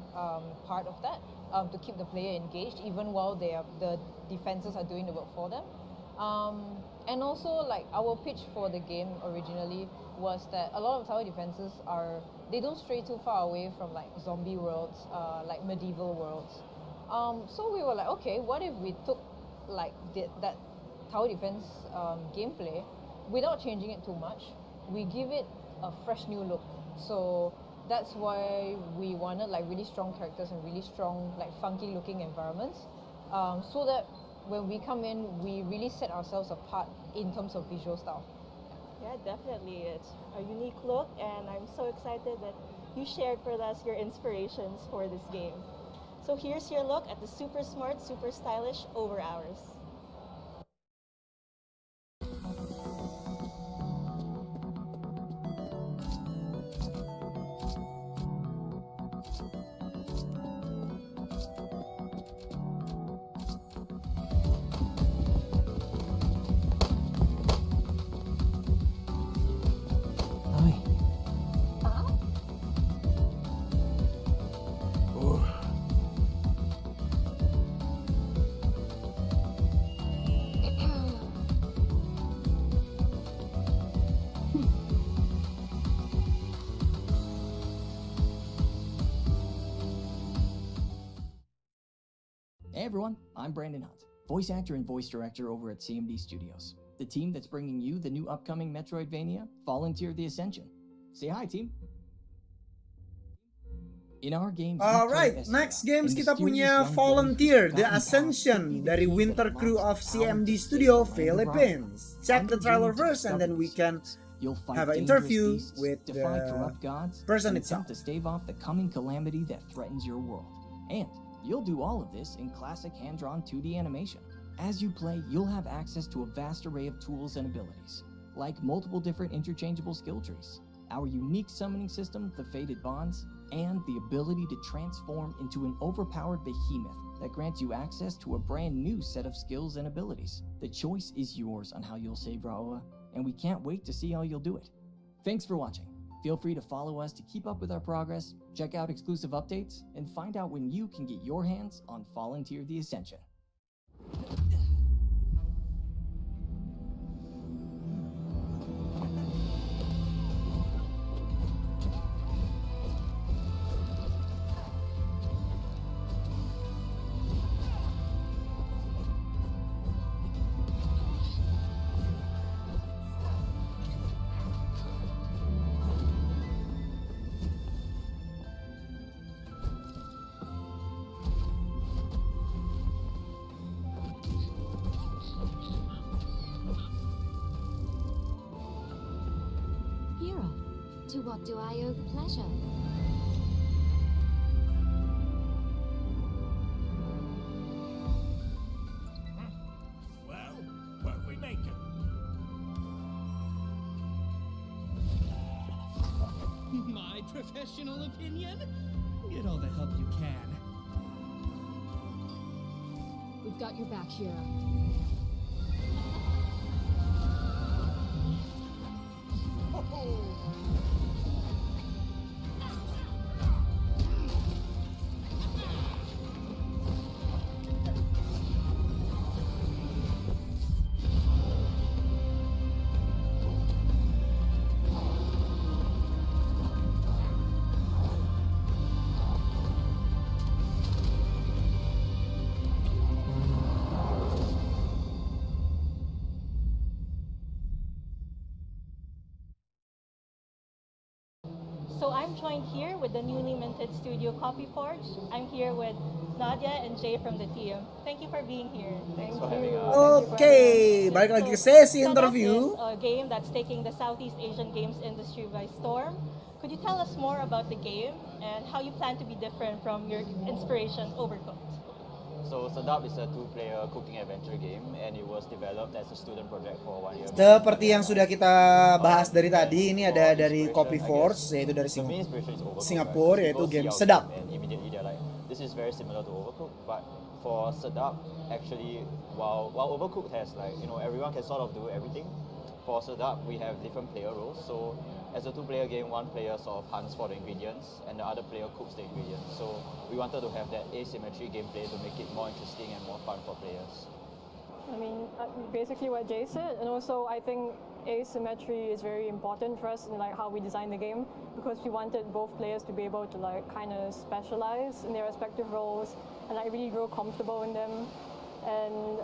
part of that to keep the player engaged even while the defenses are doing the work for them. And also like our pitch for the game originally was that a lot of tower defenses they don't stray too far away from like zombie worlds, like medieval worlds. So we were like, okay, what if we took like that tower defense gameplay without changing it too much? We give it a fresh new look. So that's why we wanted like really strong characters and really strong like funky looking environments, so that when we come in, we really set ourselves apart in terms of visual style. Yeah, definitely. It's a unique look, and I'm so excited that you shared with us your inspirations for this game. So here's your look at the super smart, super stylish Over Hours. Hey everyone, I'm Brandon Hunt, voice actor and voice director over at CMD Studios, the team that's bringing you the new upcoming Metroidvania, Volunteer the Ascension. Say hi, team. In our game, Alright, next games kita punya Volunteer the Ascension dari Winter Crew of CMD Studio Philippines. Check the trailer first and then we can have an interview with the person itself. To stave off the coming calamity that threatens your world. And you'll do all of this in classic hand-drawn 2D animation. As you play, you'll have access to a vast array of tools and abilities, like multiple different interchangeable skill trees, our unique summoning system, the Fated Bonds, and the ability to transform into an overpowered behemoth that grants you access to a brand new set of skills and abilities. The choice is yours on how you'll save Ra'oa, and we can't wait to see how you'll do it. Thanks for watching. Feel free to follow us to keep up with our progress, check out exclusive updates, and find out when you can get your hands on Volunteer the Ascension. To what do I owe the pleasure? Well, what we making? My professional opinion? Get all the help you can. We've got your back, Hero. So I'm joined here with the newly minted Studio Copy Forge. I'm here with Nadia and Jay from the team. Thank you for being here. Thank you. Okay, balik lagi ke sesi So interview. that is a game that's taking the Southeast Asian games industry by storm. Could you tell us more about the game and how you plan to be different from your inspiration, Overcooked? So Sedap is a two-player cooking adventure game and it was developed as a student project for 1 year. Seperti yang sudah kita bahas dari tadi, ini ada dari Copy Force, yaitu dari Singapura, yaitu game Sedap. And immediately they're like, this is very similar to Overcooked, but for Sedap, actually, while Overcooked has like, you know, everyone can sort of do everything, for Sedap we have different player roles. So as a two-player game, one player sort of hunts for the ingredients and the other player cooks the ingredients. So we wanted to have that asymmetry gameplay to make it more interesting and more fun for players. I mean, basically what Jay said, and also I think asymmetry is very important for us in like how we design the game, because we wanted both players to be able to like kind of specialize in their respective roles and like really grow comfortable in them. And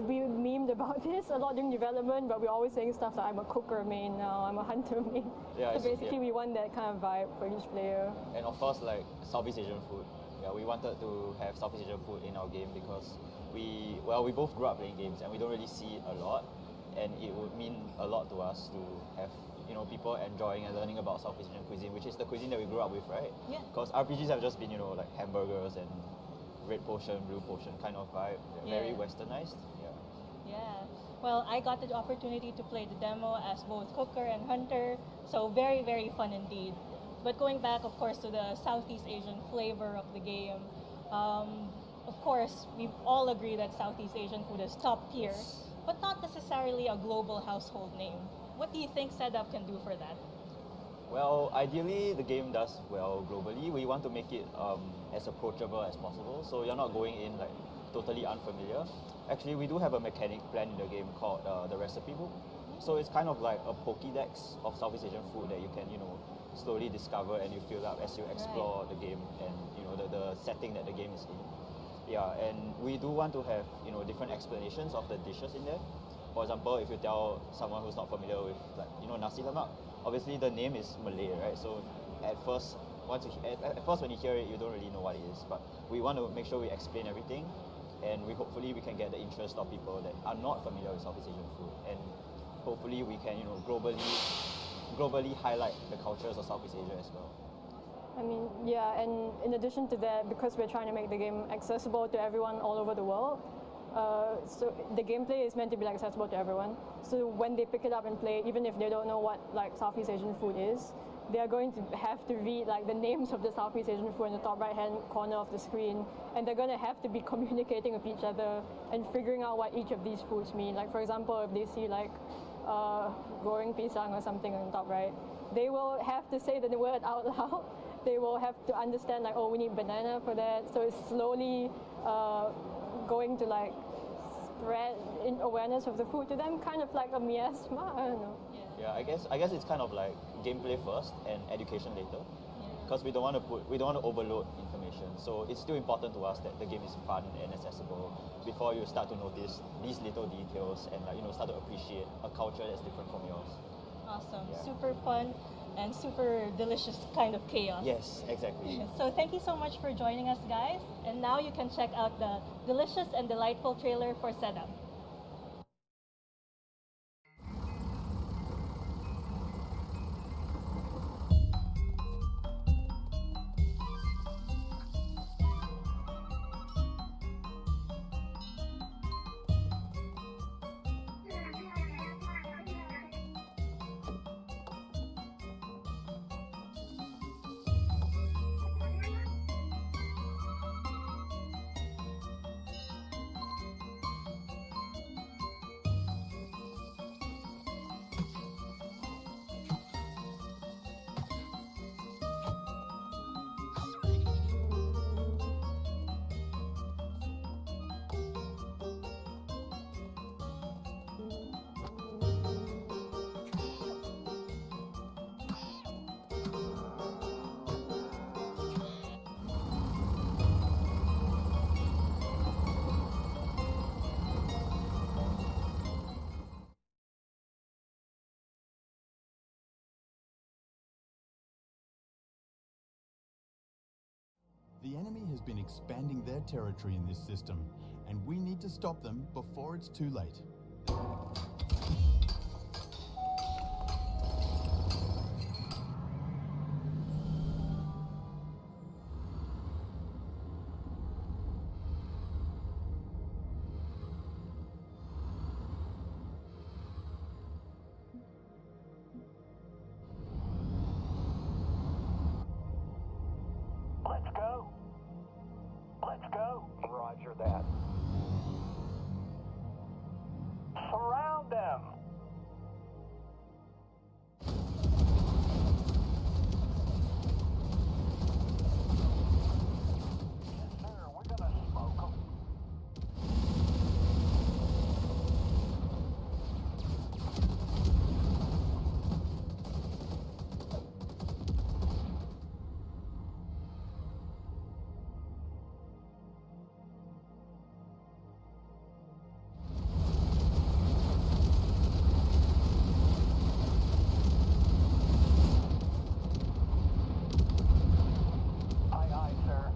we memed about this a lot during development, but we're always saying stuff like I'm a cooker main now, I'm a hunter main. Yeah, so basically we want that kind of vibe for each player. And of course, like Southeast Asian food. Yeah, we wanted to have Southeast Asian food in our game because we both grew up playing games and we don't really see it a lot, and it would mean a lot to us to have, you know, people enjoying and learning about Southeast Asian cuisine, which is the cuisine that we grew up with, right? Yeah. Because RPGs have just been, you know, like hamburgers and red potion, blue potion kind of vibe. They're very westernized. Yeah. Well, I got the opportunity to play the demo as both cooker and hunter, so very, very fun indeed. But going back, of course, to the Southeast Asian flavor of the game, of course, we all agree that Southeast Asian food is top tier, but not necessarily a global household name. What do you think Sedap can do for that? Well, ideally, the game does well globally. We want to make it as approachable as possible, so you're not going in like totally unfamiliar. Actually, we do have a mechanic plan in the game called the recipe book. So it's kind of like a Pokédex of Southeast Asian food that you can, you know, slowly discover and you fill up as you explore the game and, you know, the setting that the game is in. Yeah, and we do want to have different explanations of the dishes in there. For example, if you tell someone who's not familiar with nasi lemak, obviously the name is Malay, right? So at first when you hear it, you don't really know what it is. But we want to make sure we explain everything, and hopefully we can get the interest of people that are not familiar with Southeast Asian food, and hopefully we can globally highlight the cultures of Southeast Asia as well. I mean, yeah, and in addition to that, because we're trying to make the game accessible to everyone all over the world, so the gameplay is meant to be accessible to everyone. So when they pick it up and play, even if they don't know what Southeast Asian food is, they are going to have to read the names of the Southeast Asian food in the top right-hand corner of the screen, and they're going to have to be communicating with each other and figuring out what each of these foods mean. Like for example, if they see goreng pisang or something on the top right, they will have to say the word out loud. They will have to understand oh, we need banana for that. So it's slowly going to spread in awareness of the food to them, kind of like a miasma. I don't know. Yeah, I guess it's kind of like gameplay first and education later, because we don't want to overload information. So it's still important to us that the game is fun and accessible before you start to notice these little details and start to appreciate a culture that's different from yours. Awesome, Yeah. super fun and super delicious kind of chaos. Yes, exactly. So thank you so much for joining us, guys. And now you can check out the delicious and delightful trailer for Setup. The enemy has been expanding their territory in this system, and we need to stop them before it's too late. Let's go. Let's go. Roger that. Surround them. Yes, sir. We're gonna smoke them. Aye, aye, sir.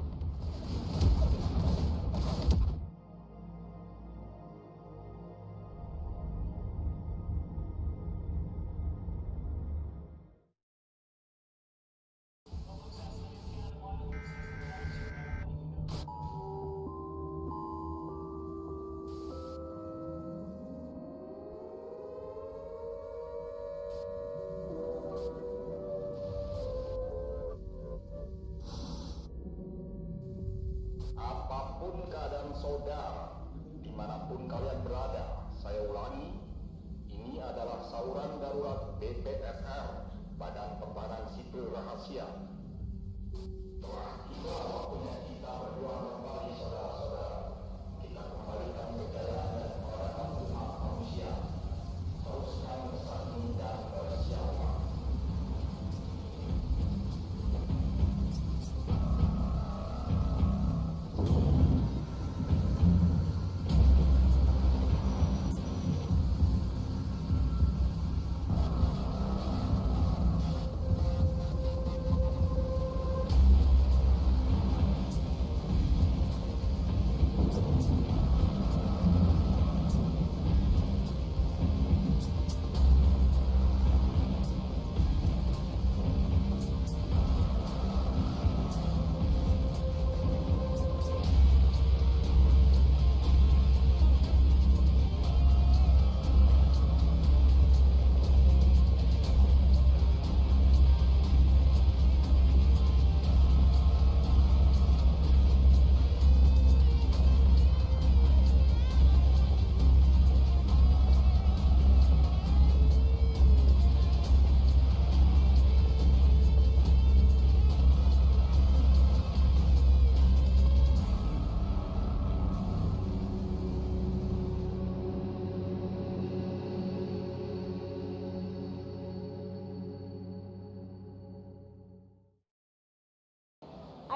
Apapun keadaan saudara, dimanapun kalian berada, saya ulangi, ini adalah saluran darurat BPSR, Badan Pertahanan Sipil Rahasia. Telah tiba waktunya kita berjuang kembali, saudara-saudara. Kita kembalikan kejayaan dan keberadaan umat manusia. Teruskan bersatu dan bersiaplah.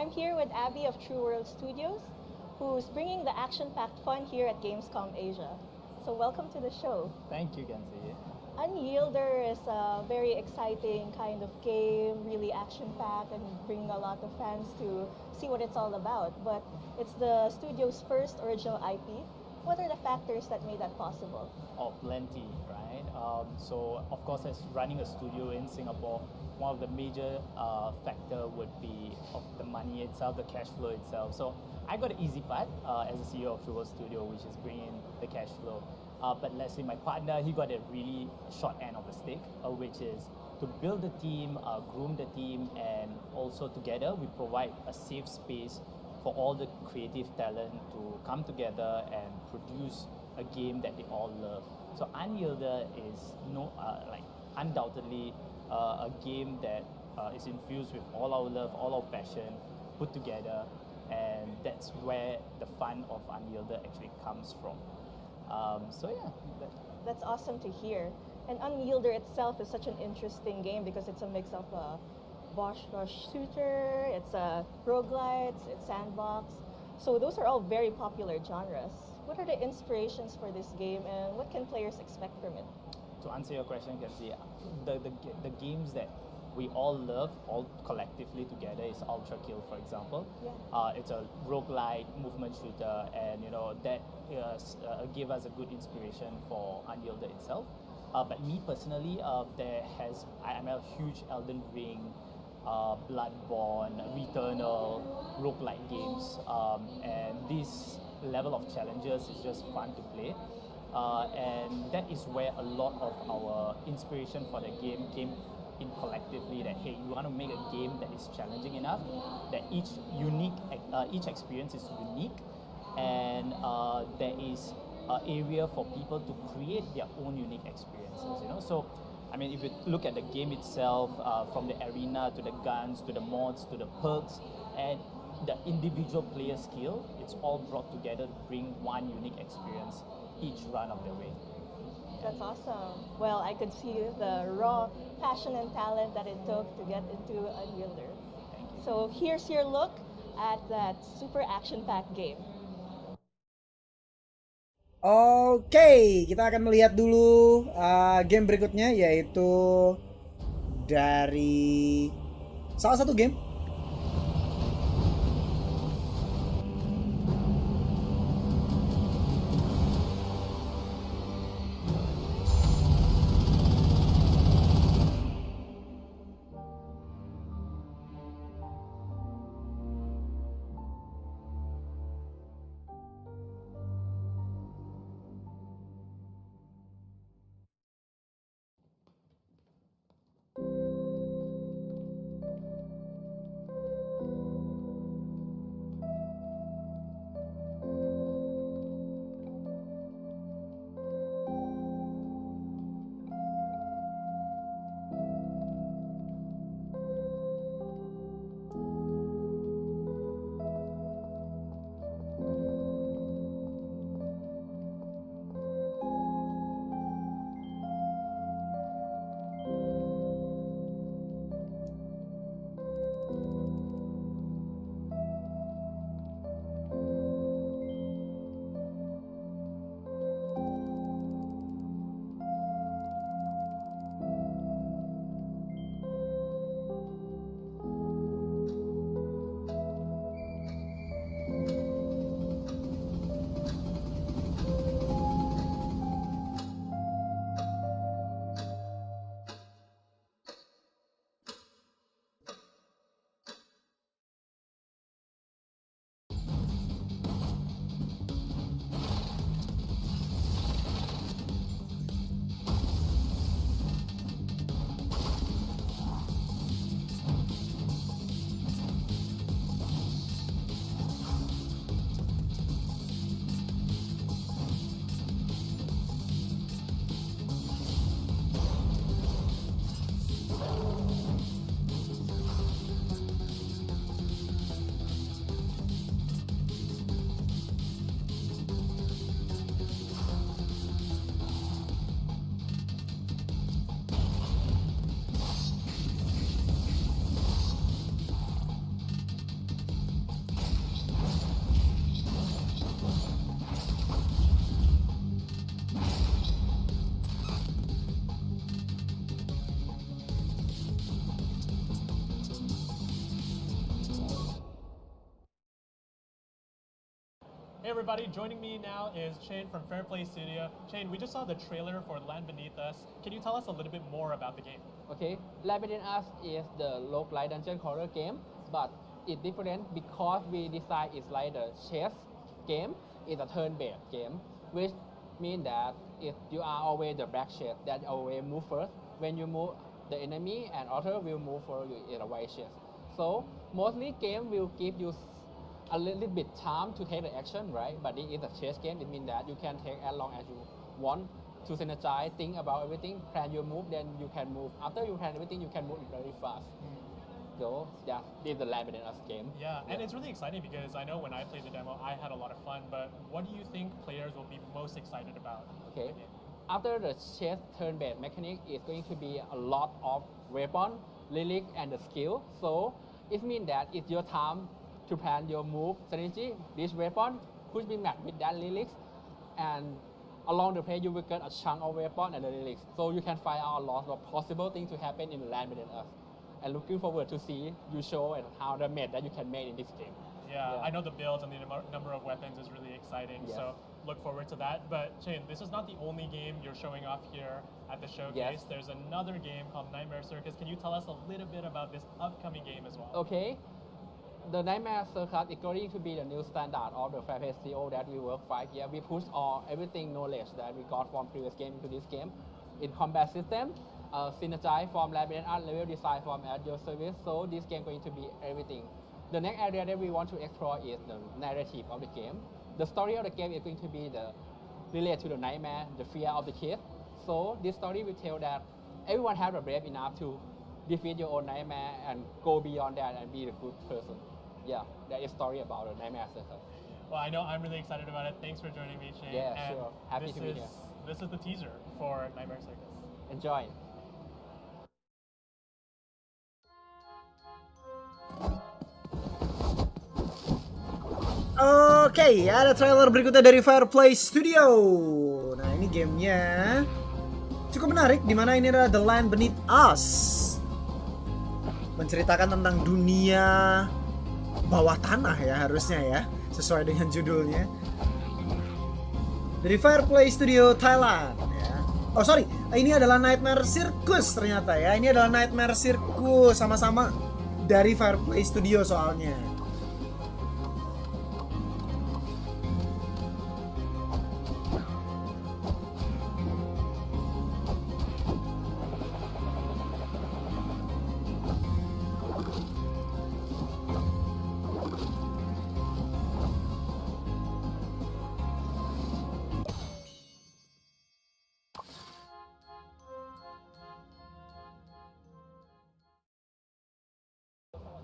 I'm here with Abby of True World Studios, who's bringing the action-packed fun here at Gamescom Asia. So welcome to the show. Thank you, Kenzie. Unyielder is a very exciting kind of game, really action-packed and bringing a lot of fans to see what it's all about. But it's the studio's first original IP. What are the factors that made that possible? Oh, plenty, right? So, of course, as running a studio in Singapore, one of the major factor would be of the money itself, the cash flow itself. So, I got an easy part as a CEO of True World Studio, which is bringing the cash flow. But let's say my partner, he got a really short end of the stick, which is to build the team, groom the team, and also together we provide a safe space for all the creative talent to come together and produce a game that they all love. So Unyielder is undoubtedly a game that is infused with all our love, all our passion put together, and that's where the fun of Unyielder actually comes from. So yeah. That's awesome to hear. And Unyielder itself is such an interesting game because it's a mix of a boss rush shooter, it's a roguelites, it's sandbox. So those are all very popular genres. What are the inspirations for this game and what can players expect from it? To answer your question, Kenzie, the games that we all love, all collectively together, is Ultra Kill, for example. Yeah. It's a roguelite movement shooter, and that gave us a good inspiration for Unyielder itself. But me personally, I'm a huge Elden Ring, Bloodborne, Returnal, roguelite games, and this level of challenges is just fun to play. And that is where a lot of our inspiration for the game came in collectively, that hey, you want to make a game that is challenging enough, that each experience is unique, and there is an area for people to create their own unique experiences. So I mean, if you look at the game itself, from the arena to the guns to the mods to the perks and the individual player skill, it's all brought together to bring one unique experience each run of the way. That's awesome. Well, I could see the raw passion and talent that it took to get into Unyielder. Thank you. So here's your look at that super action-packed game. Oke, kita akan melihat dulu game berikutnya, yaitu dari salah satu game Hey everybody, joining me now is Shane from Fair Play Studio. Shane, we just saw the trailer for Land Beneath Us. Can you tell us a little bit more about the game? Okay, Land Beneath Us is the roguelike dungeon crawler game, but it's different because we decide it's like the chess game. It's a turn-based game, which means that if you are always the black chess, that you always move first. When you move, the enemy and other will move for you in a white chess. So mostly game will give you a little bit time to take the action, right? But it is a chess game. It means that you can take as long as you want to synergize, think about everything, plan your move, then you can move. After you plan everything, you can move very fast. So yeah, this is the Land Beneath Us game. Yeah, and it's really exciting because I know when I played the demo, I had a lot of fun. But what do you think players will be most excited about? Okay. After the chess turn-based mechanic, it's going to be a lot of weapon, lyric, and the skill. So it means that it's your time to plan your move strategy. This weapon could be matched with that lyrics, and along the play you will get a chunk of weapon and the lyrics. So you can find out a lot of possible things to happen in the Land Beneath Us. And looking forward to see you show and how the made that you can make in this game. Yeah, I know the builds and the number of weapons is really exciting, so look forward to that. But Shane, this is not the only game you're showing off here at the showcase. Yes. There's another game called Nightmare Circus. Can you tell us a little bit about this upcoming game as well? Okay. The Nightmare Circus is going to be the new standard of the Fair Play Studio that we work 5 years. We push everything knowledge that we got from previous game into this game. In combat system, synergize from Land Beneath Us, level design from at your service. So this game going to be everything. The next area that we want to explore is the narrative of the game. The story of the game is going to be related to the nightmare, the fear of the kid. So this story will tell that everyone has the brave enough to defeat your own nightmare and go beyond that and be a good person. Yeah, that is story about the Nightmare Circus. Well, I know I'm really excited about it. Thanks for joining me, Shane. Yeah, and sure. Happy to be here. This is the teaser for Nightmare Circus. Enjoy. Oke, ada trailer berikutnya dari Fair Play Studio. Nah, ini gamenya cukup menarik, dimana ini adalah The Land Beneath Us, menceritakan tentang dunia bawah tanah ya, harusnya ya, sesuai dengan judulnya. Dari Fair Play Studio Thailand ya. Oh sorry, ini adalah Nightmare Circus ternyata ya. Ini adalah Nightmare Circus, sama-sama dari Fair Play Studio soalnya.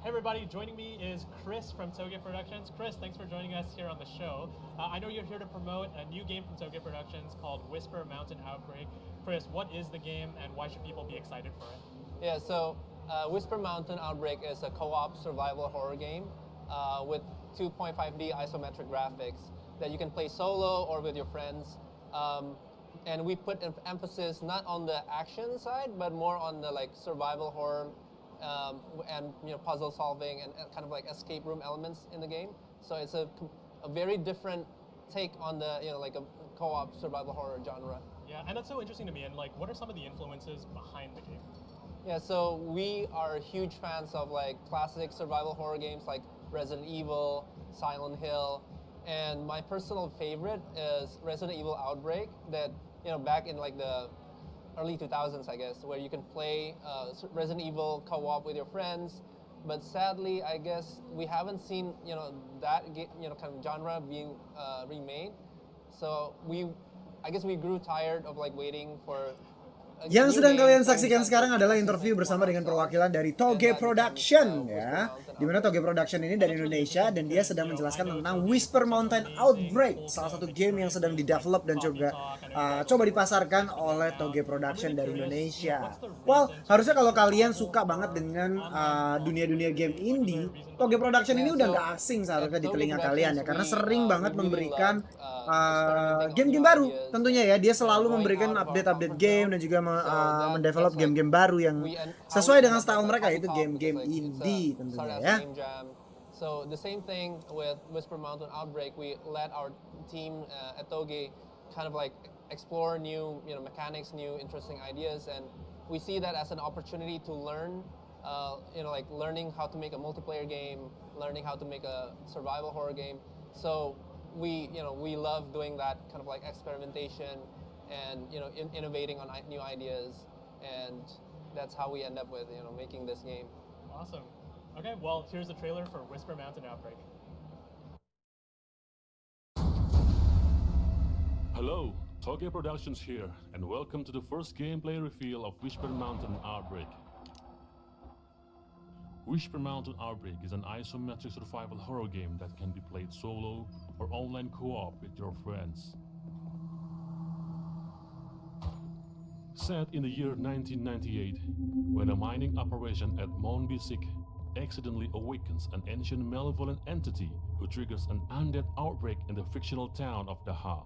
Hey everybody, joining me is Chris from Toge Productions. Chris, thanks for joining us here on the show. I know you're here to promote a new game from Toge Productions called Whisper Mountain Outbreak. Chris, what is the game and why should people be excited for it? Yeah, so Whisper Mountain Outbreak is a co-op survival horror game with 2.5D isometric graphics that you can play solo or with your friends. And we put an emphasis not on the action side, but more on the survival horror and puzzle solving and kind of like escape room elements in the game. So it's a very different take on the like a co-op survival horror genre. Yeah, and that's so interesting to me. And what are some of the influences behind the game? Yeah, so we are huge fans of classic survival horror games like Resident Evil, Silent Hill, and my personal favorite is Resident Evil Outbreak. That back in the early 2000s, I guess, where you can play Resident Evil co-op with your friends. But sadly, I guess we haven't seen that kind of genre being remade. So I guess we grew tired of waiting for. Yang sedang kalian saksikan sekarang adalah interview bersama dengan perwakilan dari Toge Production ya. Dimana Toge Production ini dari Indonesia dan dia sedang menjelaskan tentang Whisper Mountain Outbreak, salah satu game yang sedang di-develop dan juga coba dipasarkan oleh Toge Production dari Indonesia. Well, harusnya kalau kalian suka banget dengan dunia-dunia game indie, Toge Production ini udah nggak asing seharusnya di telinga kalian ya, karena sering banget memberikan game-game baru. Tentunya ya, dia selalu memberikan update-update game dan juga mendevelop game-game baru yang sesuai dengan style mereka, itu game-game indie tentunya ya. So the same thing with Whisper Mountain Outbreak, we let our team at Toge kind of like explore new mechanics, new interesting ideas, and we see that as an opportunity to learn, like learning how to make a multiplayer game, learning how to make a survival horror game. So we love doing that kind of like experimentation and innovating on new ideas, and that's how we end up with making this game. Awesome. Okay, well, here's the trailer for Whisper Mountain Outbreak. Hello, Toge Productions here, and welcome to the first gameplay reveal of Whisper Mountain Outbreak. Whisper Mountain Outbreak is an isometric survival horror game that can be played solo or online co-op with your friends. Set in the year 1998, when a mining operation at Mount Bisik accidentally awakens an ancient malevolent entity who triggers an undead outbreak in the fictional town of Daha.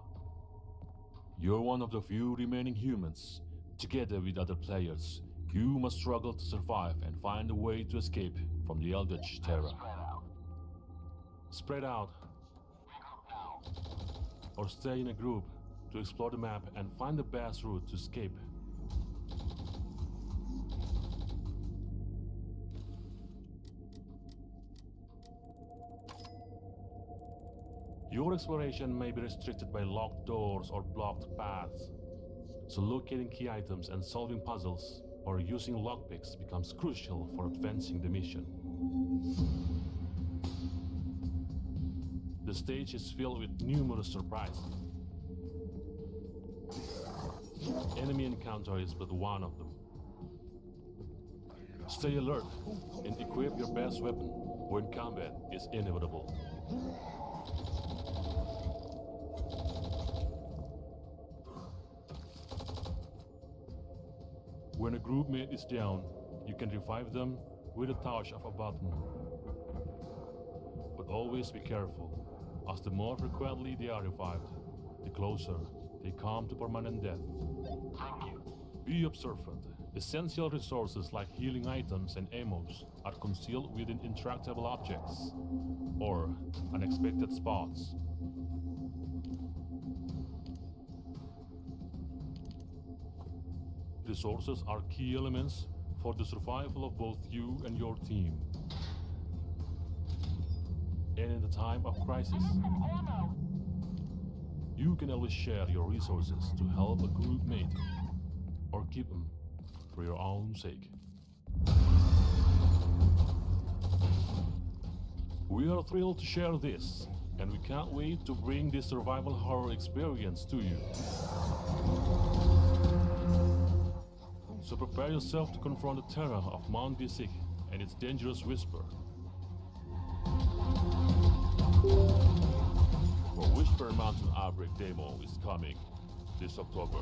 You're one of the few remaining humans. Together with other players, you must struggle to survive and find a way to escape from the Eldritch Terror. Spread out, or stay in a group to explore the map and find the best route to escape. Your exploration may be restricted by locked doors or blocked paths, so locating key items and solving puzzles or using lockpicks becomes crucial for advancing the mission. The stage is filled with numerous surprises. Enemy encounter is but one of them. Stay alert and equip your best weapon when combat is inevitable. When a group mate is down, you can revive them with a touch of a button. But always be careful, as the more frequently they are revived, the closer they come to permanent death. Be observant. Essential resources like healing items and ammos are concealed within intractable objects or unexpected spots. Resources are key elements for the survival of both you and your team. And in the time of crisis, you can always share your resources to help a group mate or keep them for your own sake. We are thrilled to share this, and we can't wait to bring this survival horror experience to you. So prepare yourself to confront the terror of Mount Bisik and its dangerous whisper. For Whisper Mountain Outbreak demo is coming this October.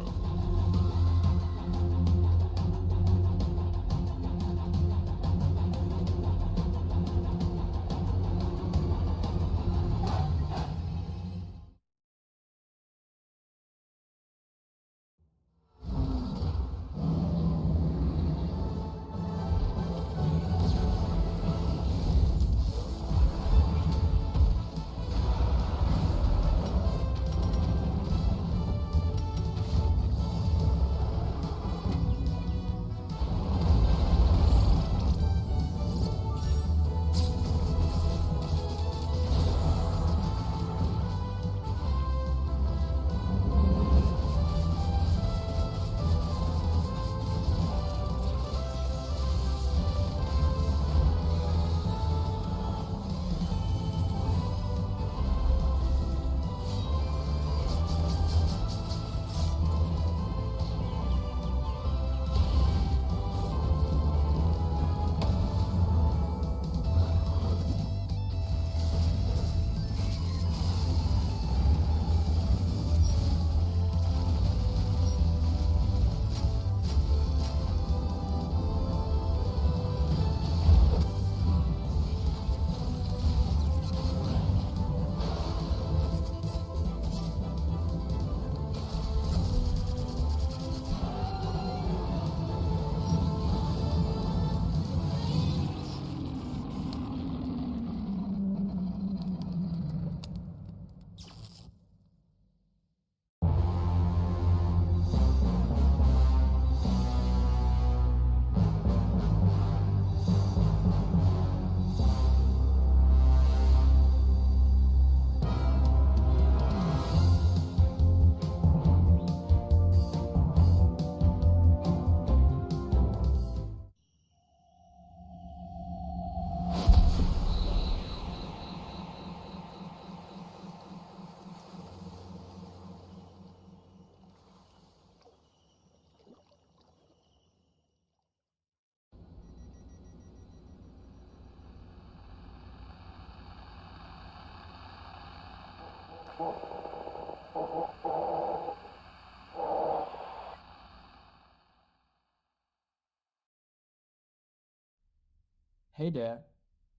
Hey there,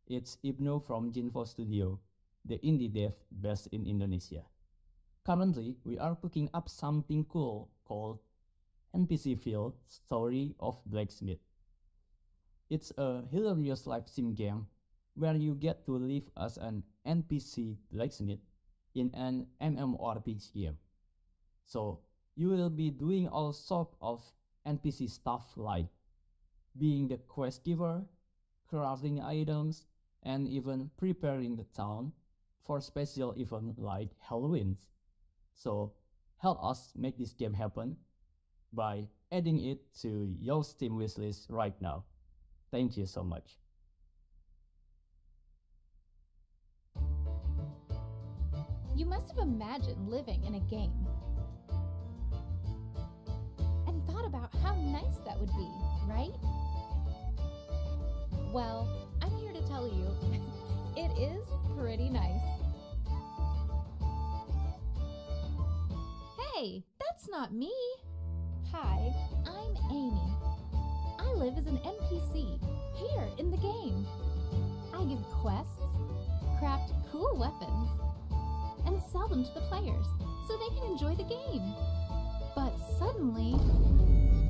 it's Ibnu from Jinfo Studio, the indie dev based in Indonesia. Currently, we are cooking up something cool called NPC-filled Story of Blacksmith. It's a hilarious live sim game where you get to live as an NPC blacksmith in an MMORPG game. So, you will be doing all sorts of NPC stuff like being the quest giver, crafting items, and even preparing the town for special events like Halloween. So help us make this game happen by adding it to your Steam wishlist right now. Thank you so much. You must have imagined living in a game and thought about how nice that would be, right? Well, I'm here to tell you, it is pretty nice. Hey, that's not me. Hi, I'm Amy. I live as an NPC here in the game. I give quests, craft cool weapons, and sell them to the players so they can enjoy the game. But suddenly,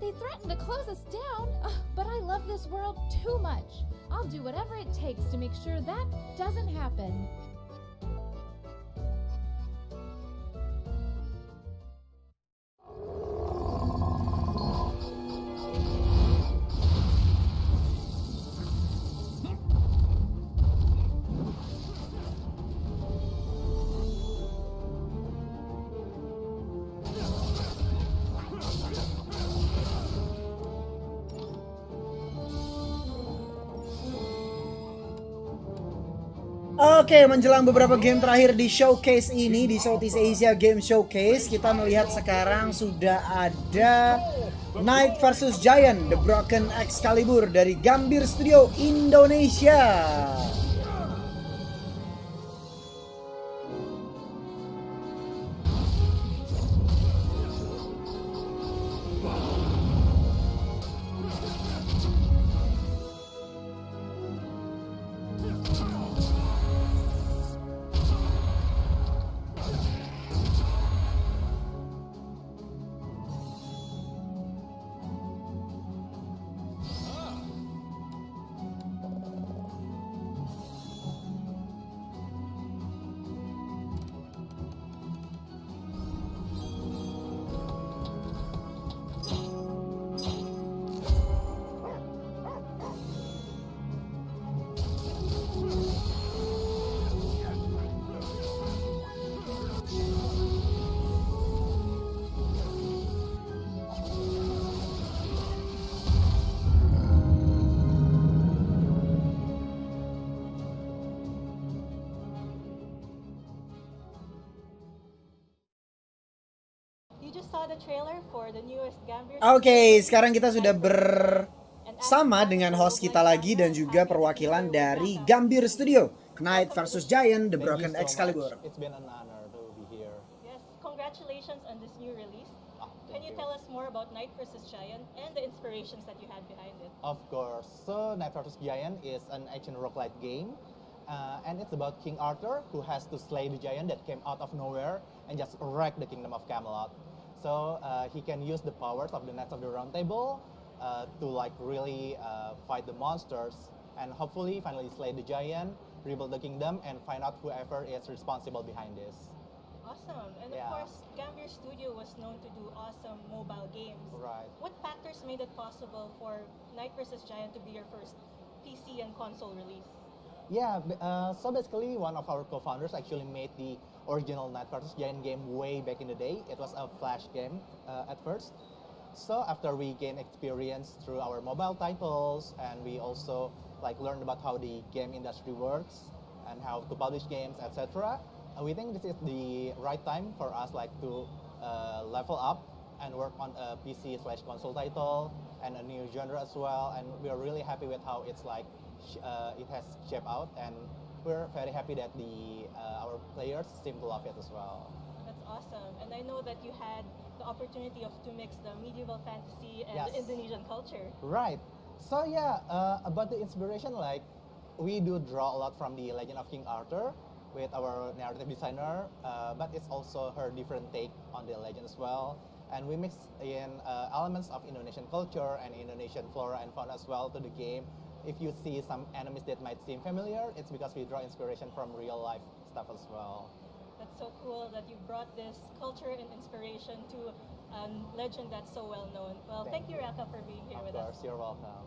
they threaten to close us down. But I love this world too much. I'll do whatever it takes to make sure that doesn't happen. Oke, menjelang beberapa game terakhir di showcase ini, di Southeast Asia Game Showcase, kita melihat sekarang sudah ada Knight vs Giant, The Broken Excalibur dari Gambir Studio Indonesia. Oke, sekarang kita sudah bersama dengan host kita lagi dan juga perwakilan dari Gambir Studio, Knight vs Giant, The Broken Excalibur. It's been an honor to be here. Yes, congratulations on this new release. Can you tell us more about Knight vs Giant and the inspirations that you had behind it? Of course. So Knight vs Giant is an action roguelite game. And it's about King Arthur, who has to slay the giant that came out of nowhere and just wreck the kingdom of Camelot. So he can use the powers of the Knights of the Round Table to like really fight the monsters and hopefully finally slay the giant, rebuild the kingdom, and find out whoever is responsible behind this. Awesome. And of course, Gambir Studio was known to do awesome mobile games. Right. What factors made it possible for Knight vs Giant to be your first PC and console release? Yeah, so basically one of our co-founders actually made the original Knight vs Giant game way back in the day. It was a flash game at first. So after we gained experience through our mobile titles and we also like learned about how the game industry works and how to publish games, etc. We think this is the right time for us like to level up and work on a PC/console title and a new genre as well. And we are really happy with how it's like it has shaped out, and we're very happy that our players seem to love it as well. That's awesome. And I know that you had the opportunity to mix the medieval fantasy and Yes. the Indonesian culture. Right. So yeah, about the inspiration, like we do draw a lot from the Legend of King Arthur with our narrative designer, but it's also her different take on the legend as well. And we mix in elements of Indonesian culture and Indonesian flora and fauna as well to the game. If you see some enemies that might seem familiar, it's because we draw inspiration from real life stuff as well. That's so cool that you brought this culture and inspiration to a legend that's so well known. Well, thank you, Raka, for being here with us. Of course, you're welcome.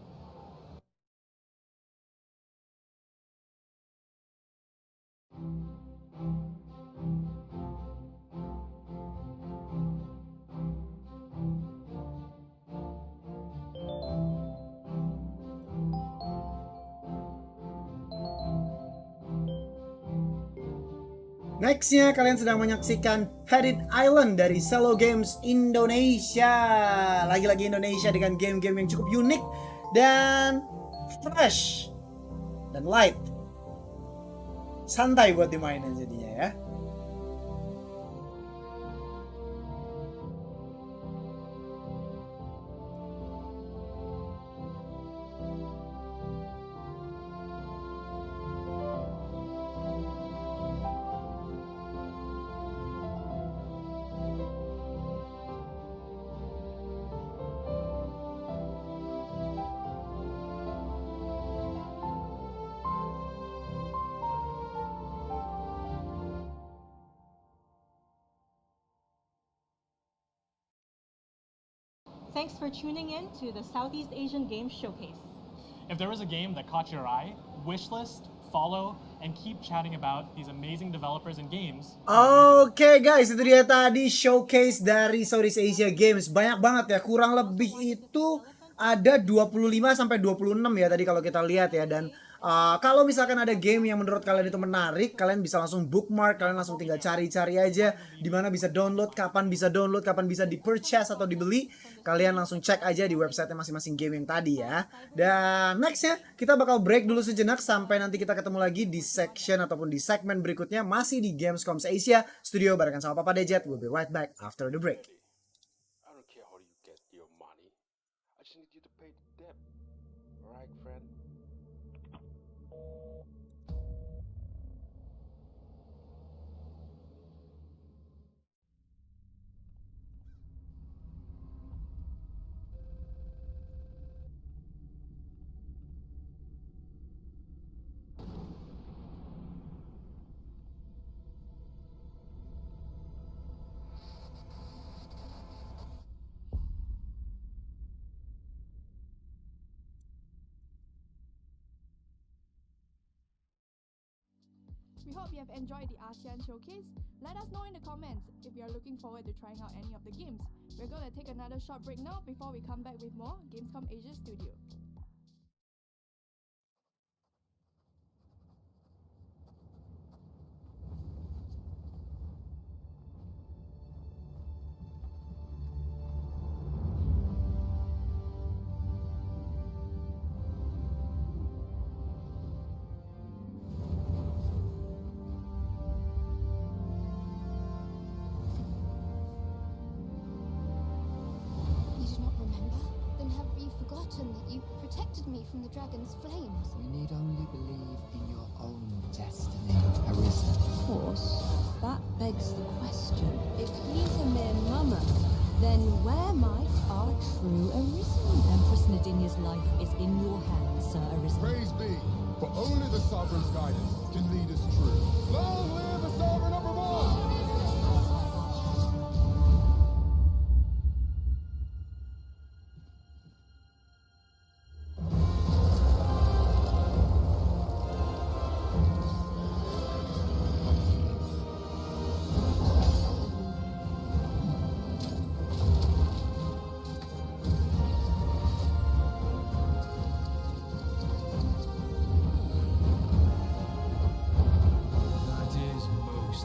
Nextnya kalian sedang menyaksikan Headed Island dari Selo Games Indonesia. Lagi-lagi Indonesia dengan game-game yang cukup unik dan fresh dan light. Santai buat dimainin jadinya ya. Thanks for tuning in to the Southeast Asian Games Showcase. If there was a game that caught your eye, wishlist, follow, and keep chatting about these amazing developers and games. Oke guys, itu dia tadi showcase dari Southeast Asia Games. Banyak banget ya, kurang lebih itu ada 25 sampai 26 ya tadi kalau kita lihat ya. Dan kalau misalkan ada game yang menurut kalian itu menarik, kalian bisa langsung bookmark, kalian langsung tinggal cari-cari aja di mana bisa download, kapan bisa di-purchase atau dibeli. Kalian langsung cek aja di website masing-masing game yang tadi ya. Dan nextnya kita bakal break dulu sejenak sampai nanti kita ketemu lagi di section ataupun di segmen berikutnya masih di Gamescom Asia Studio barengan sama Papa Dejet. We'll be right back after the break. I don't care how you get your money. I just need you to pay the debt. Alright, friend? We hope you have enjoyed the ASEAN Showcase. Let us know in the comments if you are looking forward to trying out any of the games. We're going to take another short break now before we come back with more Gamescom Asia Studio. That you protected me from the dragon's flames. You need only believe in your own destiny, Arisen. Of course, that begs the question. If he's a mere mummer, then where might our true Arisen? Empress Nadinia's life is in your hands, Sir Arisen. Praise be, for only the Sovereign's guidance can lead us true. Long live the Sovereign number one! That is most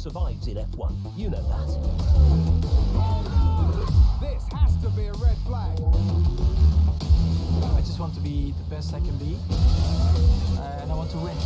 survives in F1. You know that. This has to be a red flag. I just want to be the best I can be, and I want to win.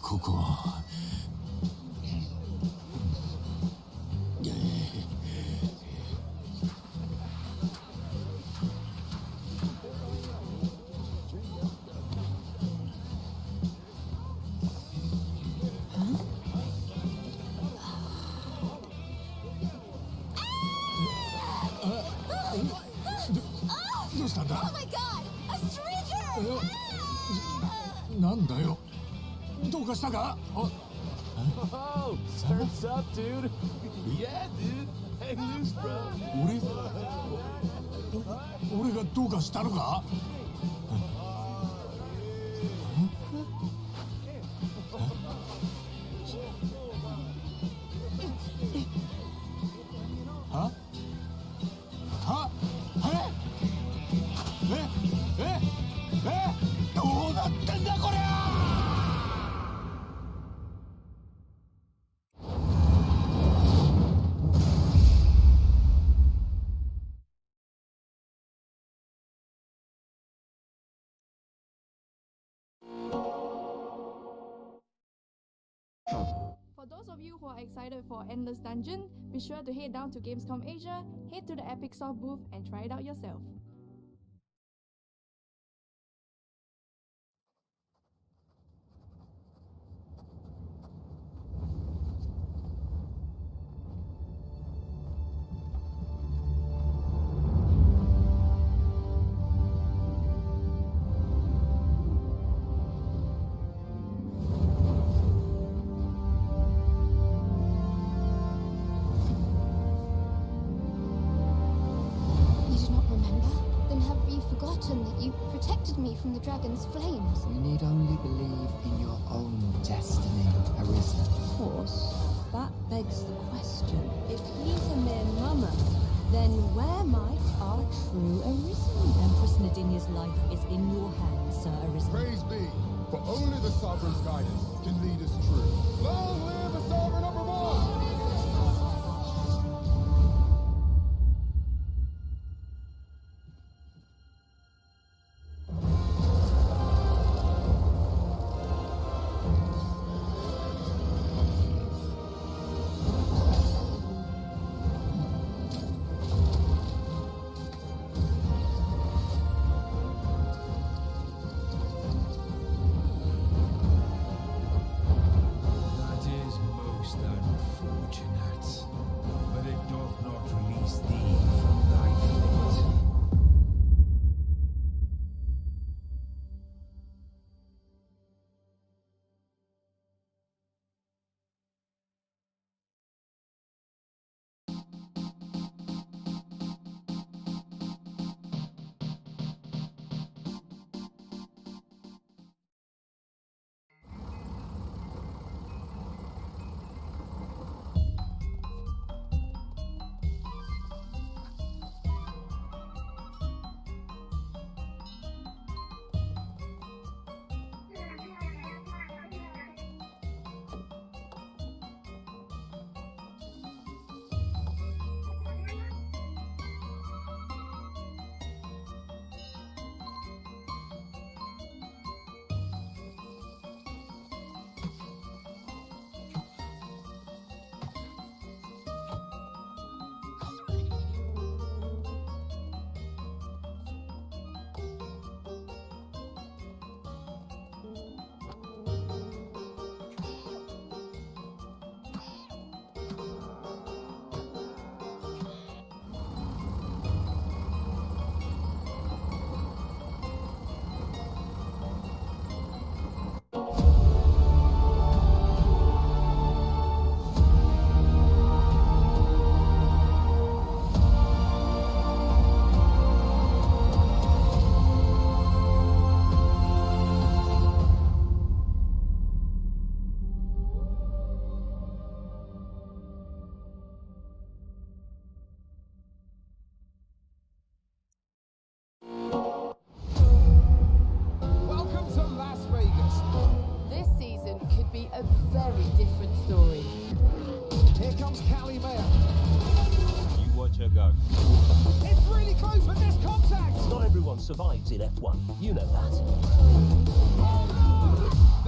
ここは。どうしたんだ？ Oh my god! A stranger! なんだよ。どうかしたか？ Oh, turns up, dude. Yeah, dude. Hang loose, bro. 俺がどうかしたのか？どうなってんだこりゃ！ For those of you who are excited for Endless Dungeon, be sure to head down to Gamescom Asia, head to the Epic Soft booth and try it out yourself. Me from the dragon's flames. You need only believe in your own destiny, Arisa. Of course, that begs the question. If he's a mere mummer, then where might our true Arisen? Empress Nadinia's life is in your hands, Sir Arisen. Praise be, for only the Sovereign's guidance can lead us true. Long live the Sovereign number one! survives in F1. You know that.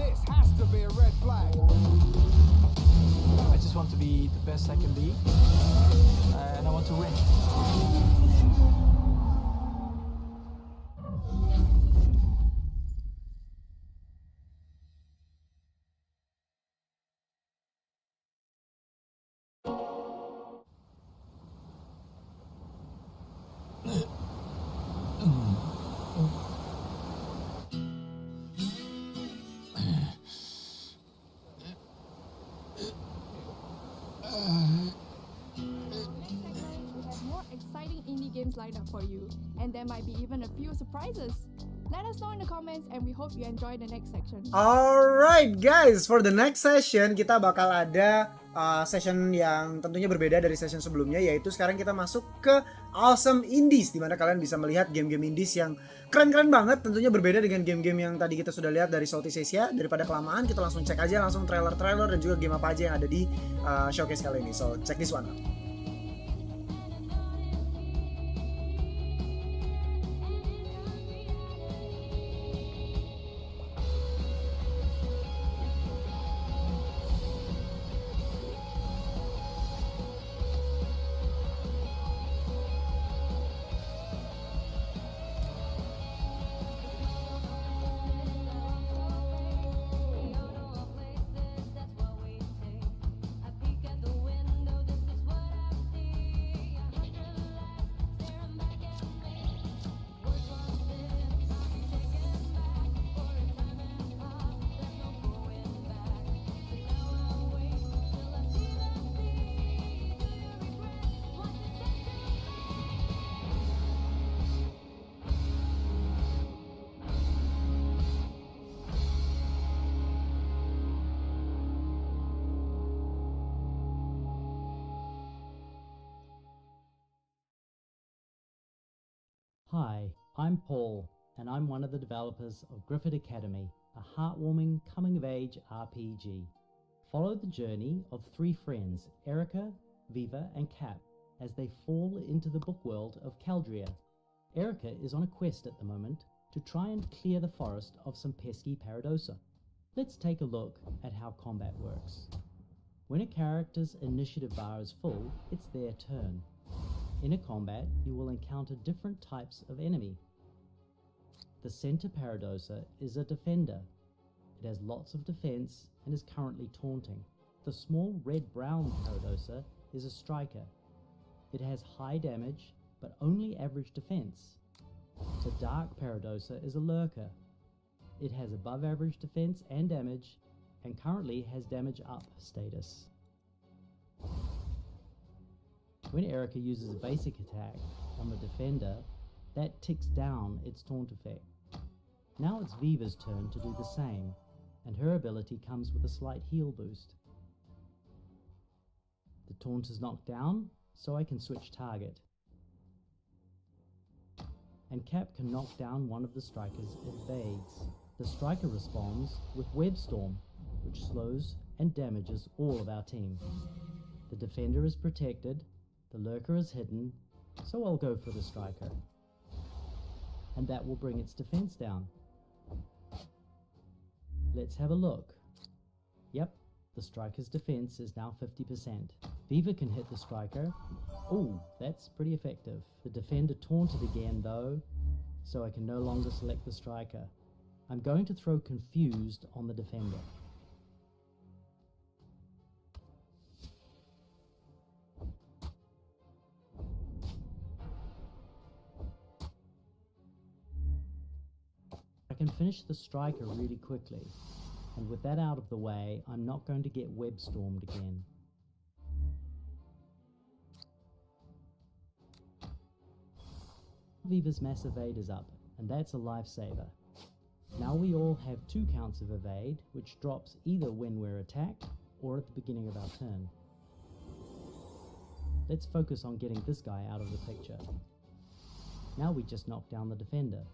This has to be a red flag. I just want to be the best I can be, and I want to win. Exciting indie games lined up for you, and there might be even a few surprises. Let us know in the comments, and we hope you enjoy the next section. Alright guys, for the next session kita bakal ada session yang tentunya berbeda dari session sebelumnya, yaitu sekarang kita masuk ke Awesome Indies, dimana kalian bisa melihat game-game indies yang keren-keren banget. Tentunya berbeda dengan game-game yang tadi kita sudah lihat dari Southeast Asia. Daripada kelamaan, kita langsung cek aja langsung trailer-trailer dan juga game apa aja yang ada di showcase kali ini. So check this one out. Hi, I'm Paul, and I'm one of the developers of Griffith Academy, a heartwarming coming-of-age RPG. Follow the journey of three friends, Erica, Viva, and Cap, as they fall into the book world of Caldria. Erica is on a quest at the moment to try and clear the forest of some pesky Paradosa. Let's take a look at how combat works. When a character's initiative bar is full, it's their turn. In a combat, you will encounter different types of enemy. The center Paradosa is a defender. It has lots of defense and is currently taunting. The small red-brown Paradosa is a striker. It has high damage, but only average defense. The dark Paradosa is a lurker. It has above average defense and damage, and currently has damage up status. When Erica uses a basic attack on the defender, that ticks down its taunt effect. Now it's Viva's turn to do the same, and her ability comes with a slight heal boost. The taunt is knocked down, so I can switch target. And Cap can knock down one of the strikers it evades. The striker responds with Web Storm, which slows and damages all of our team. The defender is protected, the lurker is hidden, so I'll go for the striker. And that will bring its defense down. Let's have a look. Yep, the striker's defense is now 50%. Viva can hit the striker. Ooh, that's pretty effective. The defender taunted again though, so I can no longer select the striker. I'm going to throw Confused on the defender. I can finish the striker really quickly, and with that out of the way, I'm not going to get web stormed again. Viva's mass evade is up, and that's a lifesaver. Now we all have 2 counts of evade, which drops either when we're attacked or at the beginning of our turn. Let's focus on getting this guy out of the picture. Now we just knock down the defender.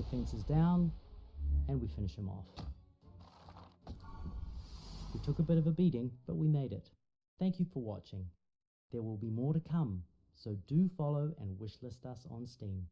defenses down, and we finish him off. We took a bit of a beating, but we made it. Thank you for watching. There will be more to come, so do follow and wishlist us on Steam.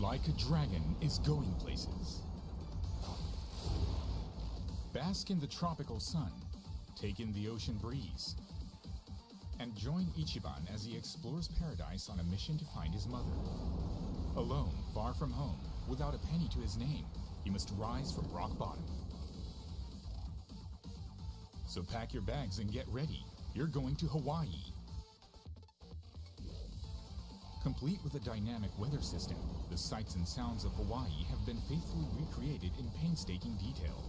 Like a dragon is going places. Bask in the tropical sun, take in the ocean breeze, and join Ichiban as he explores paradise on a mission to find his mother. Alone, far from home, without a penny to his name, he must rise from rock bottom. So pack your bags and get ready. You're going to Hawaii. Complete with a dynamic weather system, the sights and sounds of Hawaii have been faithfully recreated in painstaking detail.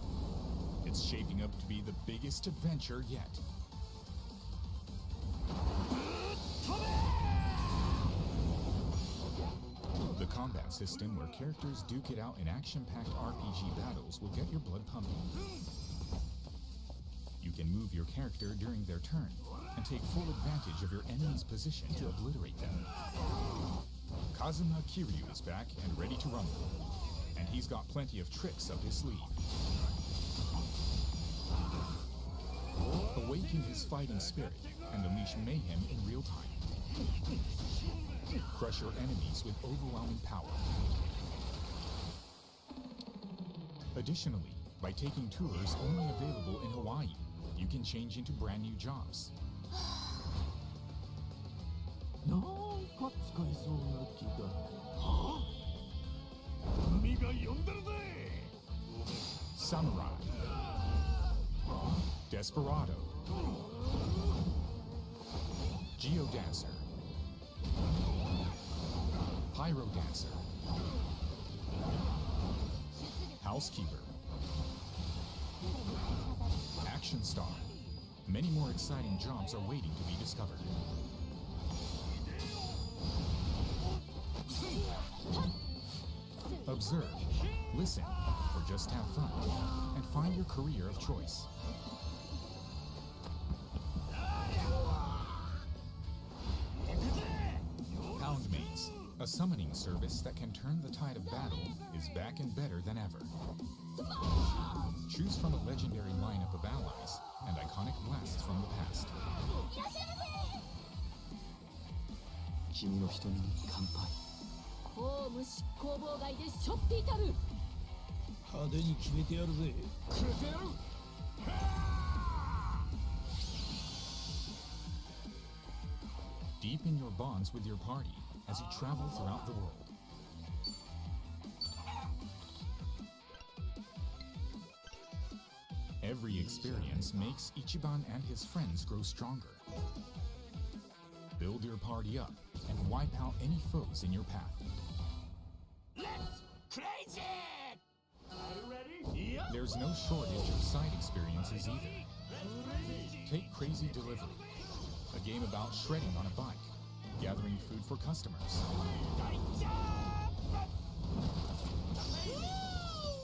It's shaping up to be the biggest adventure yet. The combat system where characters duke it out in action-packed RPG battles will get your blood pumping. You can move your character during their turn and take full advantage of your enemy's position to obliterate them. Kazuma Kiryu is back and ready to rumble, and he's got plenty of tricks up his sleeve. Awaken his fighting spirit and unleash mayhem in real time. Crush your enemies with overwhelming power. Additionally, by taking tours only available in Hawaii, you can change into brand new jobs. Samurai, Desperado, Geodancer, Pyro Dancer, Housekeeper, Action Star. Many more exciting jobs are waiting to be discovered. Observe, listen, or just have fun, and find your career of choice. Houndmates, a summoning service that can turn the tide of battle, is back and better than ever. Choose from a legendary lineup of allies and iconic blasts from the past. 君の瞳に乾杯。公務執行妨害でしょっていたる。派手に決めてやるぜ。決めてやる。Deepen your bonds with your party as you travel throughout the world. Every experience makes Ichiban and his friends grow stronger. Build your party up and wipe out any foes in your path. Let's crazy! Are you ready? Yep. There's no shortage of side experiences either. Take Crazy Delivery, a game about shredding on a bike, gathering food for customers,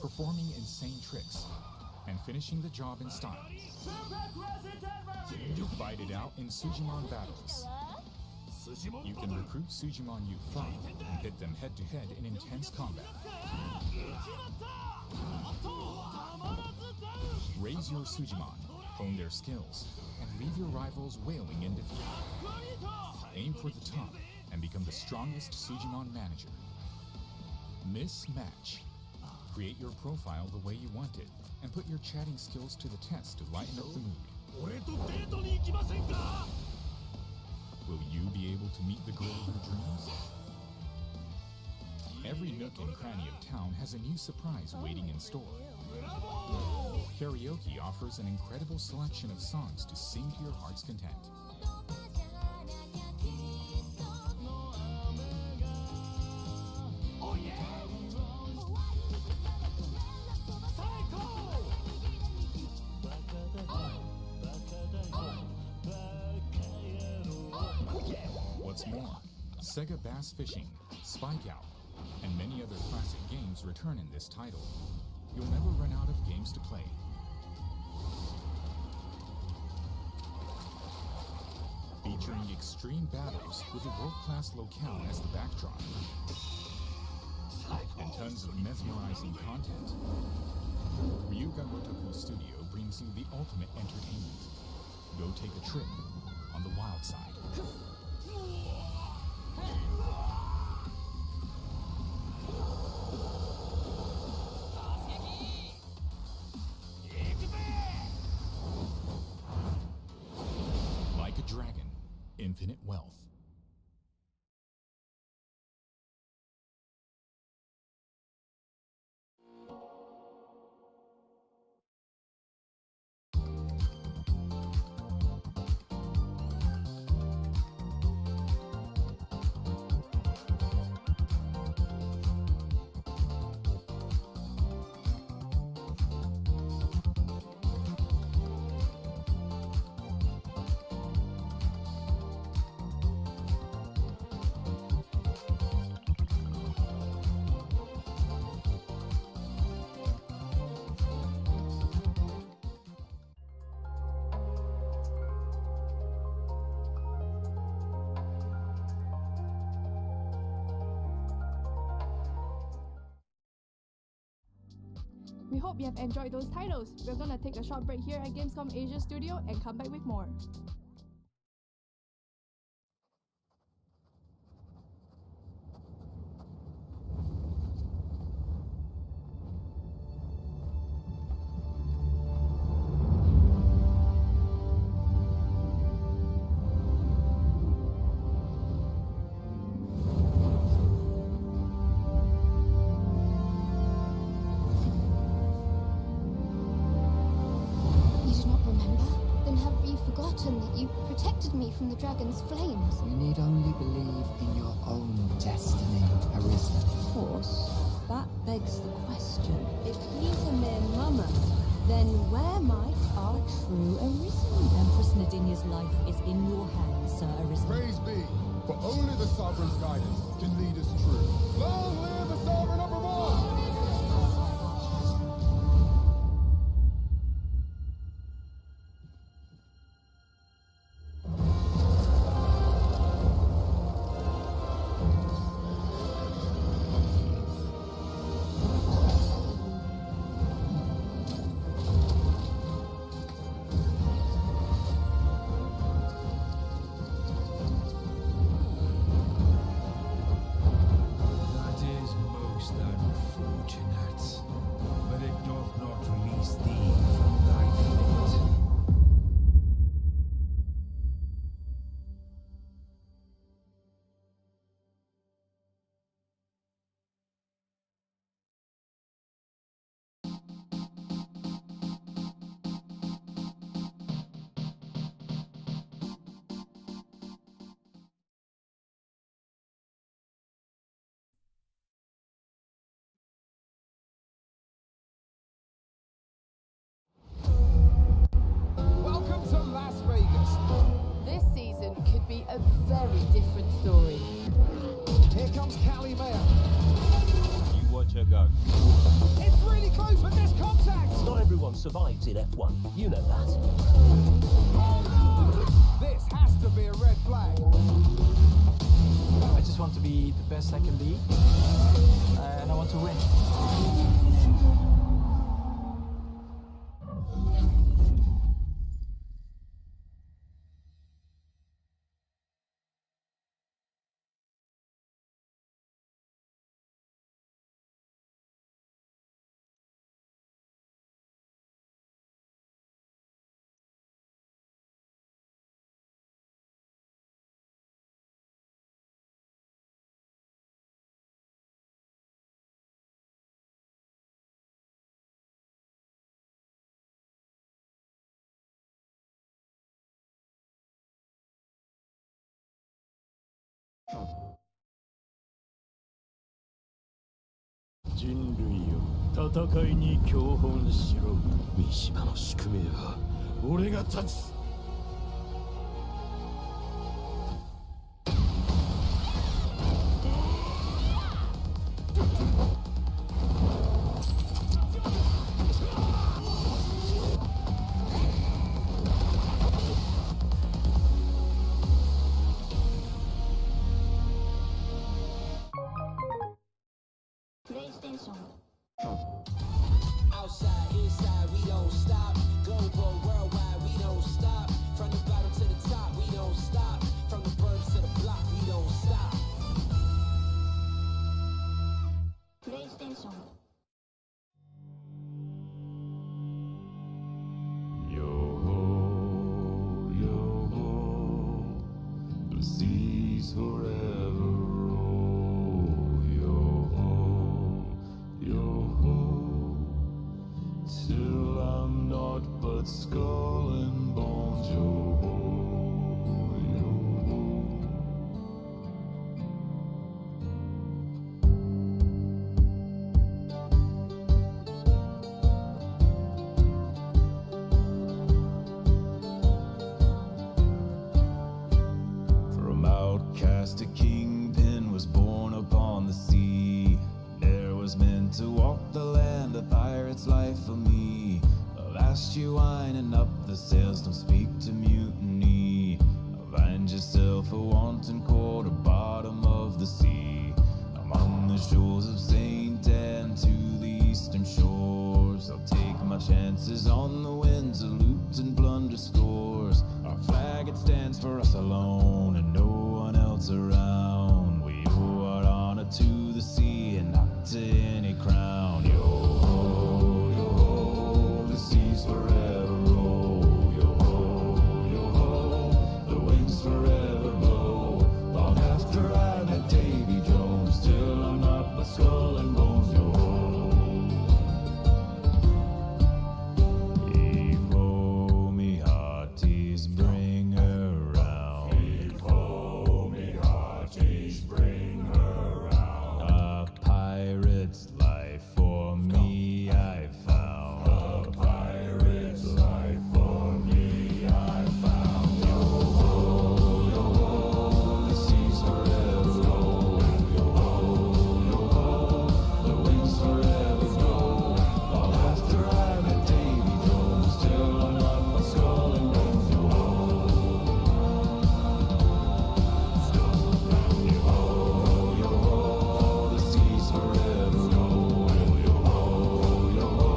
performing insane tricks, and finishing the job in style. You fight it out in Sujimon battles. You can recruit Sujimon U5 and pit them head-to-head in intense combat. Raise your Sujimon, hone their skills, and leave your rivals wailing in defeat. Aim for the top and become the strongest Sujimon manager. Mismatch. Create your profile the way you want it, and put your chatting skills to the test to lighten up the mood. Will you be able to meet the girl of your dreams? Every nook and cranny of town has a new surprise waiting in store. Karaoke offers an incredible selection of songs to sing to your heart's content. Oh yeah! What's more, Sega Bass Fishing, Spike Out, and many other classic games return in this title. You'll never run out of games to play. Featuring extreme battles with a world-class locale as the backdrop. And tons of mesmerizing content. Ryuga Gotoku Studio brings you the ultimate entertainment. Go take a trip on the wild side. infinite wealth. We hope you have enjoyed those titles. We're gonna take a short break here at Gamescom Asia Studio and come back with more. You do not remember? Then have you forgotten that you protected me from the dragon's flames? You need only believe in your own destiny, Arisen. Of course, that begs the question. If he's a mere mummer, then where might our true Arisen? Empress Nadinia's life is in your hands, Sir Arisen. Praise be, for only the Sovereign's guidance can lead us true. Long live the Sovereign number one! That is most unfortunate, but it doth not release thee from thy fate. Welcome to Las Vegas. This season could be a very different story. Here comes Callie Mayer. You watch her go. It's really close, but there's contact. Not everyone survives in F1. You know that. This has to be a red flag. I just want to be the best I can be, and I want to win. Outside, inside, we don't stop. Global, worldwide, we don't stop. From the bottom to the top, we don't stop. From the birds to the block, we don't stop. PlayStation. skull and bones, yo-ho, yo-ho. From outcast a kingpin was born upon the sea. There was meant to walk the land, a pirate's life for me. Avast you winding up the sails, don't speak to mutiny. Find yourself a wanton quarter, bottom of the sea. Among the shores of St. Anne to the eastern shores, I'll take my chances on the winds of loot and plunder scores. Our flag, it stands for us alone and no one else around. We owe our honor to the sea and not to any crown. Yo-ho, yo-ho, the seas forever roll. Yo-ho, yo-ho, the winds forever blow. Long after I met Davy Jones, still I'm not my skull and bones. Yo-ho. Evo me hearties, bring her round. Evo me hearties, bring her round. A pirate's life for me I found. A pirate's life for me I found. Yo-ho, yo-ho, the seas forever roll. Yo-ho, yo-ho, the winds forever blow. Long after I met Davy Jones, still I'm not my skull and bones. Yo-ho, yo-ho, the seas forever roll. Yo-ho, yo-ho,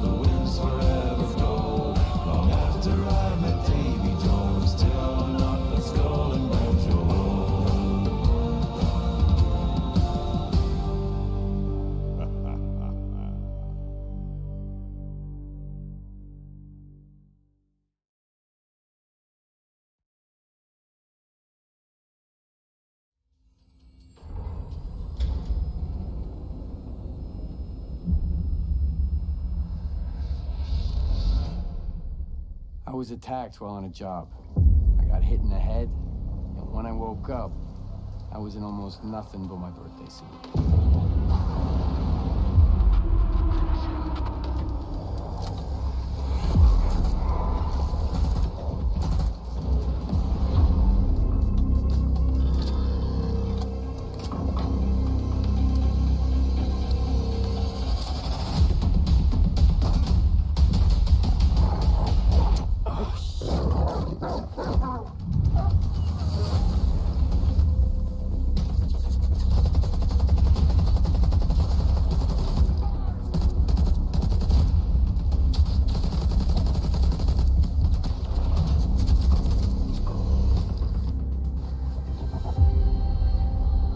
the winds forever blow. Long after I met Davy Jones, still I'm not my skull and bones. Yo-ho. I was attacked while on a job. I got hit in the head, and when I woke up, I was in almost nothing but my birthday suit.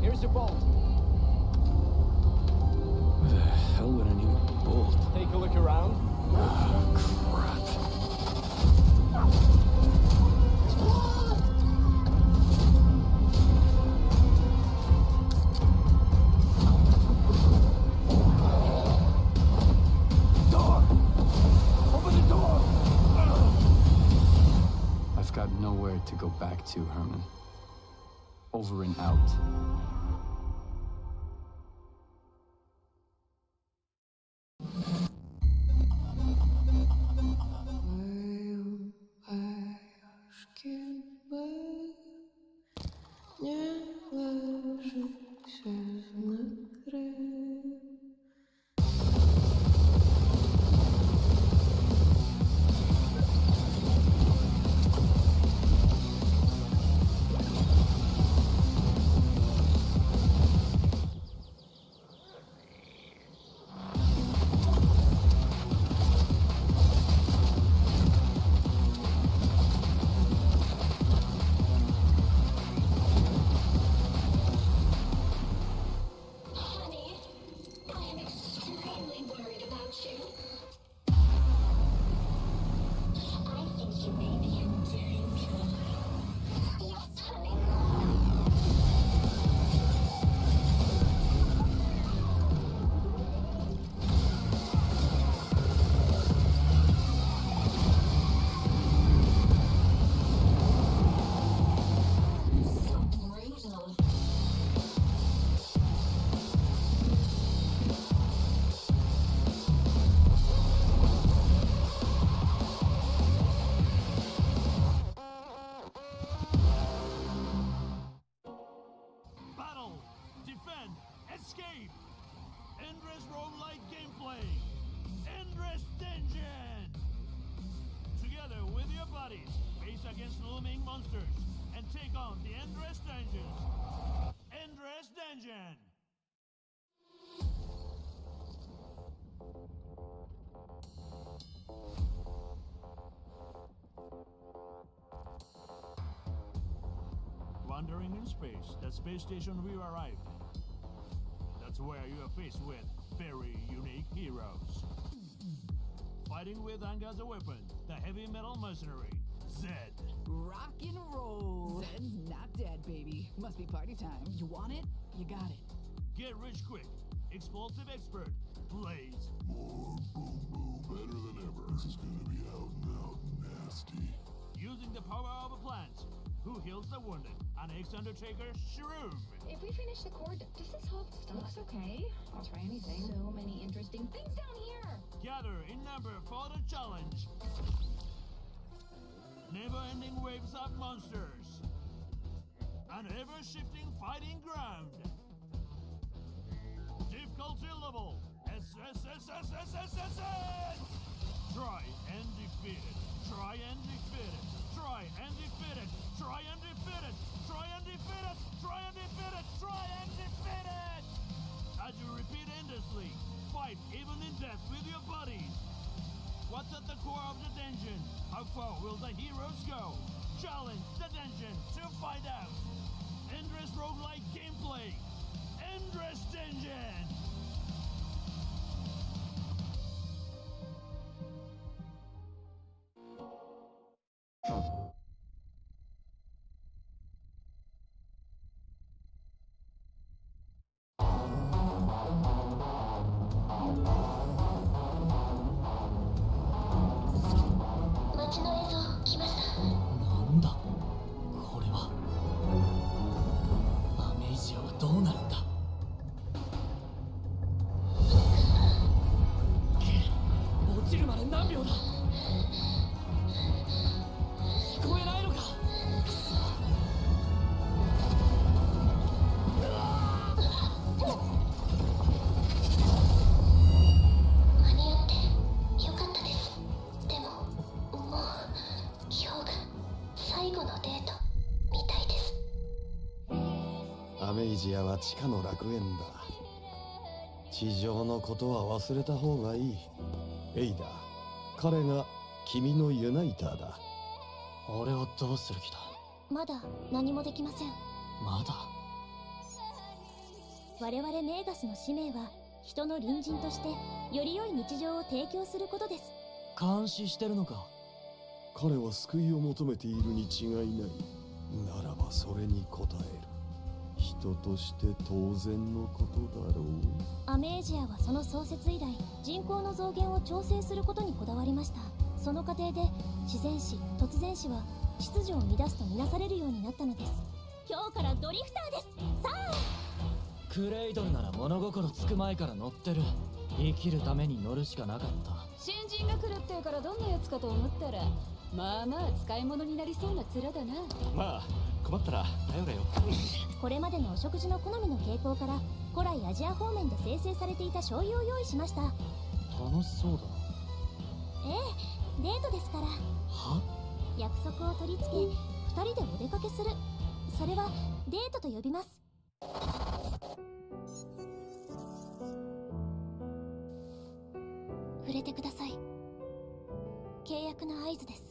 Here's your bolt. Why the hell would I need a bolt? Take a look around. Crap. Door! Open the door! I've got nowhere to go back to, Herman. Over and out. against looming monsters and take on the Endless Dungeon. Endless Dungeon! Wandering in space, the space station we arrived. That's where you are faced with very unique heroes. Fighting with anger as a weapon, the heavy metal mercenary, Zed. Rock and roll. Zed's not dead, baby. Must be party time. You want it? You got it. Get rich quick, explosive expert, Blaze. More boom boom, better than ever. This is gonna be out and out nasty. Using the power of a plant, who heals the wounded, an ex-undertaker, Shroom. If we finish the chord, does this hold stuff? Looks okay. I'll try anything. So many interesting things down here. Gather in number for the challenge. Never-ending waves of monsters. An ever-shifting fighting ground. Difficulty level S. Try and defeat it. Try and defeat it. Try and defeat it. Try and defeat it. Try and defeat it. Try and defeat it. Try and defeat it. As you repeat endlessly, fight even in death with your buddies. What's at the core of the dungeon? How far will the heroes go? Challenge the dungeon to find out. Endless roguelike gameplay. Endless Dungeon.アメイジアは地下の楽園だ。地上のことは忘れた方がいい。エイダ、彼が君のユナイターだ。俺はどうする気だ？まだ何もできません。まだ？我々メーガスの使命は人の隣人としてより良い日常を提供することです。監視してるのか？彼は救いを求めているに違いない。ならばそれに応える。人として当然のことだろう。アメージアはその創設以来、人口の増減を調整することにこだわりました。その過程で自然史、突然史は秩序を乱すとみなされるようになったのです。今日からドリフターです。さあ、クレイドルなら物心つく前から乗ってる。生きるために乗るしかなかった。新人が来るっていうからどんなやつかと思ったら、まあまあ使い物になりそうな面だな。まあ困ったら頼れよ。これまでのお食事の好みの傾向から古来アジア方面で生成されていた醤油を用意しました。楽しそうだな。ええ、デートですから。は？約束を取り付け、2人でお出かけする。それはデートと呼びます。触れてください。契約の合図です。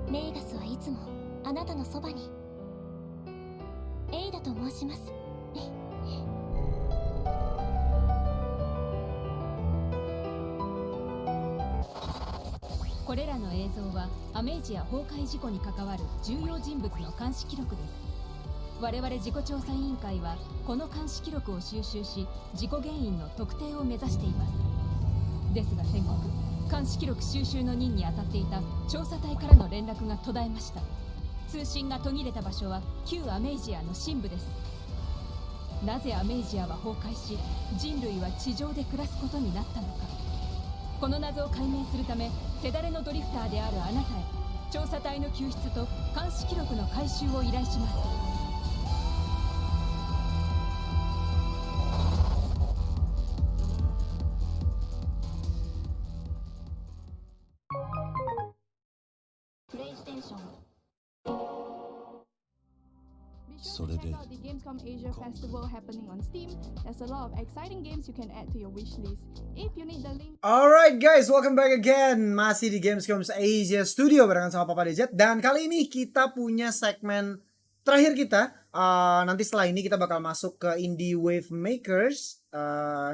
メーガスはいつもあなたのそばに。エイダと申します。これらの映像はアメージア崩壊事故に関わる重要人物の監視記録です。我々事故調査委員会はこの監視記録を収集し、事故原因の特定を目指しています。ですが先刻、監視記録収集の任に当たっていた調査隊からの連絡が途絶えました。通信が途切れた場所は旧アメージアの深部です。なぜアメージアは崩壊し、人類は地上で暮らすことになったのか。この謎を解明するため、手だれのドリフターであるあなたへ調査隊の救出と監視記録の回収を依頼します。Be sure to check out the Gamescom Asia Festival happening on Steam. There's a lot of exciting games you can add to your wish list. If you need the link. Alright guys, welcome back again. Masih di Gamescom Asia Studio barengan sama Papa Dejet. Dan kali ini kita punya segmen terakhir kita. Nanti setelah ini kita bakal masuk ke Indie Wave Makers,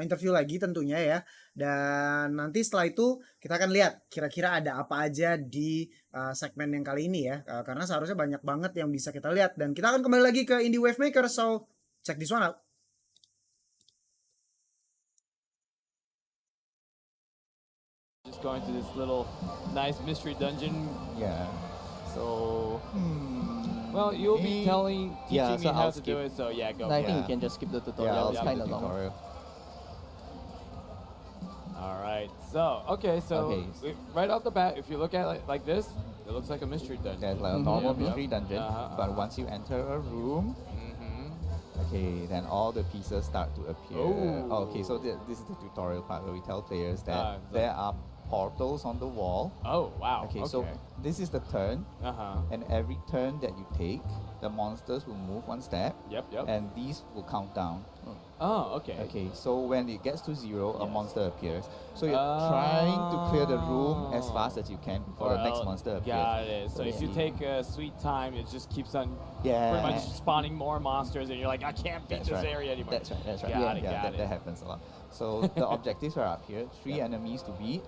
interview lagi tentunya ya. Dan nanti setelah itu kita akan lihat kira-kira ada apa aja di segmen yang kali ini ya. Karena seharusnya banyak banget yang bisa kita lihat. Dan kita akan kembali lagi ke Indie Wave Makers, so check this one out. Just going to this little nice mystery dungeon. Yeah. So well, you'll be teaching me how to do it, so yeah, go. I think you can just skip the tutorial. It's kind of long. All right. So right off the bat, if you look at it like this, it looks like a mystery dungeon. There's like a normal mystery dungeon, but once you enter a room, okay, then all the pieces start to appear. Okay, so this is the tutorial part where we tell players that there are portals on the wall. Oh, wow. Okay, so this is the turn, and every turn that you take, the monsters will move one step. Yep. And these will count down. Oh, okay. Okay, so when it gets to 0, a monster appears. So you're trying to clear the room as fast as you can before the next monster appears. Got it. So if you take a sweet time, it just keeps on pretty much spawning more monsters, and you're like, I can't beat this area anymore. That's right. Got it. That happens a lot. So the objectives are up here: 3 enemies to beat,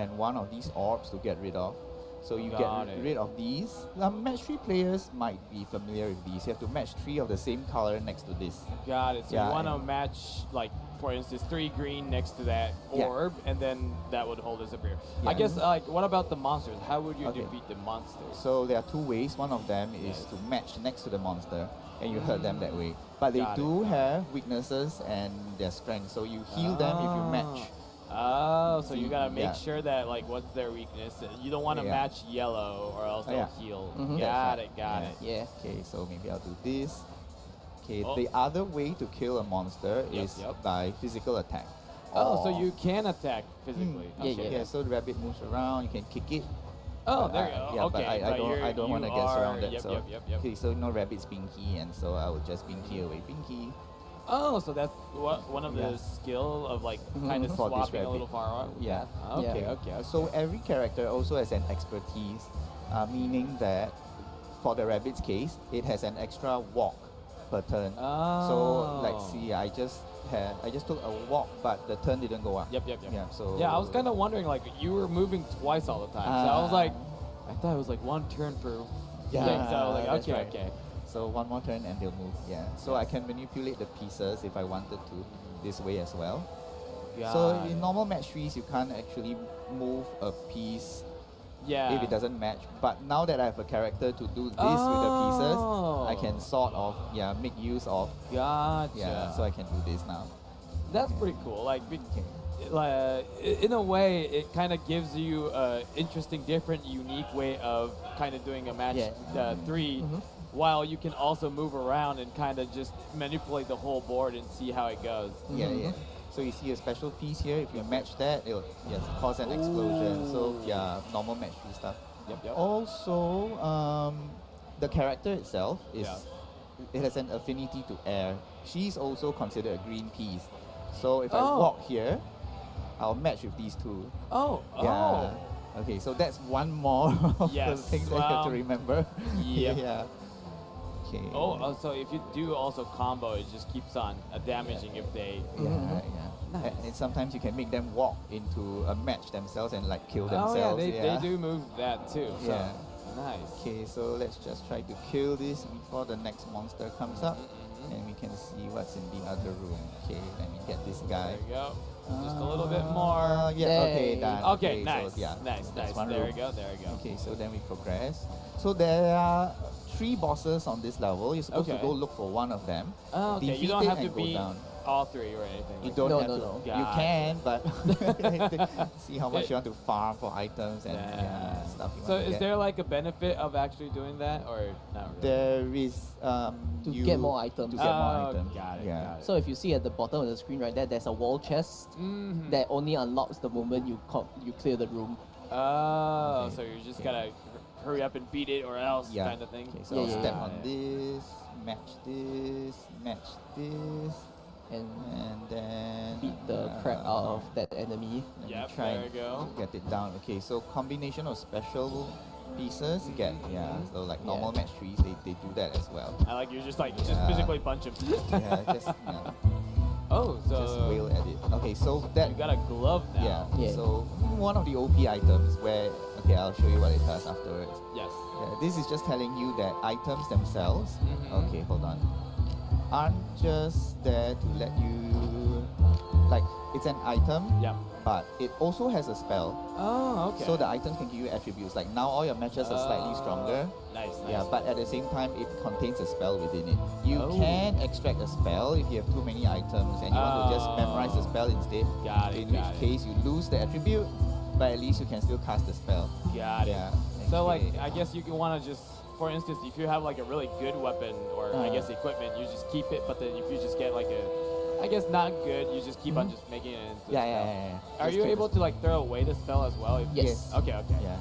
and 1 of these orbs to get rid of. So you get rid of these. Match 3 players might be familiar with these. You have to match 3 of the same color next to this. Got it. So you want to match, like, for instance, 3 green next to that orb, and then that would hold disappear. I guess, like, what about the monsters? How would you defeat the monsters? So there are 2 ways. One of them is to match next to the monster, and you hurt them that way. But they do have weaknesses and their strengths, so you heal them if you match. Oh, so you gotta make sure that, like, what's their weakness? You don't want to match yellow, or else they'll heal. Got it. Yeah. Okay, so maybe I'll do this. Okay, the other way to kill a monster is by physical attack. Oh, so you can attack physically. Yeah. So the rabbit moves around, you can kick it. Oh, there you go. Yeah, okay, but I don't want to get surrounded. Yep. Okay, so rabbit's Pinky, and so I will just Pinky away Pinky. Oh, so that's one of the skill of, like, kind of swapping a little far out. Yeah. Okay. So every character also has an expertise, meaning that for the rabbit's case, it has an extra walk per turn. So like, see, I just took a walk, but the turn didn't go up. Yep. Yeah. So I was kind of wondering, like, you were moving twice all the time. So I was like, I thought it was like 1 turn per thing. So I was like, okay. So 1 more turn and they'll move. Yeah. So I can manipulate the pieces if I wanted to this way as well. So in normal match 3s, you can't actually move a piece if it doesn't match. But now that I have a character to do this with the pieces, I can sort of make use of. Gotcha. Yeah. So I can do this now. That's pretty cool. Like, in a way, it kind of gives you an interesting, different, unique way of kind of doing a match 3. While you can also move around and kind of just manipulate the whole board and see how it goes. Yeah. So you see a special piece here. If you match that, it'll cause an explosion. So normal match 3 stuff. Yep. Also, the character itself it has an affinity to air. She's also considered a green piece. So if I walk here, I'll match with these 2. Okay, so that's 1 more of the things that you have to remember. Yeah. Okay. So if you do also combo, it just keeps on damaging if they. Nice. And sometimes you can make them walk into a match themselves and like kill themselves. They do move that too. So. Nice. Okay, so let's just try to kill this before the next monster comes up, and we can see what's in the other room. Okay, let me get this guy. There you go. Just a little bit more. Okay, done. Okay, nice. So, nice. There we go. Okay, so then we progress. So there are 3 bosses on this level. You're supposed to go look for one of them. Okay, you don't have to beat all 3 or anything. You don't have to. You can, but see how much you want to farm for items and stuff. So is there like a benefit of actually doing that, or not really? There is to get more items. Got it. So if you see at the bottom of the screen right there, there's a wall chest that only unlocks the moment you clear the room. So you just gotta hurry up and beat it or else kind of thing. Okay, so I'll step on this, match this, and then beat the crap out of that enemy. Yep, try there we go. and get it down. Okay, so combination of special pieces get so like normal match trees they do that as well. I like you just physically punch him. Oh, so just wail at it. Okay, so that you got a glove now. Yeah. So one of the OP items where I'll show you what it does afterwards. Yes. Yeah, this is just telling you that items themselves. Okay, hold on. Aren't just there to let you like it's an item. Yeah. But it also has a spell. Oh, okay. So the items can give you attributes. Like now all your matches are slightly stronger. Nice. Yeah, but at the same time it contains a spell within it. You can extract a spell if you have too many items and you want to just memorize the spell instead. In which case you lose the attribute, but at least you can still cast the spell. Got it. Yeah. So like I guess you can want to just, for instance, if you have like a really good weapon or I guess equipment, you just keep it. But then if you just get like a, I guess not good, you just keep on just making it into a spell. Are Just you keep able to like throw away the spell as well? Yes. Okay. Yeah.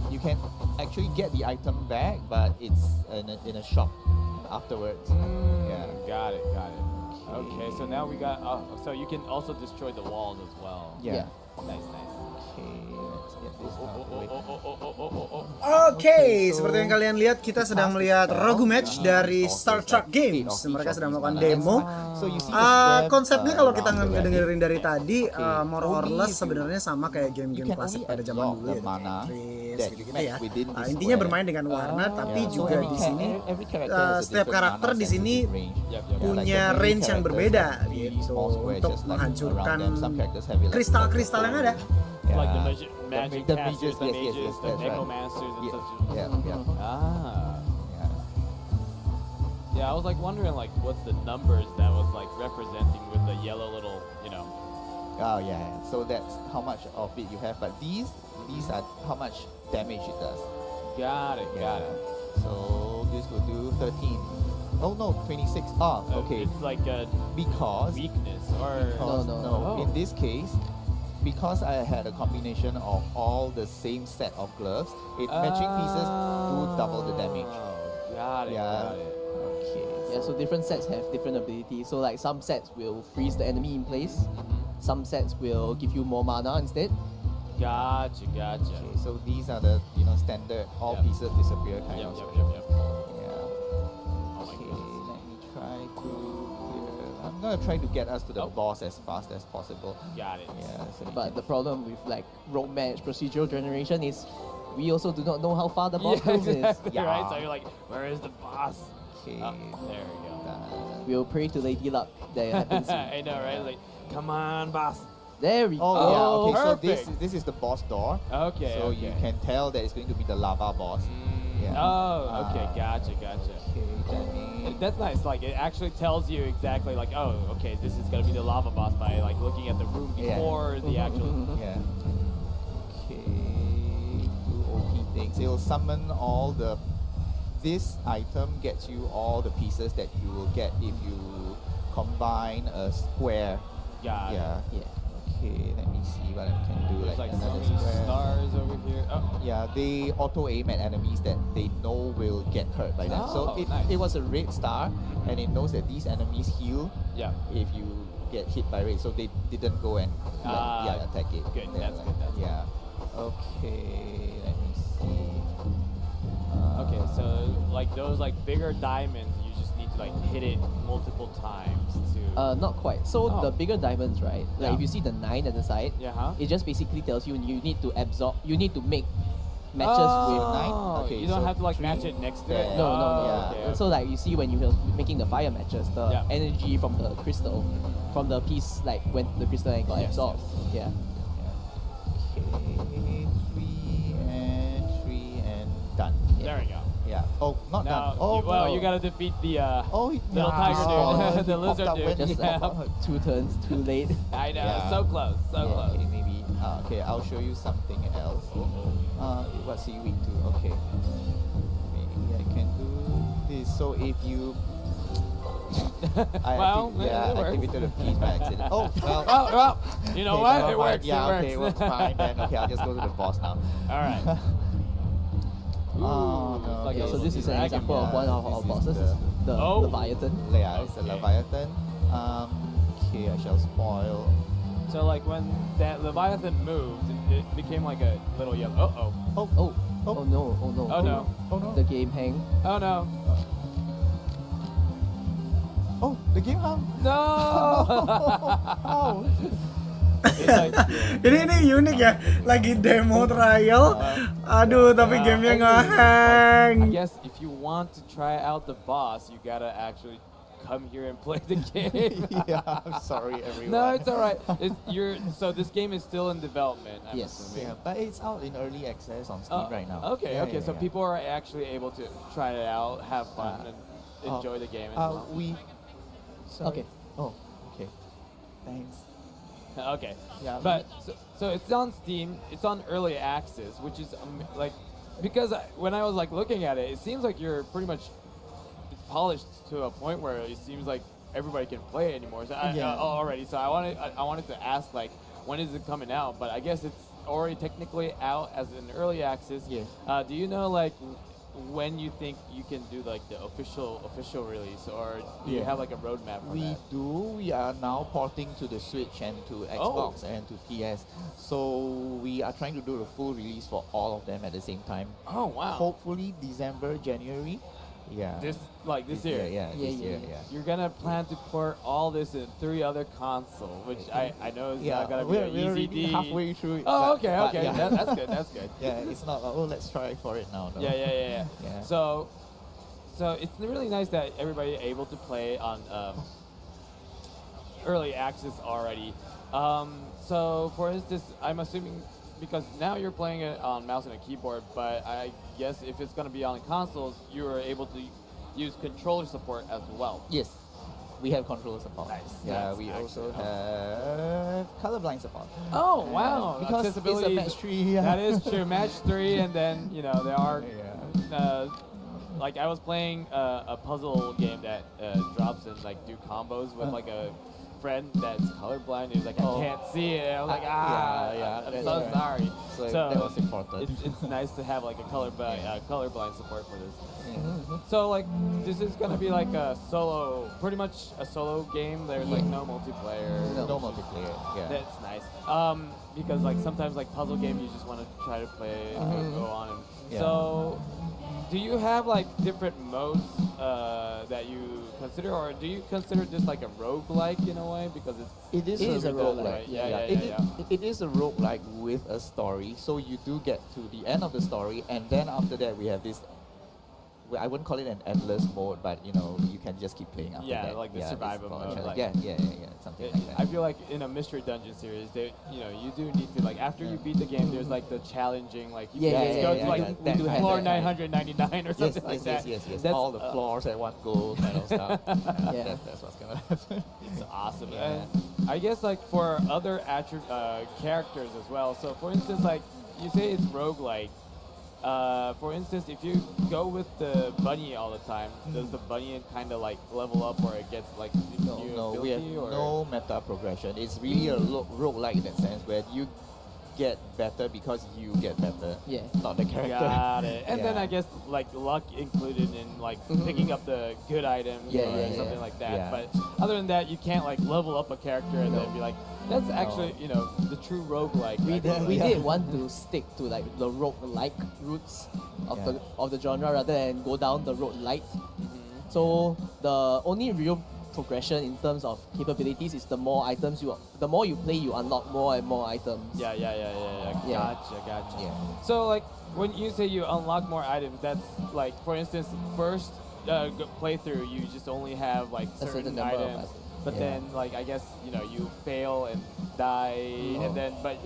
You can actually get the item back, but it's in a shop afterwards. Yeah. Got it. Okay, so now we got, so you can also destroy the walls as well. Yeah. Nice. Okay, let's get this out of the way. Oke, seperti yang kalian lihat kita sedang melihat Rogu Match dari Star Trek Games. Mereka sedang melakukan demo. Konsepnya kalau kita ngedengerin dari tadi, more or less sebenarnya sama kayak game-game klasik pada zaman dulu ya, Tetris gitu-gitu ya. Intinya bermain dengan warna, tapi juga di sini setiap karakter di sini punya range yang berbeda gitu untuk menghancurkan kristal-kristal yang ada. Like the magic casters, the mages, the necromancers, and such. Yeah, I was like wondering like what's the numbers that was like representing with the yellow little, Oh yeah, so that's how much of it you have. But these are how much damage it does. Got it. So this will do 13. Oh no, 26. Oh, okay. It's like a because weakness or no. In this case, because I had a combination of all the same set of gloves, matching pieces do double the damage. Got it. Okay. Yeah, so different sets have different abilities. So like some sets will freeze the enemy in place. Some sets will give you more mana instead. Gotcha. Okay, so these are the standard all pieces disappear kind of. Yep. Okay, let me try to I'm gonna try to get us to the boss as fast as possible. Got it. Yeah. So But the problem with like rogue match procedural generation is we also do not know how far the boss is. Yeah. Right. So you're like, where is the boss? Okay. There we go. We'll pray to Lady Luck that it happens. I know, right? Like, come on, boss. There we go. Okay. Perfect. So this is the boss door. Okay. So you can tell that it's going to be the lava boss. Okay. Gotcha. Okay, That's nice. Like it actually tells you exactly like, oh, okay, this is gonna be the lava boss by like looking at the room before the actual. Yeah. Okay. Do OP things. It will summon all the. This item gets you all the pieces that you will get if you combine a square. Got it. Okay, let me see what I can do. There's like another so many square. stars over here. Oh. Yeah, they auto aim at enemies that they know will get hurt by them. So it was a red star, and it knows that these enemies heal. Yeah. If you get hit by red, so they didn't go and attack it. Good. That's good. Yeah. Okay. Let me see. Okay, so like those like bigger diamonds, you just need to like hit it multiple times to. Not quite. So the bigger diamonds, right? Like if you see the 9 at the side, it just basically tells you you need to absorb. You need to make matches with 9. Okay, you don't so have to like match it next to it. No. Okay. So like you see when you're making the fire matches, the energy from the crystal, from the piece like when the crystal and got absorbed. Yeah. Okay. 3 and done. There we go. Yeah. Oh, not now, done. Oh, well, no. you gotta defeat the little yeah. tiger dude, He the popped lizard up dude. when Just like 2 turns too late. I know. Yeah. So close. Okay, maybe. Okay, I'll show you something else. What's he weak to? Okay. Maybe I can do this. So if you. I activated a piece by accident. Oh, well, you know what? It works. Yeah, it okay, it works fine. Then okay, I'll just go to the boss now. All right. Oh, no. Like so this is an example of one of our bosses, the Leviathan. Yeah, it's a Leviathan. Okay, I shall spoil. So like when that Leviathan moved, it became like a little yellow. Oh no! Oh no! Oh no! Oh no! The game hang. Oh no! Oh, the game hung. No! Oh. Ini unik ya, lagi demo trial, aduh tapi gamenya nge-hang. I guess if you want to try out the boss, you gotta actually come here and play the game. Yeah, I'm sorry everyone. No, it's alright. So this game is still in development. I'm Yes. assuming. Yeah, but it's out in early access on Steam right now. Okay, Yeah, okay. yeah, So yeah. people are actually able to try it out, have fun, and enjoy the game. As well. Okay. Oh, okay. Thanks. Okay. Yeah. But so it's on Steam. It's on early access, which is like because when I was like looking at it, it seems like you're pretty much polished to a point where it seems like everybody can play it anymore. So already. So I wanted to ask like when is it coming out? But I guess it's already technically out as an early access. Yes. Do you know like when you think you can do like the official release, or do you have like a roadmap for We that? do. We are now porting to the Switch and to Xbox and to PS. So we are trying to do the full release for all of them at the same time. Oh wow! Hopefully December, January. Yeah. This year. Yeah, this year. Yeah. You're gonna plan to port all this in 3 other consoles, which I know is not gonna be we're an easy already deal. halfway through it. Oh, but okay. yeah. That's good. That's good. Yeah, it's not like, oh, let's try for it now. No. Yeah. Yeah. So it's really nice that everybody able to play on early access already. So for instance, I'm assuming because now you're playing it on mouse and a keyboard, but I guess if it's gonna be on consoles, you are able to use controller support as well. Yes, we have controller support. Nice. Yeah, That's we also actually- have colorblind support. Oh wow! Because Accessibility it's a match 3. That is true. Match 3, and then there are like I was playing a puzzle game that drops and like do combos with like a friend that's colorblind. He's like, I can't see it. I was like, I'm so sorry. So that was important. It's nice to have like a colorblind support for this. So like this is gonna be like a solo, pretty much a solo game. There's like no multiplayer. No multiplayer. Yeah. That's nice. Because like sometimes like puzzle game you just want to try to play go on. And So do you have like different modes that you consider, or do you consider this like a roguelike in a way because It is a roguelike. Yeah. It is a roguelike with a story. So you do get to the end of the story, and then after that we have this. I wouldn't call it an endless mode, but you can just keep playing after that. Like the survival mode. Like, something like that. I feel like in a mystery dungeon series, you do need to like after you beat the game, there's like the challenging like you go to like floor 999 or something like that. Yes. That's, all the floors at one go kind of stuff. That's what's gonna happen. It's awesome. And I guess like for other characters as well. So for instance, like you say it's roguelike. For instance, if you go with the bunny all the time, does the bunny kind of like level up, or it gets like No, we have no meta progression. It's really a roguelike in that sense where you get better because you get better. Yeah. Not the character. Got it. And then I guess like luck included in like picking up the good items or something like that. Yeah. But other than that, you can't like level up a character and then be like, that's actually the true roguelike. We did want to stick to like the roguelike roots of the genre rather than go down the roguelite. So the only real progression in terms of capabilities is the more you play, you unlock more and more items. Yeah. Gotcha. Yeah. So like when you say you unlock more items, that's like for instance, first playthrough you just only have like certain number of items, but then like I guess you fail and die, and then but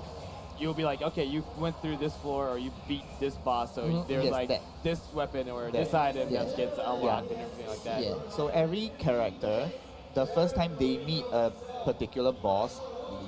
you'll be like, okay, you went through this floor or you beat this boss, so there's like this weapon or this item that gets unlocked and everything like that. Yeah. So every character, the first time they meet a particular boss,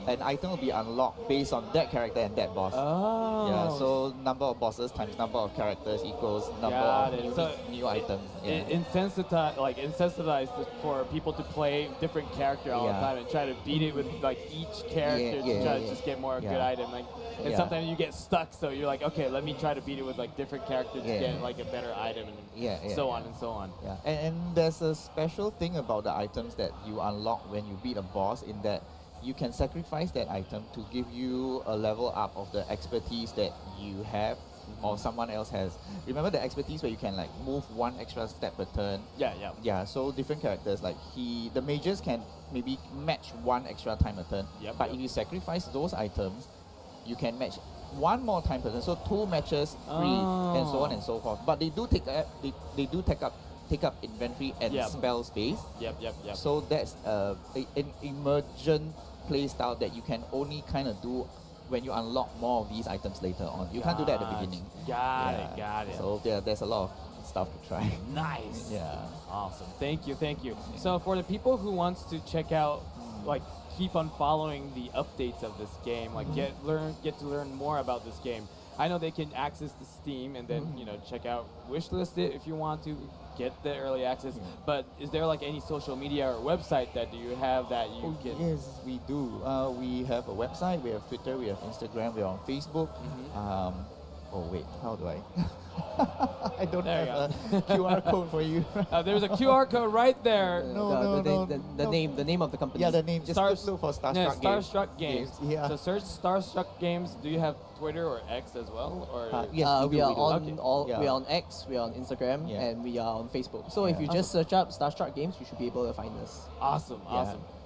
an item will be unlocked based on that character and that boss. Oh. Yeah, so number of bosses times number of characters equals number of new items. Yeah. Insensitized for people to play different character all the time and try to beat it with like each character to try to just get more good item. Like, and sometimes you get stuck, so you're like, okay, let me try to beat it with like different characters to get like a better item, and so on and so on. Yeah, and there's a special thing about the items that you unlock when you beat a boss, in that you can sacrifice that item to give you a level up of the expertise that you have or someone else has. Remember the expertise where you can like move one extra step per turn? Yeah, so different characters, like the mages can maybe match one extra time a turn. But if you sacrifice those items, you can match one more time per turn. So 2 matches free and so on and so forth. But they do take up inventory and spell space. So that's an emergent play style that you can only kind of do when you unlock more of these items later on. You can't do that at the beginning. Got it. So there's a lot of stuff to try. Nice. Yeah. Awesome. Thank you. So for the people who wants to check out, like, keep on following the updates of this game, like get to learn more about this game, I know they can access the Steam and then check out, wishlist it if you want to get the early access. But is there like any social media or website that you have that you can? Yes, we do. We have a website, we have Twitter, we have Instagram, we're on Facebook. Oh wait, how do I? I don't have a QR code for you. There's a QR code right there. The name of the company. Yeah, the name. Just look for Starstruck Games. Starstruck Games. Yeah. So search Starstruck Games. Do you have Twitter or X as well? Or yes, we are on X, we are on Instagram, and we are on Facebook. So if you just search up Starstruck Games, you should be able to find us. Awesome.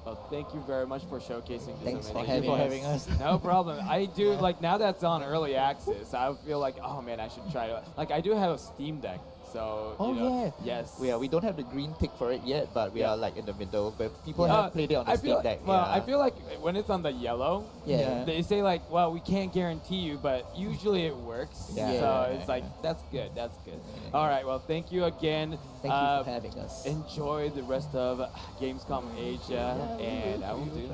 Well, thank you very much for showcasing this. Thanks for having us. No problem. I do, like, now that's on early access, I feel like, oh man, I should try it. Like, I do have a Steam Deck, so yes. We don't have the green tick for it yet, but we are like in the middle. But people have played it on the Steam Deck. Well, I feel like when it's on the yellow, they say like, well, we can't guarantee you, but usually it works. So it's like, that's good. All right, well, thank you again. Thank you for having us. Enjoy the rest of Gamescom Asia, and I will do.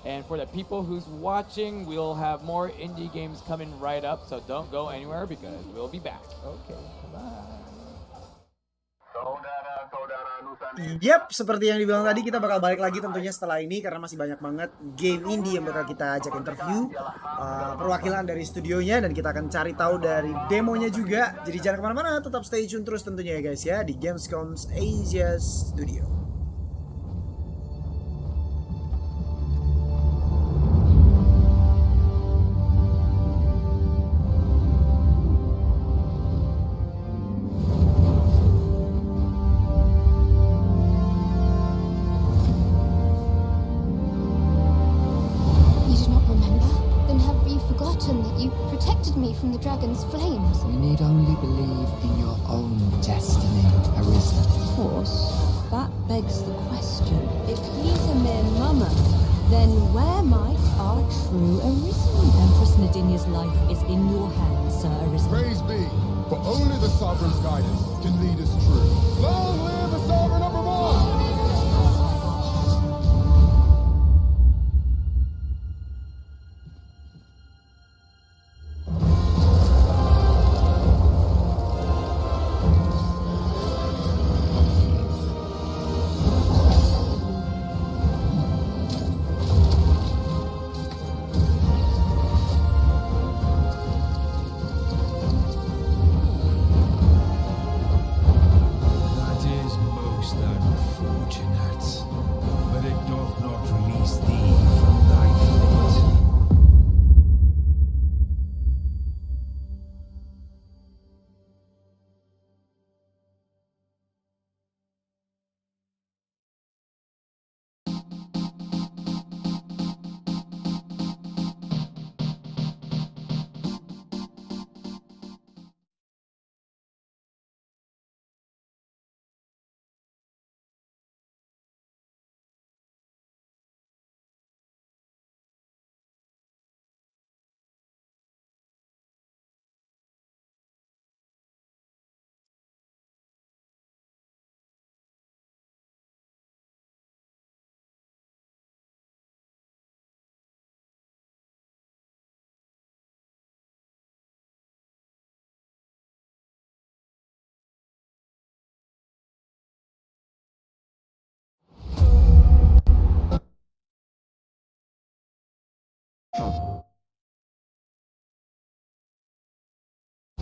And for the people who's watching, we'll have more indie games coming right up, so don't go anywhere because we'll be back. Okay, bye. Yep, seperti yang dibilang tadi, kita bakal balik lagi tentunya setelah ini karena masih banyak banget game indie yang bakal kita ajak interview perwakilan dari studionya, dan kita akan cari tahu dari demonya juga. Jadi jangan kemana-mana, tetap stay tune terus tentunya ya guys ya di Gamescom's Asia Studio. From the dragon's flames. You need only believe in your own destiny, Arisen. Of course, that begs the question. If he's a mere mummer, then where might our true Arisen? Empress Nadinia's life is in your hands, Sir Arisen. Praise be, for only the Sovereign's guidance can lead us true. Long live the Sovereign number one!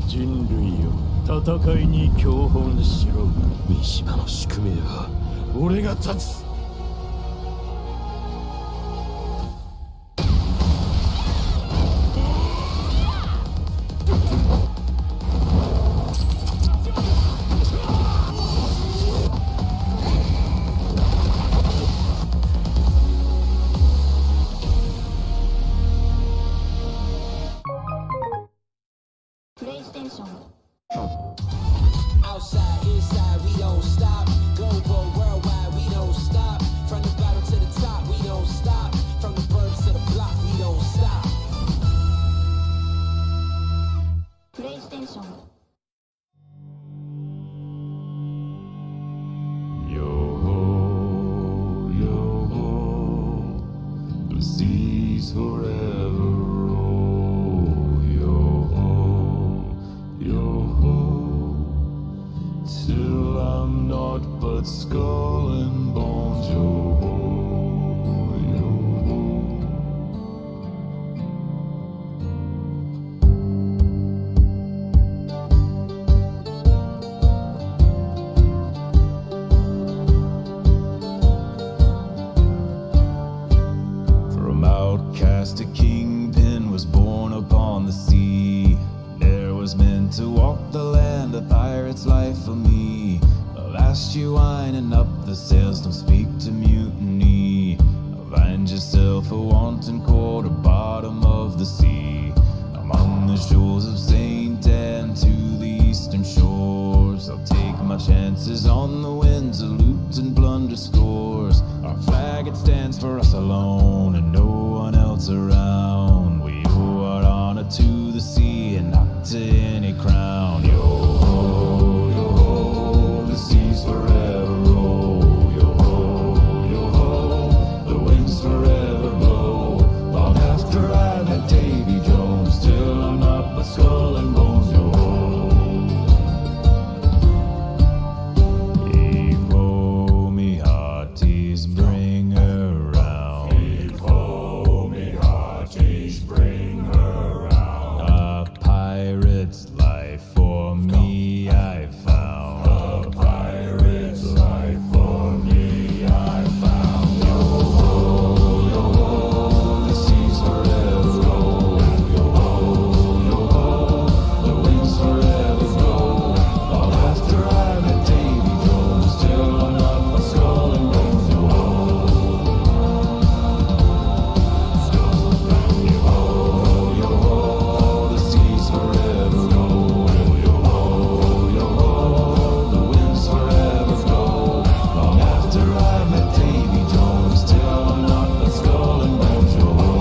人類よ、戦いに教本しろ。三島の宿命は俺が立つ。Outside, inside, we don't stop. Global, worldwide, we don't stop. From the bottom to the top, we don't stop. From the birds to the block, we don't stop. PlayStation. Yo-ho, yo-ho, the seas forever roll. Yo-ho, yo-ho, till I'm naught but skull and bones. Yo-ho, yo-ho. From outcast to kingpin was born upon the sea. There was meant to walk the land, a pirate's life for me. Avast you winding up the sails, don't speak to mutiny. Find yourself a wanton quarter bottom of the sea. Among the shores of Saint Anne to the eastern shores, I'll take my chances on the winds of loot and plunder scores. Our flag, it stands for us alone and no one else around. We owe our honor to the sea and not to any crown. Yo-ho, yo-ho, the seas forever roll. Yo-ho, yo-ho, the winds forever blow. Long after I met Davy Jones, still I'm not but skull and bones. Yo-ho. Evo me hearties, bring her round. Evo me hearties, bring her round. A pirate's life for me I found. A pirate's life for me I found. Yo-ho, yo-ho, the seas forever roll. Yo-ho, yo-ho, the winds forever blow. Long after I met Davy Jones, still I'm not but skull and bones. Yo-ho, yo-ho, the seas forever roll. Yo-ho, yo-ho, the winds forever blow. Long after I met Davy Jones, still I'm not but skull and bones. Yo-ho.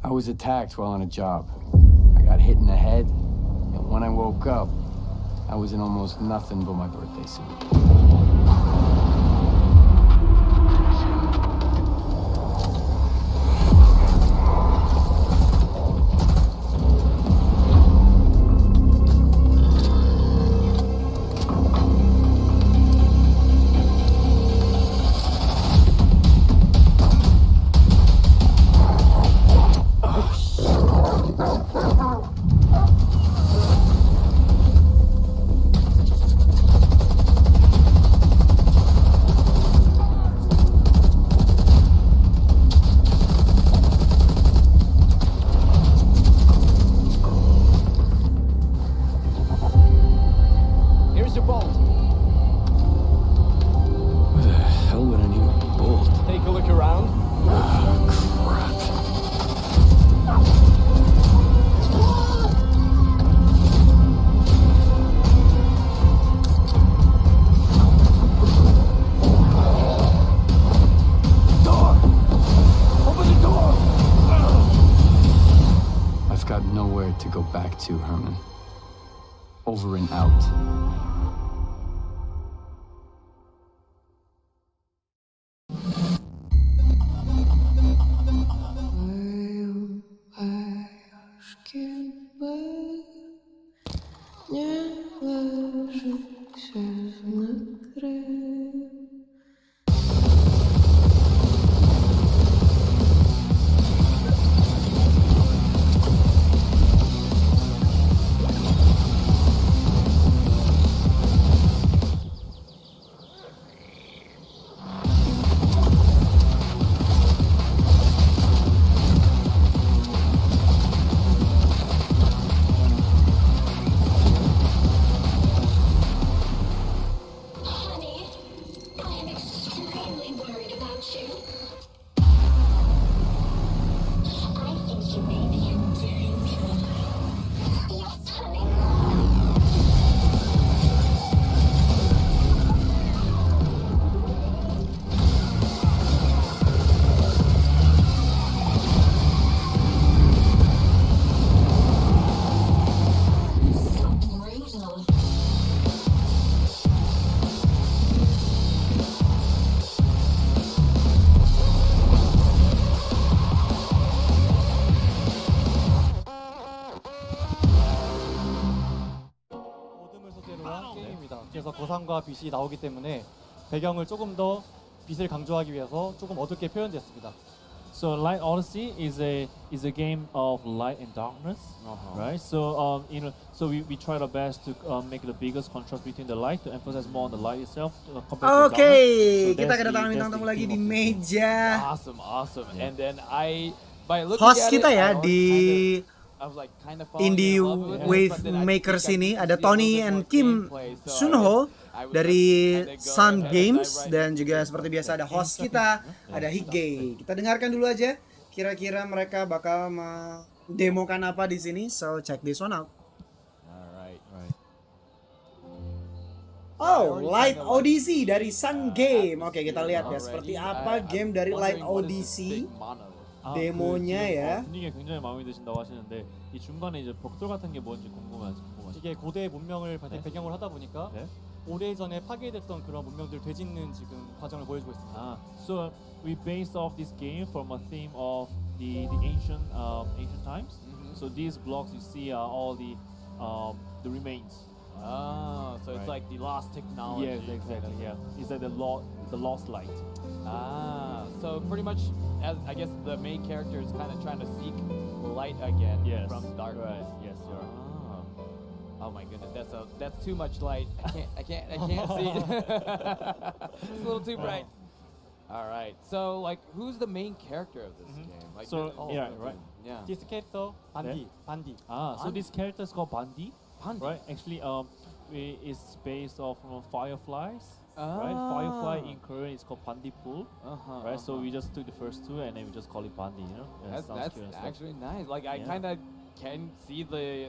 I was attacked while on a job. I got hit in the head, and when I woke up, I was in almost nothing but my birthday suit. Over and out. Honey, I am extremely worried about you. I think you may be in danger. Yes, honey. So brutal. 어둠을 소재로 한 게임입니다. 그래서 거상과 빛이 나오기 때문에 배경을 조금 더 빛을 강조하기 위해서 조금 어둡게 표현됐습니다. So Light Odyssey is a game of light and darkness, right? So so we tried our best to make the biggest contrast between the light to emphasize more on the light itself compared to the Oke, darkness. So kita that's kedatangan the bintang tamu lagi di theme of the game. meja. Awesome. And then by looking Host at kita it, ya I di was like kind of falling Indie in love with it, Wave but then I think Makers I ini need to ada see a Tony little bit and more Kim gameplay, so Sunho I was dari just kinda go Sun ahead and Games dive right dan into juga it. seperti biasa ada host kita, ada Hige. Kita dengarkan dulu aja kira-kira mereka bakal mendemokan apa di sini. So check this one out. Alright. Oh, Light Odyssey dari Sun Game. Oke, kita lihat ya seperti apa game dari Light Odyssey. 데모냐 야. 분위기가 굉장히 마음에 드신다고 하시는데 이 중간에 이제 벽돌 같은 게 뭔지 궁금하시죠? 이게 고대 문명을 배경으로 하다 보니까 네. 오래전에 파괴됐던 그런 문명들 되짚는 지금 과정을 보여주고 있습니다. So we based off this game from a theme of the ancient times. So these blocks you see are all the remains. Oh, so it's Right. like the lost technology. Yes, exactly. Yeah, it's like the lost light. So pretty much, as I guess the main character is kind of trying to seek light again Yes. from darkness. Right. Yes, you're right. Oh my goodness, that's too much light. I can't see. It's a little too bright. All right. So like, who's the main character of this game? Like, So yeah, right. Yeah. This character 반디. So this character is called Bandi. Bandi. Right. Actually, it's based off from fireflies. Right. Firefly in Korean is called Bandi pool. Right. So we just took the first two and then we just call it Bandi. You know. Yeah, sounds That's cute and stuff. actually nice. Like I Yeah. kind of can see the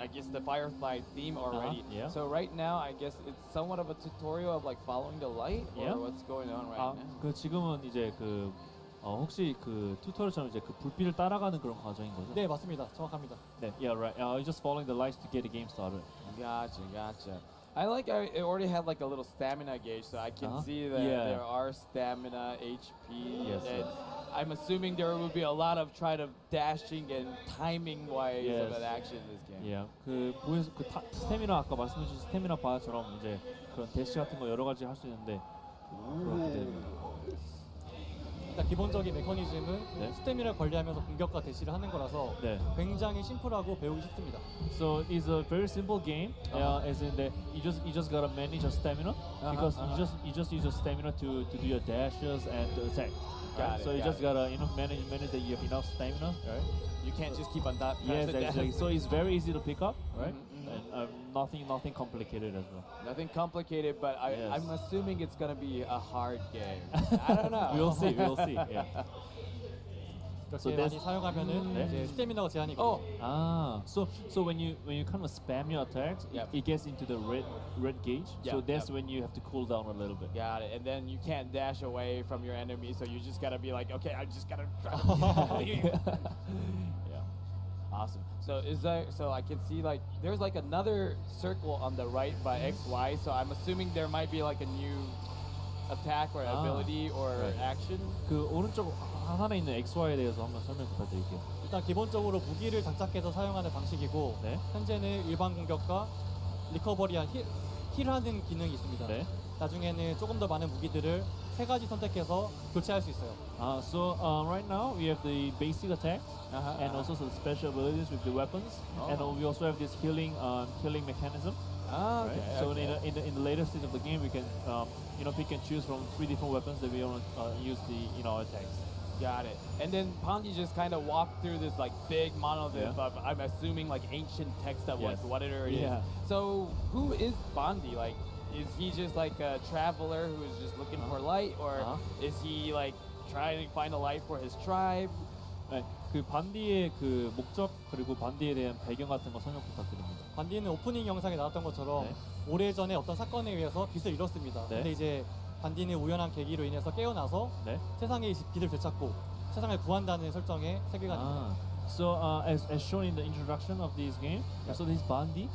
I guess the firefly theme already. Yeah. So right now I guess it's somewhat of a tutorial of like following the light or Yeah. what's going on right now. 그 지금은 이제 혹시 그 튜토리얼처럼 이제 그 불빛을 따라가는 그런 과정인 거죠? 네, 맞습니다. 정확합니다. 네, yeah, right. You're just following the lights to get the game started. Gotcha. I already had like a little stamina gauge, so I can see that Yeah. there are stamina, HP, Yes, and yes. I'm assuming there will be a lot of dashing and timing wise of Yes. an action in this game. Yeah. 스태미나 아까 말씀해주신 스태미나 바처럼 이제 그런 대시 같은 거 여러 가지 할 수 있는데 그렇게 됩니다. 일단 기본적인 메커니즘은 네. 스태미나를 관리하면서 공격과 대시를 하는 거라서 네. 굉장히 심플하고 배우기 쉽습니다. So it's a very simple game. As in that you just gotta manage your stamina because you just use your stamina to do your dashes and to attack. Got it, So you got just gotta manage that you have enough stamina, right? You can't just keep on top. Yes, exactly. So it's very easy to pick up, right? Mhm. And nothing complicated as well. Nothing complicated, but Yes. I'm assuming it's gonna be a hard game. I don't know. We'll see. Yeah. 그렇게 많이 사용하면은 이제 스태미나가 제한이 있고. So when you kind of spam your attacks, it gets into the red gauge. So that's when you have to cool down a little bit. Got it. And then you can't dash away from your enemy, so you just gotta be like, okay, I just gotta. Yeah. Awesome. So is there? So I can see like there's like another circle on the right by XY. So I'm assuming there might be like a new attack or ability or action. 그 오른쪽 하단에 있는 XY에 대해서 한번 설명 부탁드릴게요. 일단 기본적으로 무기를 장착해서 사용하는 방식이고 네. 현재는 일반 공격과 리커버리한 힐하는 기능이 있습니다. 네. 나중에는 조금 더 많은 무기들을 세 가지 선택해서 교체할 수 있어요. So right now we have the basic attack and also some special abilities with the weapons, and we also have this healing mechanism. Okay. Right? So in the later stage of the game, we can pick and choose from 3 different weapons that we want to use in our attacks. Got it. And then Pandi just kind of walked through this like big monolith of, I'm assuming like ancient text of like whatever it is. So who is Pandi? Like, is he just like a traveler who is just looking for light, or is he like trying to find a light for his tribe? 네, 그 반디의 그 목적 그리고 반디에 대한 배경 같은 거 설명 부탁드립니다. 반디는 오프닝 영상에 나왔던 것처럼 오래전에 어떤 사건에 의해서 빛을 잃었습니다. 근데 이제 반디는 우연한 계기로 인해서 깨어나서 세상의 빛을 되찾고 세상을 구한다는 설정의 세계관입니다. So as shown in the introduction of this game, so this Bandi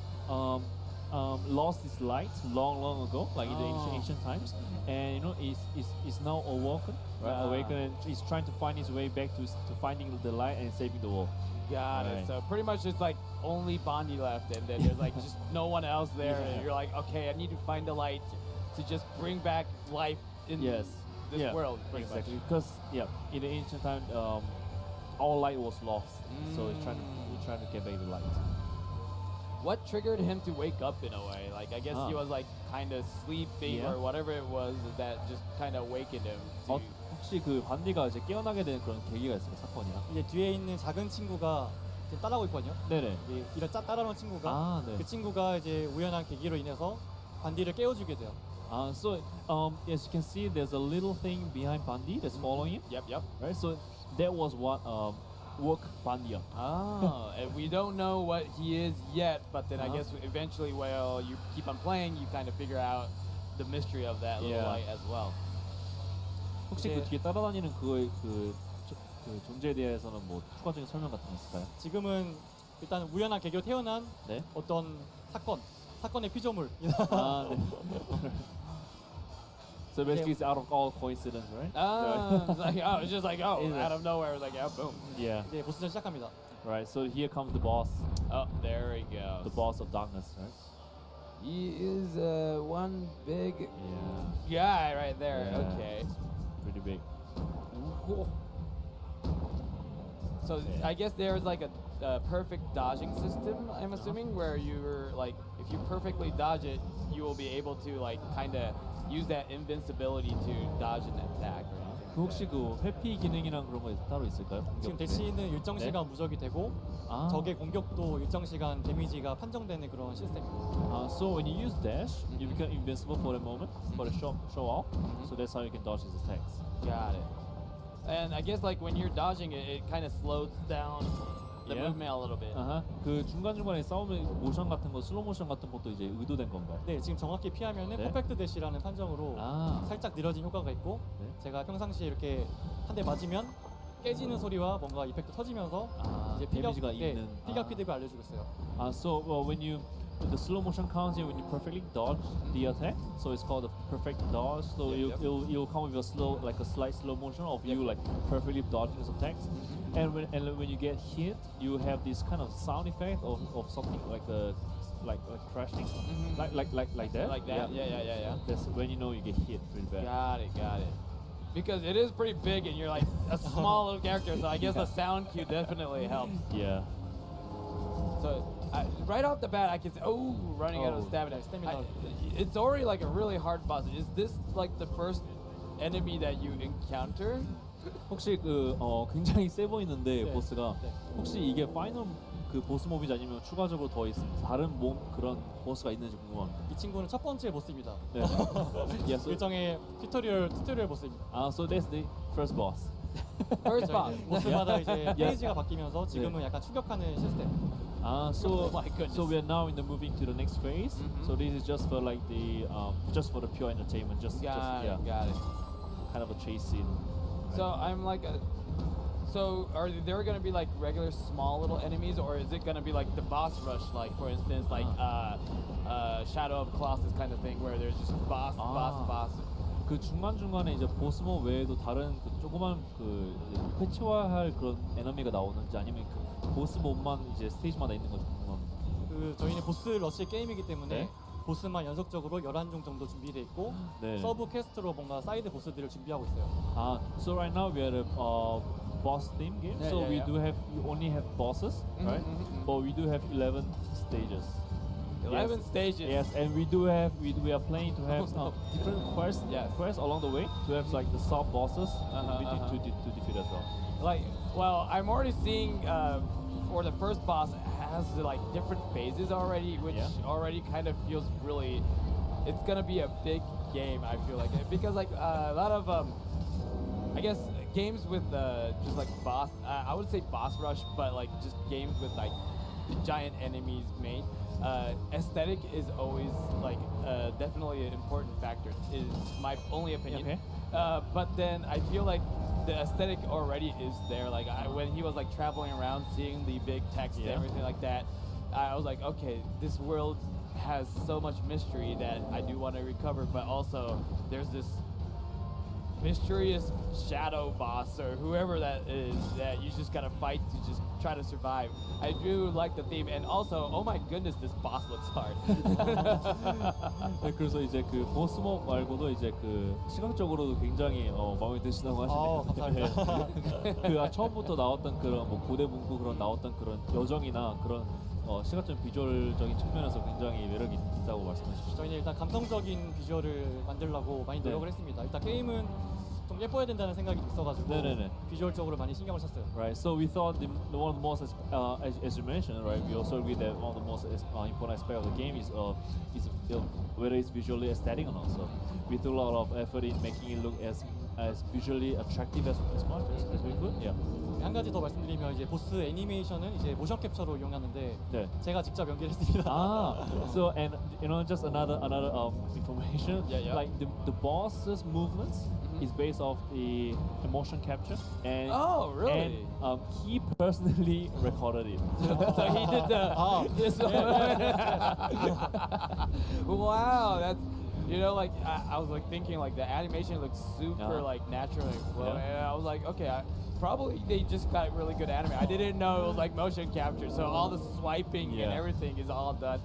lost his light long ago, like in the ancient times, and is now awoken, awakened, and is trying to find his way back to finding the light and saving the world. Got it. So pretty much it's like only Bondi left, and then there's like just no one else there, and you're like, okay, I need to find the light to just bring back life in this world, pretty much. Because in the ancient time, all light was lost, so he's trying to get back the light. What triggered him to wake up in a way? Like, I guess he was like kind of sleeping or whatever it was that just kind of awakened him. 혹시 그 반디가 이제 깨어나게 된 그런 계기가 있어요, 사건이요? 이제 뒤에 있는 작은 친구가 지금 따라오고 있거든요. 네네. 이런 따라오는 친구가 그 친구가 이제 우연한 계기로 인해서 반디를 깨워주게 돼요. So as you can see, there's a little thing behind Bandi that's following him. Yep. Right. So that was what woke Bandi up. And we don't know what he is yet, but then I guess eventually, while you keep on playing, you kind of figure out the mystery of that little light as well. 혹시 그 뒤에 따라다니는 그 존재에 대해서는 뭐 추가적인 설명 같은 거 있을까요? 지금은 일단 우연한 계기로 태어난 어떤 사건의 피조물. So basically, it's out of all coincidence, right? It's just like out of nowhere, like boom. Yeah. 네, 보스전 시작합니다. Right. So here comes the boss. Oh, there he goes. The boss of darkness, right? He is one big guy right there. Yeah. Okay. Pretty big. So I guess there's like a perfect dodging system, I'm assuming, where you're like, if you perfectly dodge it, you will be able to like kind of use that invincibility to dodge an attack. 혹시 그 회피 기능이랑 그런 거 따로 있을까요? 지금 대시는 일정 시간 무적이 되고 적의 공격도 일정 시간 데미지가 판정되는 그런 시스템입니다. So when you use dash, you become invincible for a moment, for a show off. So that's how you can dodge his attacks. Got it. And I guess like when you're dodging it, it kind of slows down the movement a little bit. 그 중간중간에 싸우는 모션 같은 거, 슬로우 모션 같은 것도 이제 의도된 건가요? 네, 지금 정확히 피하면은 퍼펙트 대시라는 판정으로 살짝 느려진 효과가 있고 제가 평상시에 이렇게 한 대 맞으면 깨지는 소리와 뭔가 이펙트 터지면서 이제 데미지가 있는 피격 피드백을 알려주고 있어요. So when the slow motion counts in when you perfectly dodge the attack, so it's called a perfect dodge. So you'll come with a slight slow motion of you like perfectly dodging his attacks. And when you get hit, you have this kind of sound effect of something like crashing, like that. Like that. Yeah. That's when you know you get hit pretty bad. Got it. Because it is pretty big, and you're like a small little character, so I guess the sound cue definitely helps. Yeah. So right off the bat, I can say, running out of stamina. It's already like a really hard boss. Is this like the first enemy that you encounter? 혹시 굉장히 세 보이는데 보스가 혹시 이게 파이널 그 보스 몹이지 아니면 추가적으로 더 다른 그런 보스가 있는지 궁금합니다. 이 친구는 첫 번째 보스입니다. 네. 일정의 튜토리얼 보스입니다. So that's the first boss. First boss. 보스마다 이제 페이지가 바뀌면서 지금은 약간 추격하는 시스템. So we are now in the moving to the next phase. So this is just for like just for the pure entertainment, got it. kind of a chase scene. So I'm like So are there going to be like regular small little enemies, or is it going to be like the boss rush, like for instance, like Shadow of Colossus kind of thing, where there's just boss. 그 중간 중간에 이제 보스몹 외에도 다른 그 조그만 그 이제 패치화할 그런 에너미가 나오는지 아니면 그 보스몹만 이제 스테이지마다 있는 건지 궁금합니다. 그 저희는 보스 러시 게임이기 때문에 네. 보스만 연속적으로 11종 정도 준비돼 있고 네. 서브 퀘스트로 뭔가 사이드 보스들을 준비하고 있어요. So right now we are a boss theme game. Yeah, so yeah, we only have bosses, right? But we do have 11 stages. 11 Yes. stages. Yes, and we are planning to have different quests along the way to have like the sub bosses to defeat as well. Like, well, I'm already seeing for the first boss it has like different phases already, which already kind of feels really. It's gonna be a big game. I feel like because like a lot of I guess games with just like boss. I would say boss rush, but like just games with like the giant enemies made. Aesthetic is always like definitely an important factor. Is my only opinion. Okay. But then I feel like the aesthetic already is there. Like when he was like traveling around, seeing the big text and everything like that, I was like, okay, this world has so much mystery that I do want to recover. But also, there's this mysterious shadow boss or whoever that is that you just gotta fight to just try to survive. I do like the theme, and also, oh my goodness, this boss looks hard. 네, 그래서 이제 그 보스몹 말고도 이제 그 시각적으로도 굉장히 마음에 드시다고 하시네요. 감사합니다. 그 처음부터 나왔던 그런 뭐 고대 문구 그런 나왔던 그런 여정이나 그런 시각적 비주얼적인 측면에서 굉장히 매력이 있다고 말씀해 주시죠. 저희는 일단 감성적인 비주얼을 만들려고 많이 노력을 했습니다. 일단 게임은 좀 예뻐야 된다는 생각이 있어가지고 네네네. 비주얼적으로 많이 신경을 썼어요. Right. So we thought one of the most, as you mentioned, right? We also agree that one of the most important aspect of the game is whether it's visually aesthetic or not. So we threw a lot of effort in making it look as visually attractive as much as we could. Yeah. 한 가지 더 말씀드리면 이제 보스 애니메이션은 이제 모션 캡처로 이용하는데 네. 제가 직접 연기했습니다. So and just another information. Like the boss's movements is based off the motion capture, and really? And he personally recorded it. So he did this one. Wow, that's. You know, like I was like thinking, like the animation looks super like natural and flow, and I was like, okay, probably they just got really good anime. I didn't know it was like motion capture, so all the swiping and everything is all done.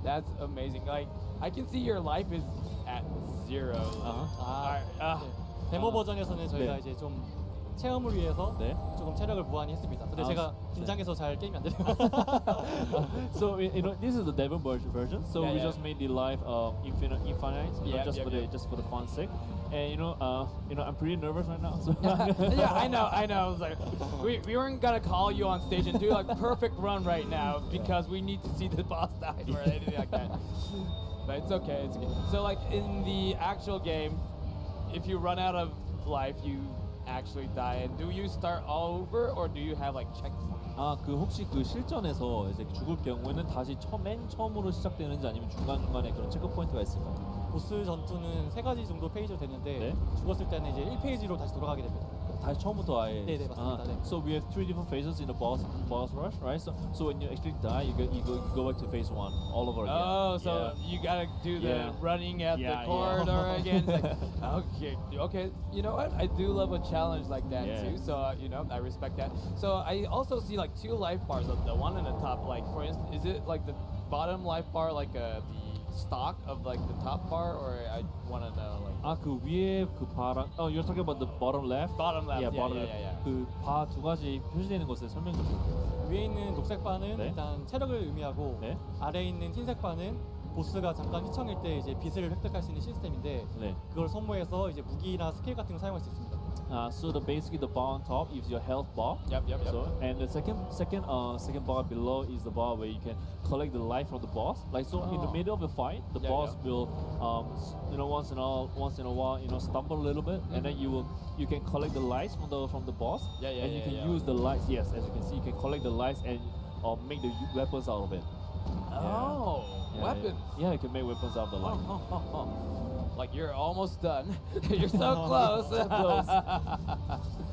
That's amazing. Like I can see your life is at 0. 데모 버전에서는 저희가 이제 좀 체험을 위해서 조금 체력을 무한히 했습니다. 근데 제가 긴장해서 잘 게임이 안 되네요. So this is the demo version. So we just made the life infinite, just for the fun sake. And I'm pretty nervous right now. So yeah, I know. I was like, we weren't gonna call you on stage and do like perfect run right now because we need to see the boss die or anything like that. But it's okay. It's okay. So like in the actual game, if you run out of life, you actually die. And do you start all over or do you have like checkpoints? 그 혹시 그 실전에서 이제 죽을 경우에는 다시 맨 처음으로 시작되는지 아니면 중간중간에 그런 체크 포인트가 있을까요? 보스 전투는 3가지 정도 페이지로 되는데 죽었을 때는 이제 1페이지로 다시 돌아가게 됩니다. 다시 처음부터 아예. 네, 맞습니다. 네. So we have 3 different phases in the boss rush, right? So when you actually die, you go back to phase 1 all over again. Oh, so you gotta do the running at the corridor again. It's like, okay. You know what? I do love a challenge like that too. So I respect that. So I also see like 2 life bars. The one in the top, like for instance, is it like the bottom life bar like the stock of like the top bar, or I want to know like. 그 위에 그 바랑. You're talking about the bottom left. Bottom left. Yeah, bottom left. 그 바 2가지 표시되는 것에 설명 좀 드릴게요. 위에 있는 녹색 바는 일단 체력을 의미하고 아래에 있는 흰색 바는 보스가 잠깐 휘청일 때 이제 빛을 획득할 수 있는 시스템인데 그걸 소모해서 이제 무기나 스킬 같은 거 사용할 수 있습니다. So basically the bar on top is your health bar. Yep. So and the second bar below is the bar where you can collect the life from the boss. Like so, in the middle of the fight, the boss will once in a while stumble a little bit, and then you can collect the lives from the boss. And you can use the lights. Yes, as you can see, you can collect the lights and make the weapons out of it. weapons. Yeah, you can make weapons out of the light. Like you're almost done. You're so close. So close.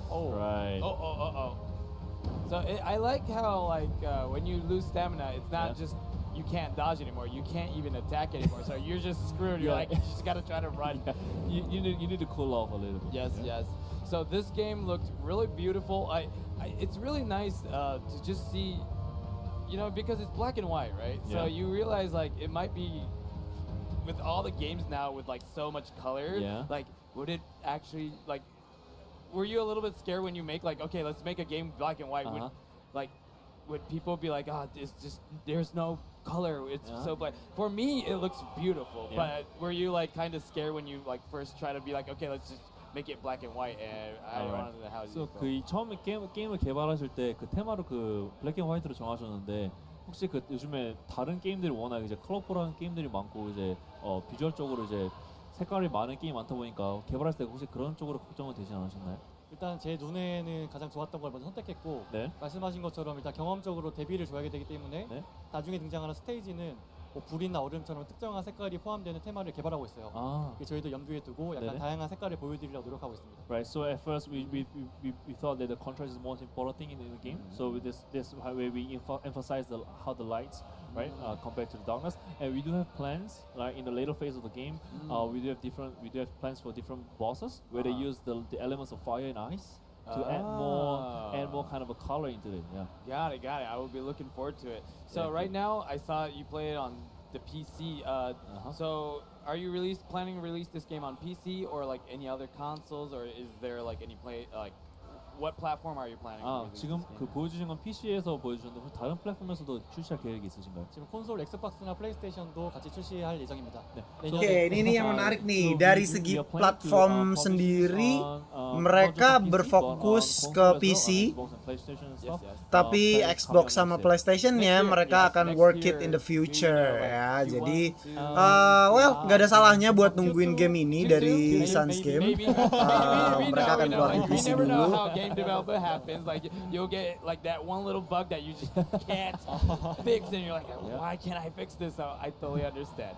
Oh. Right. Oh. So I like how like when you lose stamina, it's not just you can't dodge anymore. You can't even attack anymore. So you're just screwed. You're like you just gotta try to run. You need to cool off a little bit. Yes. So this game looked really beautiful. It's really nice to just see, because it's black and white, right? Yeah. So you realize like it might be with all the games now with like so much color. Yeah. Like, would it actually like? Were you a little bit scared when you make like, okay, let's make a game black and white? Would people be like, oh, it's just there's no color, it's so black? For me, it looks beautiful. But were you like kind of scared when you like first try to be like, okay, let's just make it black and white? And I don't know how you So felt. 처음에 게임을 개발하실 때 그 테마로 그 블랙 앤 화이트로 정하셨는데 혹시 그 요즘에 다른 게임들이 워낙 이제 컬러풀한 게임들이 많고 이제 비주얼적으로 이제 색깔이 많은 게임이 많다 보니까 개발했을 때 혹시 그런 쪽으로 걱정은 되지 않으셨나요? 일단 제 눈에는 가장 좋았던 걸 먼저 선택했고 말씀하신 것처럼 일단 경험적으로 대비를 줘야 되기 때문에 나중에 등장하는 스테이지는 뭐 불이나 얼음처럼 특정한 색깔이 포함되는 테마를 개발하고 있어요. 저희도 염두에 두고 약간 다양한 색깔을 보여드리려고 노력하고 있습니다. Right. So at first we thought that the contrast is the most important thing in the game. So with this way we emphasize how the lights compared to the darkness, and we do have plans like in the later phase of the game. We do have plans for different bosses where they use the elements of fire and ice to add more kind of a color into it. Got it. I will be looking forward to it. So right now, I saw you play it on the PC. So are you planning to release this game on PC or like any other consoles, or is there like any what platform are you planning to release? 지금 그 보여주신 건 PC에서 보여주셨는데 혹시 다른 플랫폼에서도 출시할 계획이 있으신가요? 지금 콘솔 엑스박스나 플레이스테이션도 같이 출시할 예정입니다. Oke, ini yang menarik nih. Dari segi platform sendiri, mereka berfokus ke PC, tapi Xbox sama PlayStation-nya mereka akan work it in the future ya. Jadi, nggak ada salahnya buat nungguin game ini dari Sans Game. Mereka akan keluarin PC dulu. Developer happens, like you'll get like that one little bug that you just can't fix, and you're like, why can't I fix this? So I totally understand.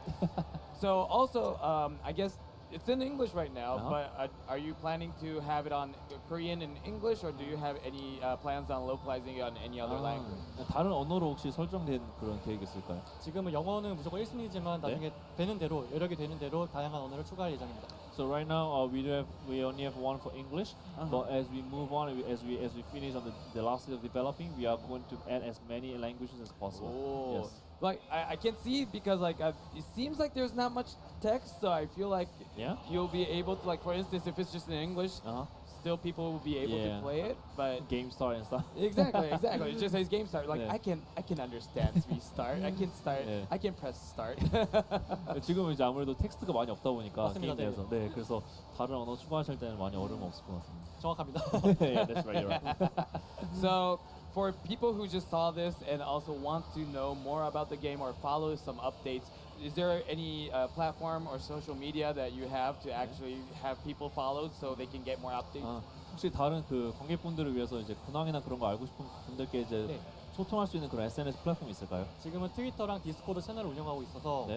So also, I guess it's in English right now, but are you planning to have it on Korean and English, or do you have any plans on localizing it on any other language? 다른 언어로 혹시 설정된 그런 계획이 있을까요? 지금은 영어는 무조건 1순위지만 나중에 되는 대로 여력이 되는 대로 다양한 언어를 추가할 예정입니다. So right now we only have one for English, but as we move on, as we finish on the last stage of developing, we are going to add as many languages as possible. Oh. Yes. Like I can see because like it seems like there's not much text, so I feel like you'll be able to, like, for instance, if it's just in English, still people will be able to play it, but game start and stuff. Exactly. It just says game start. Like I can understand restart. I can start. I can press start. 지금은 이제 아무래도 텍스트가 많이 없다 보니까 게임 내에서 그래서 다른 언어 추가하실 때는 많이 어려움 없을 것 같습니다. 정확합니다. Yeah, that's right. You're right. So for people who just saw this and also want to know more about the game or follow some updates, is there any platform or social media that you have to actually have people follow so they can get more updates? 혹시 다른 그 관객분들을 위해서 이제 근황이나 그런 거 알고 싶은 분들께 이제 소통할 수 있는 그런 SNS 플랫폼이 있을까요? 지금은 트위터랑 디스코드 채널을 운영하고 있어서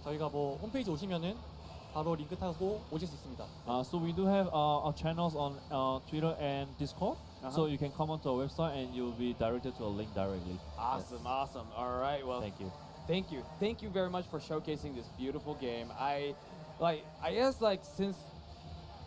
저희가 뭐 홈페이지 오시면은 바로 링크 타고 오실 수 있습니다. So we do have our channels on Twitter and Discord. So you can come onto our website and you'll be directed to a link directly. Awesome. All right. Well, thank you very much for showcasing this beautiful game. I guess like since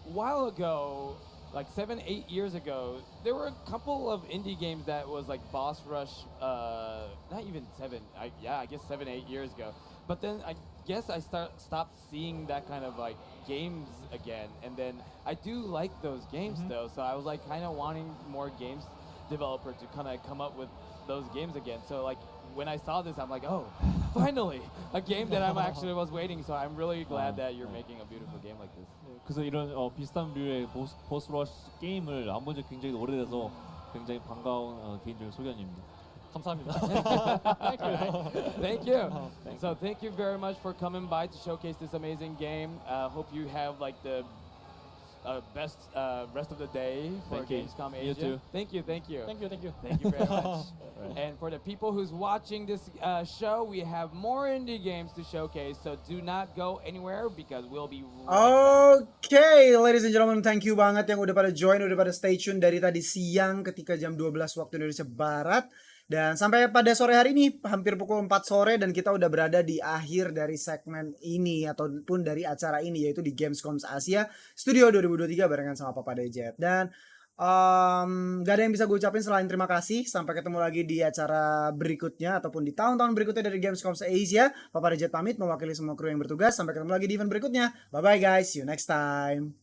a while ago, like 7-8 years ago, there were a couple of indie games that was like Boss Rush. Not even 7. I guess 7-8 years ago. But then I guess I stopped seeing that kind of like games again, and then I do like those games though, so I was like kind of wanting more games developer to kind of come up with those games again. So like when I saw this, I'm like, oh, finally a game that I'm actually was waiting. So I'm really glad that you're making a beautiful game like this. 그래서 이런 비슷한 류의 보스 러시 게임을 안 본 지 굉장히 오래돼서 굉장히 반가운 개인적인 소견입니다. 감사합니다. Thank you. So thank you very much for coming by to showcase this amazing game. Hope you have like the best rest of the day for Thank you. Gamescom You Asia. too. Thank you. Thank you. Thank you very much. And for the people who's watching this show, we have more indie games to showcase. So do not go anywhere because we'll be right Oke, ladies and gentlemen, thank you banget yang udah pada join, udah pada stay tune dari tadi siang ketika jam 12 waktu Indonesia Barat. Dan sampai pada sore hari ini, hampir pukul 4 sore, dan kita udah berada di akhir dari segmen ini, ataupun dari acara ini, yaitu di Gamescom Asia Studio 2023 barengan sama Papa Dejet. Dan gak ada yang bisa gue ucapin selain terima kasih. Sampai ketemu lagi di acara berikutnya, ataupun di tahun-tahun berikutnya dari Gamescom Asia. Papa Dejet pamit mewakili semua kru yang bertugas. Sampai ketemu lagi di event berikutnya. Bye-bye guys, see you next time.